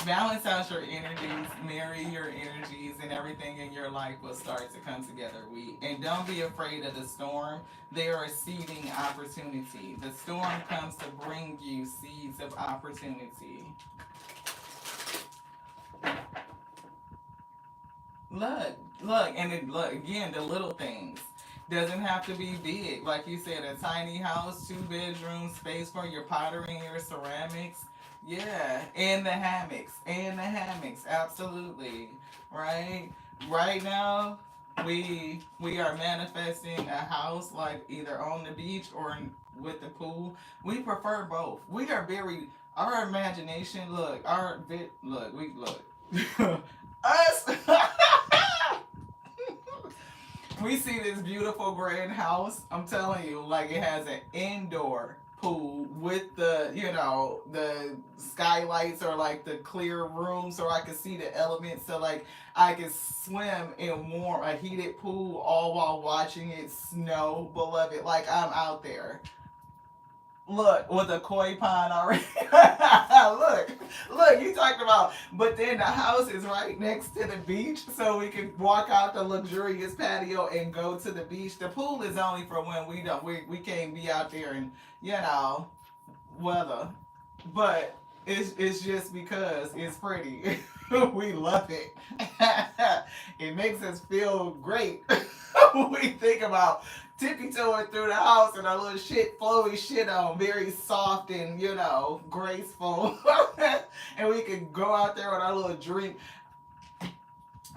Balance out your energies, marry your energies, and everything in your life will start to come together. And don't be afraid of the storm. They are a seeding opportunity. The storm comes to bring you seeds of opportunity. Look again, the little things. Doesn't have to be big. Like you said, a tiny house, 2 bedroom, space for your pottery and your ceramics. Yeah, and the hammocks, absolutely. Right? Right now, we are manifesting a house like either on the beach or with the pool. We prefer both. We are very our imagination. Look, us. We see this beautiful grand house. I'm telling you, like it has an indoor pool with the skylights or like the clear room so I can see the elements. So like I can swim in a heated pool all while watching it snow, beloved. Like I'm out there. Look, with a koi pond already. look, you talked about, but then the house is right next to the beach, so we can walk out the luxurious patio and go to the beach. The pool is only for when we can't be out there and weather, but it's just because it's pretty. We love it. It makes us feel great when we think about tippy toeing through the house and our little flowy shit on, very soft and graceful. And we can go out there with our little drink.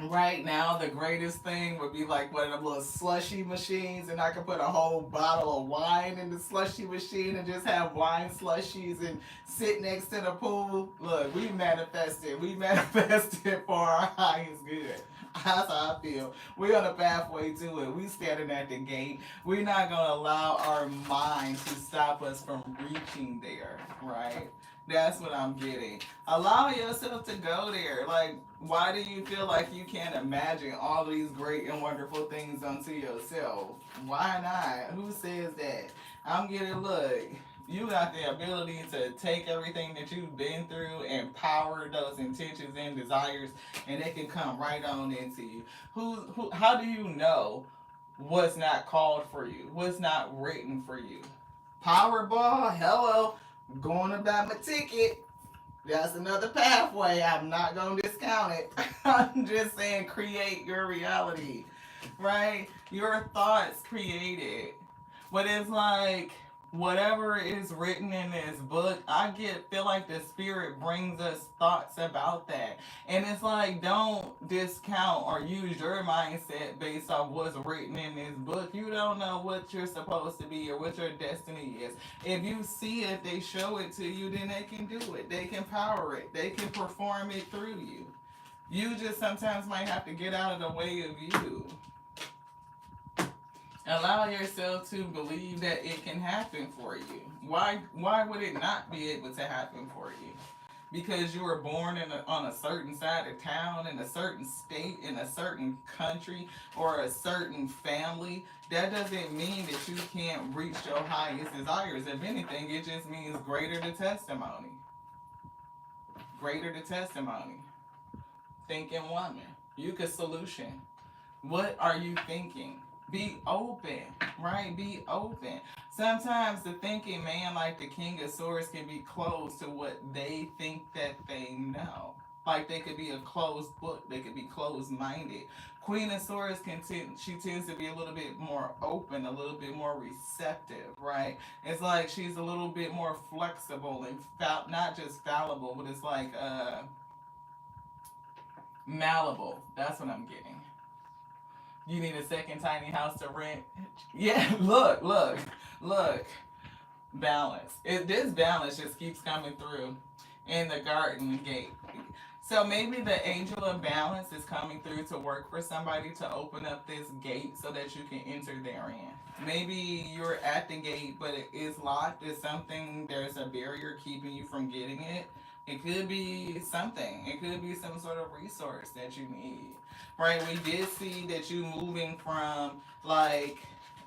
Right now, the greatest thing would be like one of them little slushy machines, and I could put a whole bottle of wine in the slushy machine and just have wine slushies and sit next to the pool. Look, we manifested. We manifested for our highest good. That's how I feel. We're on a pathway to it. We standing at the gate. We're not gonna allow our mind to stop us from reaching there, right? That's what I'm getting. Allow yourself to go there. Like, why do you feel like you can't imagine all these great and wonderful things unto yourself? Why not? Who says that? I'm getting, look, you got the ability to take everything that you've been through and power those intentions and desires, and it can come right on into you. How do you know what's not called for you? What's not written for you? Powerball, hello, going to buy my ticket. That's another pathway. I'm not going to discount it. I'm just saying, create your reality, right? Your thoughts create it. But it's like, whatever is written in this book, feel like the spirit brings us thoughts about that. And it's like, don't discount or use your mindset based on what's written in this book. You don't know what you're supposed to be or what your destiny is. If you see it, they show it to you, then they can do it. They can power it. They can perform it through you. You just sometimes might have to get out of the way of you. Allow yourself to believe that it can happen for you. Why would it not be able to happen for you? Because you were born on a certain side of town, in a certain state, in a certain country, or a certain family. That doesn't mean that you can't reach your highest desires. If anything, it just means greater the testimony. Greater the testimony. Thinking woman. You could solution. What are you thinking? Be open, right? Be open. Sometimes the thinking man, like the King of Swords, can be closed to what they think that they know. Like they could be a closed book. They could be closed-minded. Queen of Swords she tends to be a little bit more open, a little bit more receptive, right? It's like she's a little bit more flexible and not just fallible, but it's like malleable. That's what I'm getting. You need a second tiny house to rent. Yeah, look. Balance. This balance just keeps coming through in the garden gate. So maybe the angel of balance is coming through to work for somebody to open up this gate so that you can enter therein. Maybe you're at the gate, but it is locked. It's something, there's a barrier keeping you from getting it. It could be something. It could be some sort of resource that you need. Right? We did see that you moving from like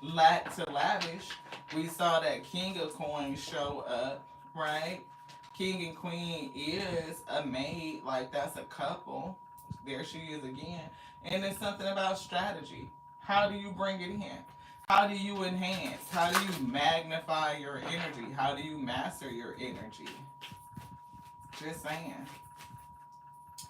lack to lavish. We saw that King of Coins show up, right? King and Queen is a maid, like that's a couple. There she is again. And it's something about strategy. How do you bring it in? How do you enhance? How do you magnify your energy? How do you master your energy? Just saying.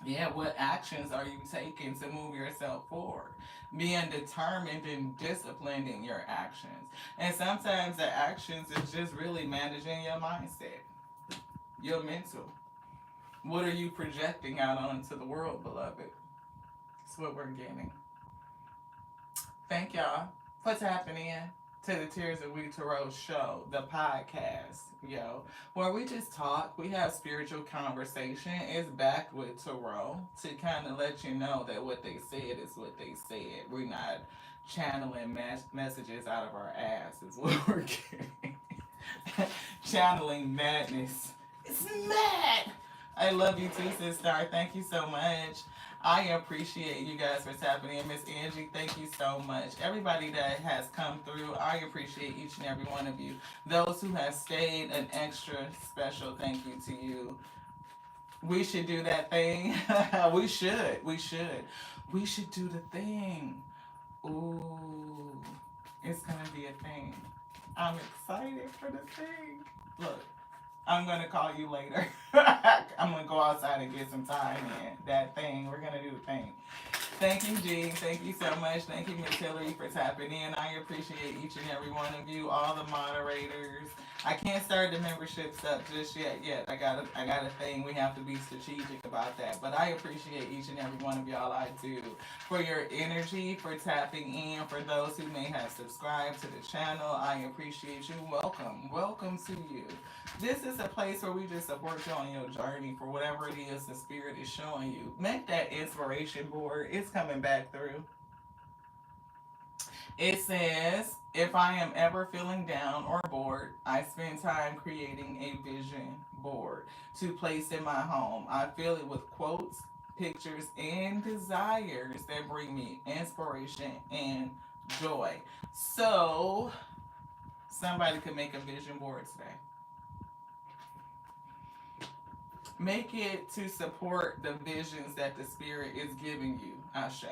Yeah, what actions are you taking to move yourself forward? Being determined and disciplined in your actions. And sometimes the actions is just really managing your mindset, your mental. What are you projecting out onto the world, beloved? That's what we're getting. Thank y'all for tapping in to the Tears of We Tarot show, the podcast, where we just talk. We have spiritual conversation. It's back with Tarot to kind of let you know that what they said is what they said. We're not channeling messages out of our ass, is what we're getting. Channeling madness. It's mad. I love you too, sister. Thank you so much. I appreciate you guys for tapping in. Miss Angie, thank you so much. Everybody that has come through, I appreciate each and every one of you. Those who have stayed, an extra special thank you to you. We should do that thing. We should. We should. We should do the thing. Ooh, it's going to be a thing. I'm excited for the thing. Look. I'm gonna call you later. I'm gonna go outside and get some time in. That thing. We're gonna do the thing. Thank you, G. Thank you so much. Thank you, Miss Hillary, for tapping in. I appreciate each and every one of you, all the moderators. I can't start the memberships up just yet. I got a thing. We have to be strategic about that. But I appreciate each and every one of y'all. I do. For your energy, for tapping in, for those who may have subscribed to the channel, I appreciate you. Welcome. Welcome to you. This is a place where we just support you on your journey for whatever it is the spirit is showing you. Make that inspiration board. It's coming back through. It says, if I am ever feeling down or bored, I spend time creating a vision board to place in my home. I fill it with quotes, pictures, and desires that bring me inspiration and joy. So, somebody could make a vision board today. Make it to support the visions that the spirit is giving you, Ashe.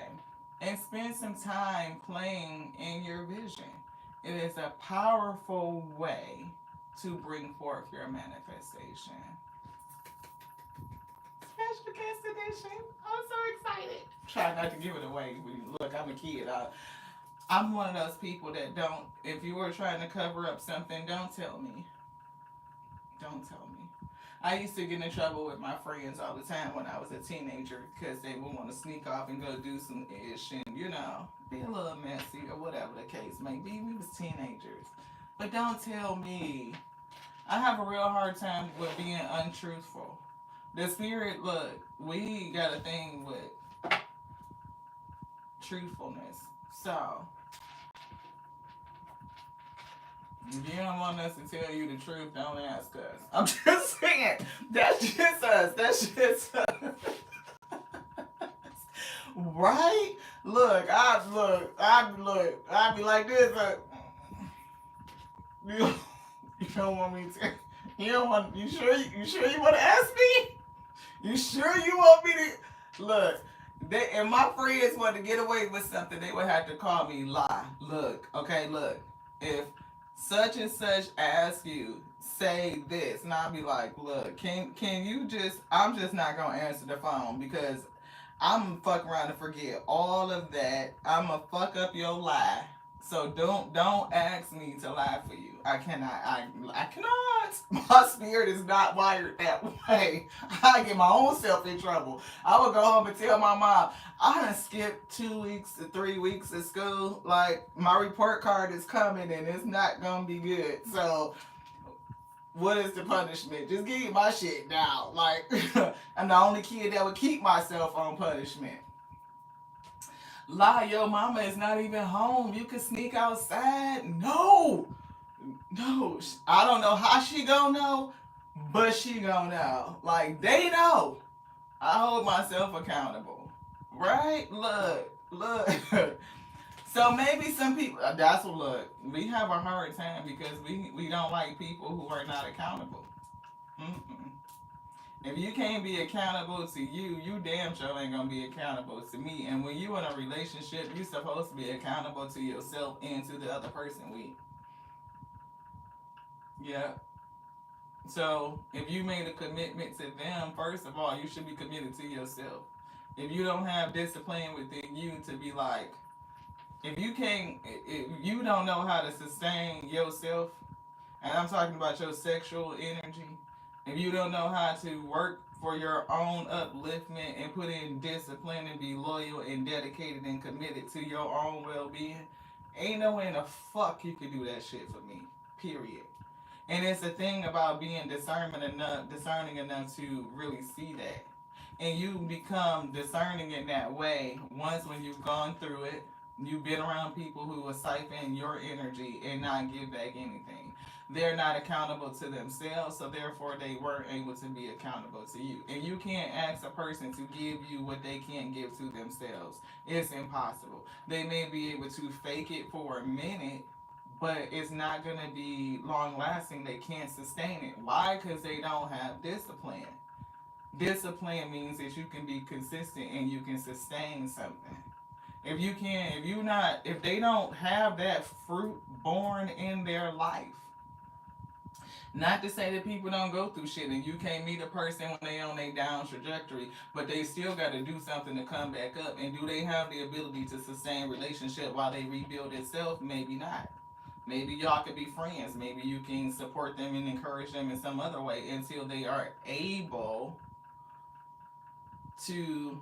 And spend some time playing in your vision. It is a powerful way to bring forth your manifestation. Special guest edition. I'm so excited. Try not to give it away. Look, I'm a kid. I'm one of those people that don't, if you were trying to cover up something, don't tell me. Don't tell me. I used to get in trouble with my friends all the time when I was a teenager because they would want to sneak off and go do some ish and, be a little messy or whatever the case may be. We was teenagers. But don't tell me. I have a real hard time with being untruthful. The spirit, look, we got a thing with truthfulness. So, if you don't want us to tell you the truth, don't ask us. I'm just saying. That's just us. That's just us. Right? Look, I'd be like this. You don't want me to. You sure you want to ask me? You sure you want me to? Look, and my friends want to get away with something, they would have to call me lie. Look, if such and such ask you, say this, and I'll be like, look, can you just? I'm just not gonna answer the phone because I'm gonna fuck around and forget all of that. I'm gonna fuck up your lie. So don't ask me to lie for you. I cannot. I cannot. My spirit is not wired that way. I get my own self in trouble. I would go home and tell my mom, I done skipped 2 weeks to 3 weeks of school. Like, my report card is coming and it's not gonna be good. So What is the punishment? Just give my shit down. Like, I'm the only kid that would keep myself on punishment. Lie, your mama is not even home. You can sneak outside. No, no. I don't know how she gonna know, but she gonna know. Like, they know. I hold myself accountable. Right? Look. So maybe some people, that's what, look, we have a hard time because we don't like people who are not accountable. Mm-mm. If you can't be accountable to you, you damn sure ain't gonna be accountable to me. And when you in a relationship, you supposed to be accountable to yourself and to the other person. Yeah. So if you made a commitment to them, first of all, you should be committed to yourself. If you don't have discipline within you to be like, if you can't, if you don't know how to sustain yourself, and I'm talking about your sexual energy, if you don't know how to work for your own upliftment and put in discipline and be loyal and dedicated and committed to your own well-being, ain't no way in the fuck you can do that shit for me. Period. And it's the thing about being discerning enough to really see that. And you become discerning in that way once when you've gone through it, you've been around people who will siphon your energy and not give back anything. They're not accountable to themselves, so therefore they weren't able to be accountable to you. And you can't ask a person to give you what they can't give to themselves. It's impossible. They may be able to fake it for a minute, but it's not going to be long lasting. They can't sustain it. Why? Because they don't have discipline. Discipline means that you can be consistent and you can sustain something. If they don't have that fruit born in their life, not to say that people don't go through shit and you can't meet a person when they on a down trajectory, but they still got to do something to come back up. And do they have the ability to sustain relationship while they rebuild itself? Maybe not. Maybe y'all could be friends. Maybe you can support them and encourage them in some other way until they are able to,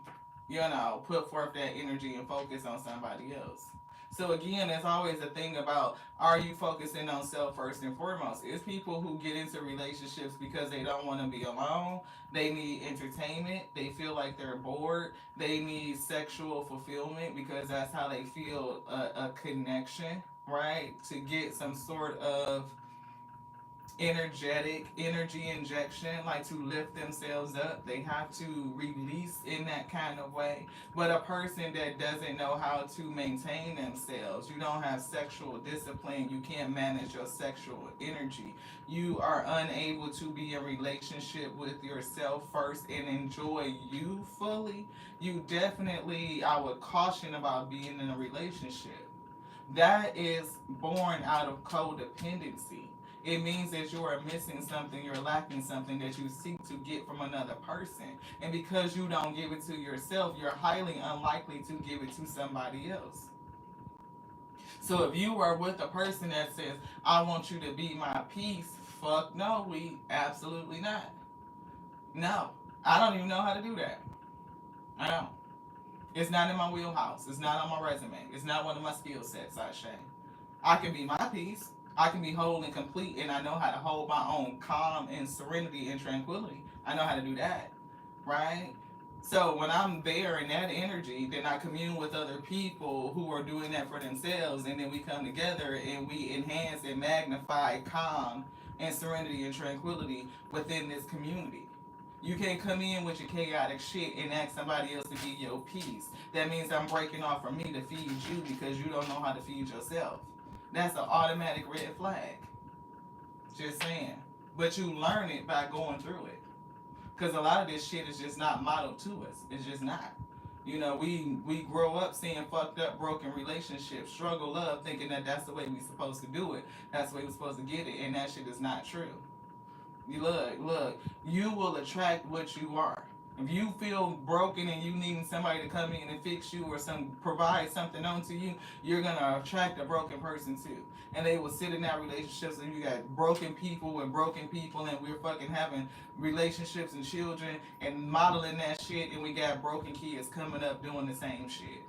put forth that energy and focus on somebody else. So again, there's always a thing about, are you focusing on self first and foremost? It's people who get into relationships because they don't want to be alone. They need entertainment. They feel like they're bored. They need sexual fulfillment because that's how they feel a connection, right? To get some sort of energy injection, like to lift themselves up. They have to release in that kind of way. But a person that doesn't know how to maintain themselves, you don't have sexual discipline, you can't manage your sexual energy, you are unable to be in relationship with yourself first and enjoy you fully, you definitely, I would caution about being in a relationship. That is born out of codependency. It means that you are missing something, you're lacking something that you seek to get from another person. And because you don't give it to yourself, you're highly unlikely to give it to somebody else. So if you are with a person that says, I want you to be my peace, fuck no, we absolutely not. No. I don't even know how to do that. I don't. It's not in my wheelhouse. It's not on my resume. It's not one of my skill sets, I say. I can be my peace. I can be whole and complete, and I know how to hold my own calm and serenity and tranquility. I know how to do that, right? So when I'm there in that energy, then I commune with other people who are doing that for themselves, and then we come together and we enhance and magnify calm and serenity and tranquility within this community. You can't come in with your chaotic shit and ask somebody else to give you peace. That means I'm breaking off from me to feed you because you don't know how to feed yourself. That's an automatic red flag. Just saying. But you learn it by going through it. Because a lot of this shit is just not modeled to us. It's just not. We grow up seeing fucked up, broken relationships, struggle love, thinking that that's the way we're supposed to do it. That's the way we're supposed to get it. And that shit is not true. Look, you will attract what you are. If you feel broken and you need somebody to come in and fix you or provide something onto you, you're gonna attract a broken person too. And they will sit in that relationship. So you got broken people with broken people, and we're fucking having relationships and children and modeling that shit, and we got broken kids coming up doing the same shit.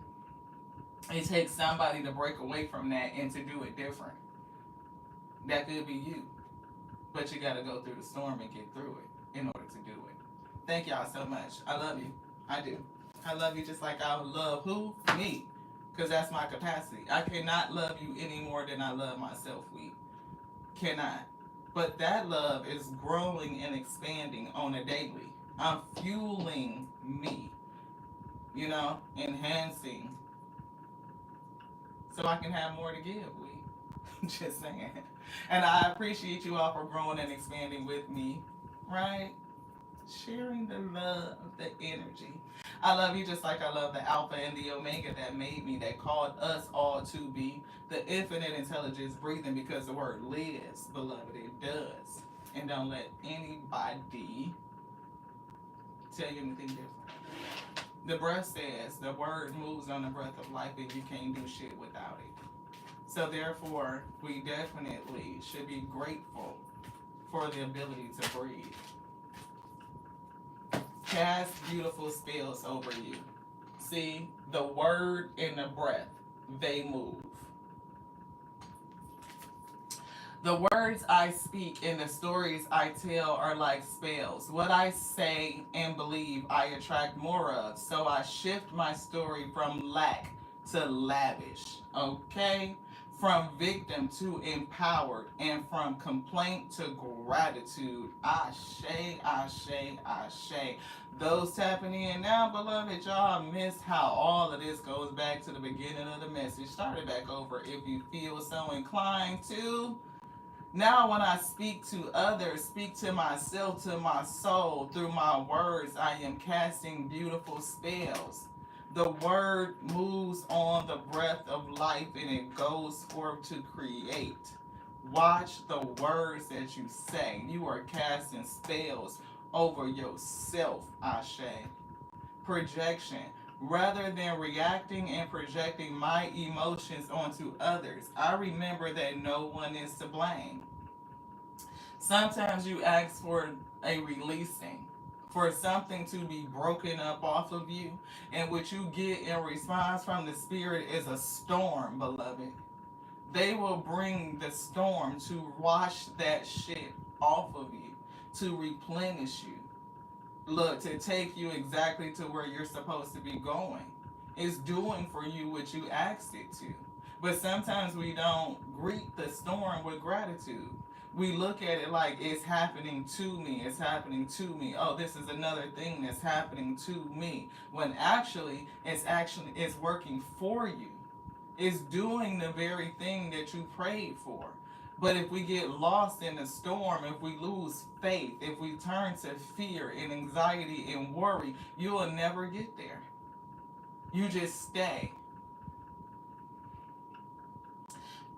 It takes somebody to break away from that and to do it different. That could be you. But you got to go through the storm and get through it in order to do it. Thank y'all so much. I love you. I do. I love you just like I love who? Me. Because that's my capacity. I cannot love you any more than I love myself, we cannot. But that love is growing and expanding on a daily. I'm fueling me, enhancing so I can have more to give, we. Just saying. And I appreciate you all for growing and expanding with me, right? Sharing the love, the energy. I love you just like I love the Alpha and the Omega that made me, that called us all to be the infinite intelligence breathing, because the word lives, beloved, it does. And don't let anybody tell you anything different. The breath says the word moves on the breath of life and you can't do shit without it. So therefore, we definitely should be grateful for the ability to breathe. Cast beautiful spells over you. See, the word and the breath, they move. The words I speak and the stories I tell are like spells. What I say and believe, I attract more of. So I shift my story from lack to lavish. Okay? From victim to empowered, and from complaint to gratitude. Ashe, ashe, ashe. Those tapping in now, beloved, y'all missed how all of this goes back to the beginning of the message. Start it back over if you feel so inclined to. Now, when I speak to others, speak to myself, to my soul, through my words, I am casting beautiful spells. The word moves on the breath of life and it goes forth to create. Watch the words that you say. You are casting spells over yourself, Ashe. Projection. Rather than reacting and projecting my emotions onto others, I remember that no one is to blame. Sometimes you ask for a releasing, for something to be broken up off of you, and what you get in response from the spirit is a storm, beloved. They will bring the storm to wash that shit off of you, to replenish you. Look, to take you exactly to where you're supposed to be going. It's doing for you what you asked it to. But sometimes we don't greet the storm with gratitude. We look at it like it's happening to me, it's happening to me. Oh, this is another thing that's happening to me. When it's working for you. It's doing the very thing that you prayed for. But if we get lost in the storm, if we lose faith, if we turn to fear and anxiety and worry, you will never get there. You just stay.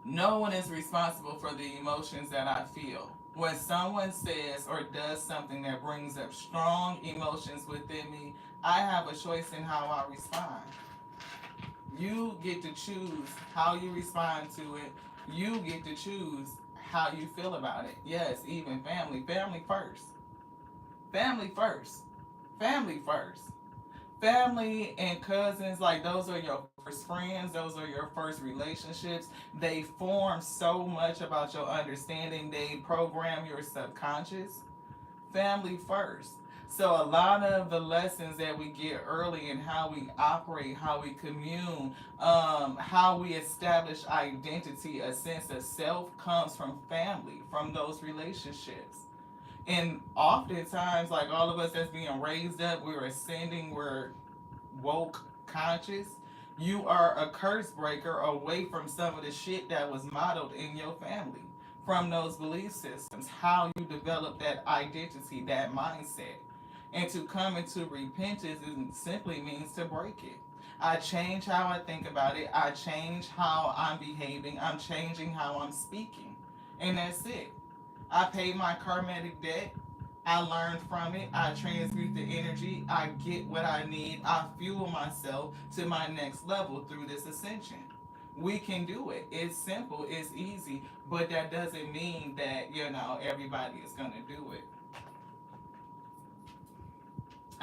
No one is responsible for the emotions that I feel. When someone says or does something that brings up strong emotions within me, I have a choice in how I respond. You get to choose how you respond to it. You get to choose how you feel about it. Yes, even family. Family first. Family first. Family first. Family and cousins, like those are your first friends, those are your first relationships. They form so much about your understanding, they program your subconscious. Family first. So a lot of the lessons that we get early in how we operate, how we commune, how we establish identity, a sense of self, comes from family, from those relationships. And oftentimes, like all of us that's being raised up, we're ascending, we're woke, conscious. You are a curse breaker away from some of the shit that was modeled in your family, from those belief systems, how you develop that identity, that mindset. And to come into repentance simply means to break it. I change how I think about it. I change how I'm behaving. I'm changing how I'm speaking. And that's it. I pay my karmatic debt. I learn from it. I transmute the energy. I get what I need. I fuel myself to my next level through this ascension. We can do it. It's simple. It's easy. But that doesn't mean that, everybody is going to do it.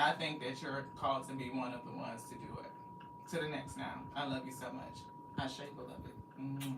I think that you're called to be one of the ones to do it. To the next now. I love you so much. I beloved. Mm-hmm.